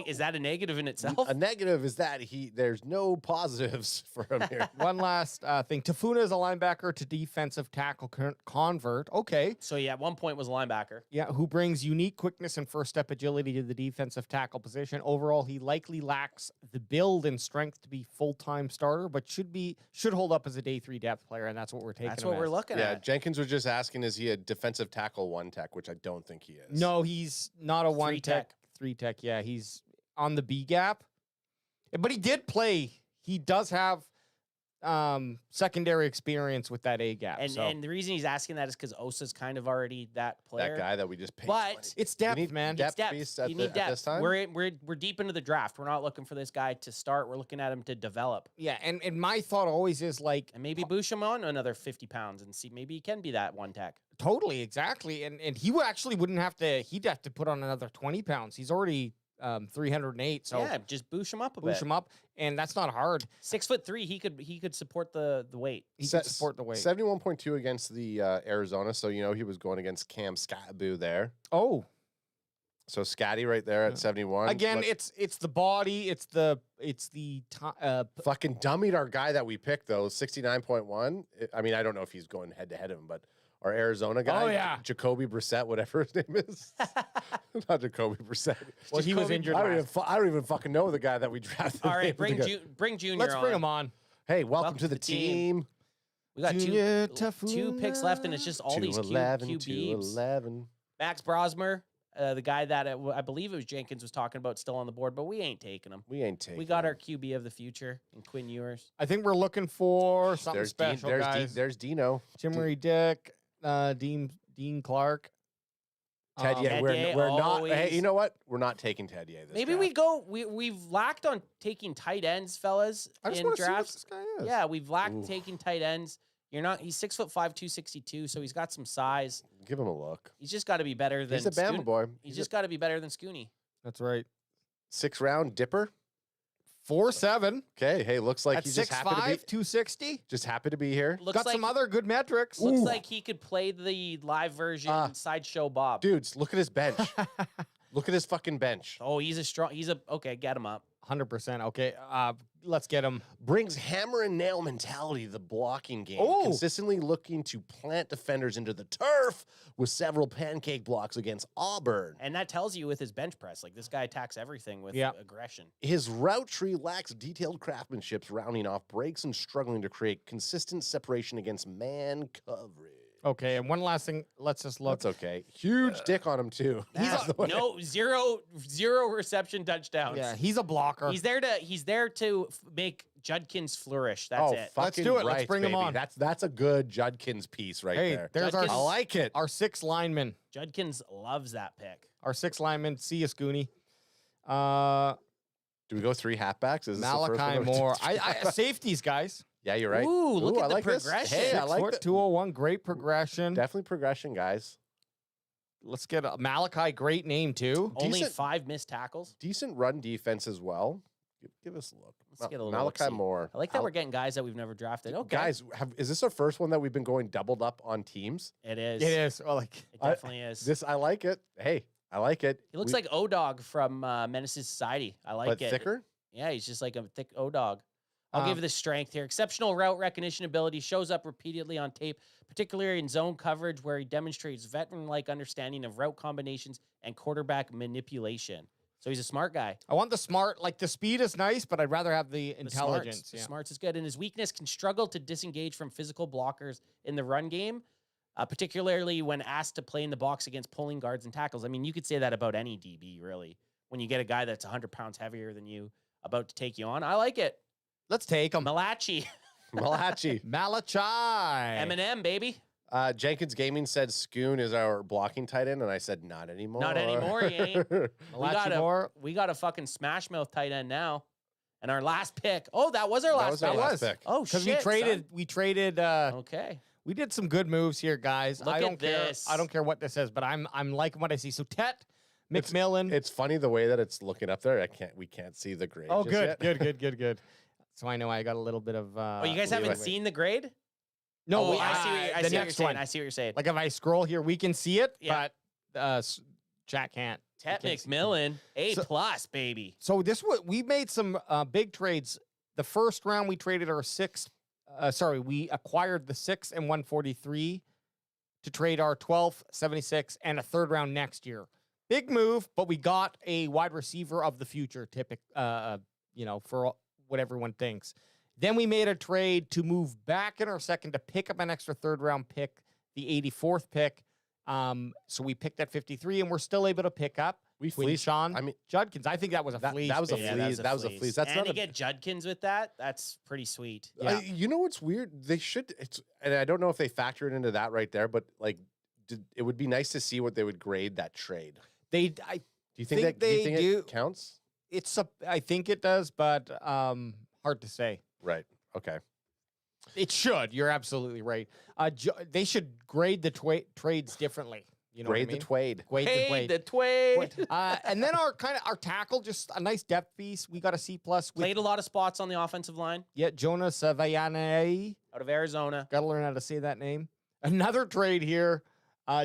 Is that a negative in itself? A negative is that there's no positives for him here. One last thing. Tafuna is a linebacker to defensive tackle convert. Okay. So yeah, at one point was a linebacker. Yeah, who brings unique quickness and first step agility to the defensive tackle position. Overall, he likely lacks the build and strength to be full-time starter, but should hold up as a day 3 depth player, and that's what we're taking. That's what we're looking Yeah, at. Jenkins was just asking, is he a defensive tackle 1 tech, which I don't think he is. No, he's not a 1 3 tech. 3 tech, yeah. He's on the B gap. But he did play. He does have secondary experience with that A gap. And the reason he's asking that is because Osa's kind of already that player. That guy that we just paid. But it's You depth, need man. depth. It's depth. Beast at You the- need at depth. this time? We're deep into the draft. We're not looking for this guy to start. We're looking at him to develop. Yeah, and my thought always is like And maybe boost him on another 50 pounds and see maybe he can be that 1 tech. totally, exactly. And he actually wouldn't have to, he'd have to put on another 20 pounds. He's already 308. So yeah, just boost him up a push bit. him up. And that's not hard. 6'3", he could support the weight. He can support the weight. 71.2 against the Arizona. So, he was going against Cam Scattaboo there. Oh, So Scatty right there at 71. again, Look, it's the body, it's the fucking dummied our guy that we picked though, 69.1. I mean, I don't know if he's going head to head of him, but our Arizona guy, Oh, yeah. Jacoby Brissett, whatever his name is, not Jacoby Brissett. well, he was Jacoby- injured. I don't even fucking know the guy that we drafted. All right, Name of the guy. bring Junior Let's bring on. him on. Hey, welcome to the team. We got Junior two picks left, and it's just all these 211, QBs. 211. Max Brosmer, the guy that I believe it was Jenkins was talking about, still on the board, but we ain't taking him. We ain't taking. We got him. our QB of the future in Quinn Ewers. I think we're looking for something There's special, guys. there's Dino. Jimmery Dick, Dean Clark. Ted, yeah, Ted we're Ye, not. always. Hey, you know what? We're not taking Ted Ye this Maybe draft. we go. We've lacked on taking tight ends, fellas, I just in want to see what drafts. this guy is. Yeah, we've lacked Oof. taking tight ends. He's 6'5", 262, so he's got some size. Give him a look. He's just got to be better than He's a Bama Scoon- boy. He's just got to be better than Scooney. That's right. 6th round dipper. 4'7", Okay. Hey, looks like at he's just happy to 6'5", be 260. just happy to be here. Looks Got like some other good metrics. looks like he could play the live version Sideshow Bob. Dudes, look at his bench. Look at his fucking bench. Oh, okay. Get him up. 100%. Okay, let's get him. Brings hammer and nail mentality to the blocking game. Oh. Consistently looking to plant defenders into the turf with several pancake blocks against Auburn. And that tells you with his bench press, like this guy attacks everything with Yep. aggression. His route tree lacks detailed craftsmanship, rounding off breaks and struggling to create consistent separation against man coverage. Okay, and one last thing. Let's just look. That's okay. Huge dick on him too. That's the way- Zero reception touchdowns. Yeah, he's a blocker. He's there to make Judkins flourish. That's it. fucking Let's do it. Let's right, bring him baby. on. That's a good Judkins piece right Hey, there. there's Judkins- I like it. our 6 lineman. Judkins loves that pick. Our 6 lineman. See you, Scooney. Do we go 3 halfbacks? Is this the first Malachi one? Moore. I safeties, guys. Yeah, you're right. Ooh, look at I the like this. progression. Hey, I 6 like foot, that. 201. Great progression. Definitely progression, guys. Let's get Malachi. Great name too. Only Decent- 5 missed tackles. Decent run defense as well. Give us a look. Let's get a little Malachi look-see. Moore. I like that we're getting guys that we've never drafted. Okay, Guys, is this our first one that we've been going doubled up on teams? it is. It is. Well, like It definitely is. I like it. Hey, I like it. He looks like O-Dog from Menace to Society. I like but it. thicker. Yeah, he's just like a thick O-Dog. I'll give Um, you the strength here. Exceptional route recognition ability, shows up repeatedly on tape, particularly in zone coverage where he demonstrates veteran-like understanding of route combinations and quarterback manipulation. So he's a smart guy. I want the smart. Like the speed is nice, but I'd rather have the intelligence. The smarts is good. And his weakness can struggle to disengage from physical blockers in the run game, particularly when asked to play in the box against pulling guards and tackles. I mean, you could say that about any DB, really. When you get a guy that's 100 pounds heavier than you, about to take you on. I like it. Let's take him. Malachi. Malachi. Malachi. Eminem, baby. Jenkins Gaming said Scoon is our blocking tight end, and I said not anymore. Not anymore, he ain't. Malachi Moore. We got a fucking smash mouth tight end now. And our last pick. Oh, that was our last our pick. last pick. Oh, Because shit. we traded. Okay. We did some good moves here, guys. Look I don't at care. this. I don't care what this is, but I'm liking what I see. So Tet McMillan. It's funny the way that it's looking up there. We can't see the grade. Oh, just good, yet. good. So I know I got a little bit of. Oh, you guys haven't seen the grade? No, Oh, I see what the you're next saying. one. I see what you're saying. Like if I scroll here, we can see it, Yeah. but chat can't. Tet We can't see it. McMillan, A So- plus, baby. So we made some big trades. The first round we traded our we acquired the 6 and 143 to trade our 12th, 76, and a third round next year. Big move, but we got a wide receiver of the future, for what everyone thinks. Then we made a trade to move back in our second to pick up an extra third round pick, the 84th pick. So we picked at 53, and we're still able to pick up. We Quinn fleeced. Sean I mean, Judkins. I think that was a fleece. that was a baby. fleece. That was a fleece. That's and not to a. get Judkins with that, that's pretty sweet. Yeah. You know what's weird? They should. And I don't know if they factor it into that right there, but like, it would be nice to see what they would grade that trade. Do you think that? Do you think it counts? I think it does, but hard to say. Right. Okay. It should. You're absolutely right. They should grade the trades differently. You know Grade what I mean? the Twade. Grade the Hey, Twade. the Twade. And then our tackle, just a nice depth piece. We got a C plus. Played a lot of spots on the offensive line Yeah, Jonas Vayane. out of Arizona. Got to learn how to say that name. Another trade here,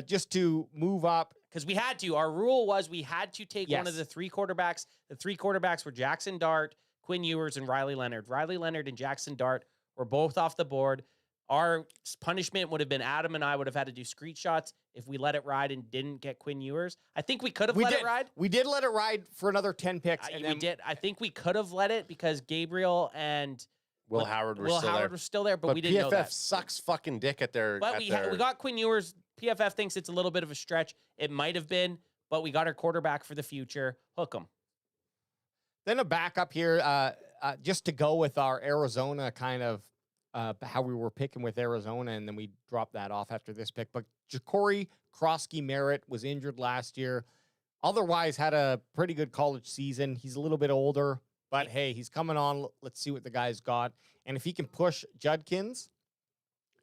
just to move up. Because we had to. Our rule was we had to take one of Yes. the 3 quarterbacks. The 3 quarterbacks were Jackson Dart, Quinn Ewers, and Riley Leonard. Riley Leonard and Jackson Dart were both off the board. Our punishment would have been Adam and I would have had to do screenshots if we let it ride and didn't get Quinn Ewers. I think we could have let it ride. We did let it ride for another 10 picks. And We then did. I think we could have let it because Gabriel and Will Howard were still there, but we didn't PFF know that. sucks fucking dick at their. But we got Quinn Ewers. PFF thinks it's a little bit of a stretch. It might have been, but we got our quarterback for the future. Hook him. Then a backup here, just to go with our Arizona kind of how we were picking with Arizona, and then we dropped that off after this pick. But Ja'Cory Krosky-Merritt was injured last year. Otherwise, had a pretty good college season. He's a little bit older, but hey, he's coming on. Let's see what the guy's got. And if he can push Judkins,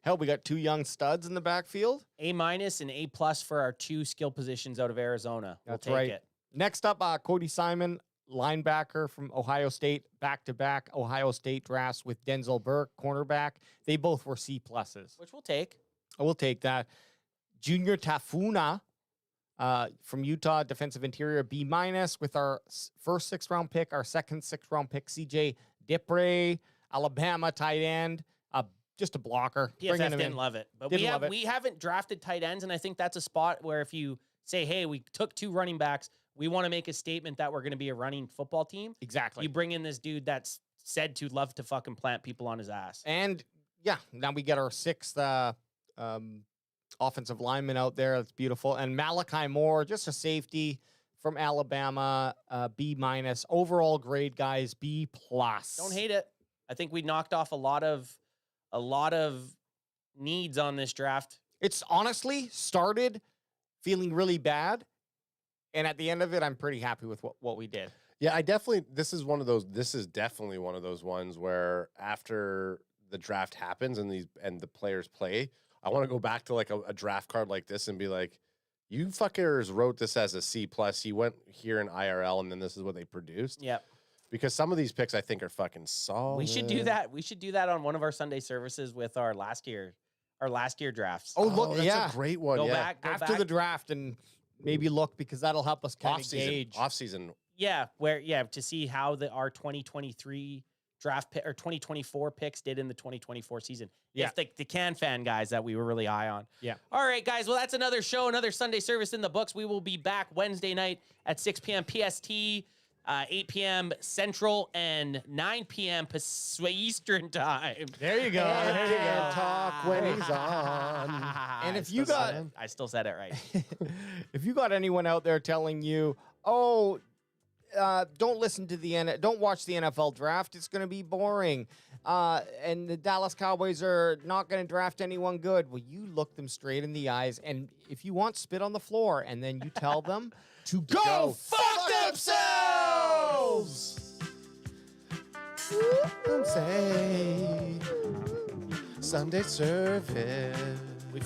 hell, we got 2 young studs in the backfield. A- and A+ for our 2 skill positions out of Arizona. That's we'll take right. it. Next up, Cody Simon, linebacker from Ohio State, back-to-back Ohio State drafts with Denzel Burke, cornerback. They both were C+. Which we'll take. We'll take that. Junior Tafuna from Utah, defensive interior, B- with our first 6th-round pick, our second 6th-round pick, CJ Dipre, Alabama tight end, just a blocker. PFF Bringing him didn't in. love it. But Didn't love it. we haven't drafted tight ends, and I think that's a spot where if you say, hey, we took 2 running backs, we want to make a statement that we're going to be a running football team. Exactly. You bring in this dude that's said to love to fucking plant people on his ass. And, yeah, now we get our 6th offensive lineman out there. That's beautiful. And Malachi Moore, just a safety from Alabama, B-. Overall grade, guys, B+. Don't hate it. I think we knocked off a lot of needs on this draft. It's honestly started feeling really bad. And at the end of it, I'm pretty happy with what we did. Yeah, this is definitely one of those ones where after the draft happens and the players play, I want to go back to like a draft card like this and be like, you fuckers wrote this as a C+. He went here in IRL and then this is what they produced. Yep. Because some of these picks I think are fucking solid. We should do that. We should do that on one of our Sunday services with our last year drafts. Oh, look, that's yeah. a great one. Go yeah. back After the draft and maybe look, because that'll help us kind of gauge. Off season. Yeah, to see how our 2023 draft pick or 2024 picks did in the 2024 season. Yeah. If the Can fan guys that we were really high on. Yeah. All right, guys. Well, that's another show, another Sunday service in the books. We will be back Wednesday night at 6 p.m. PST, 8 p.m. Central, and 9 p.m. Eastern time. There you go. I can't talk when he's on. And if you got, I still said it right. if you got anyone out there telling you, oh, don't listen to don't watch the NFL draft. It's going to be boring. And the Dallas Cowboys are not going to draft anyone good. Well, you look them straight in the eyes, and if you want, spit on the floor, and then you tell them to go fuck themselves. Say Sunday service.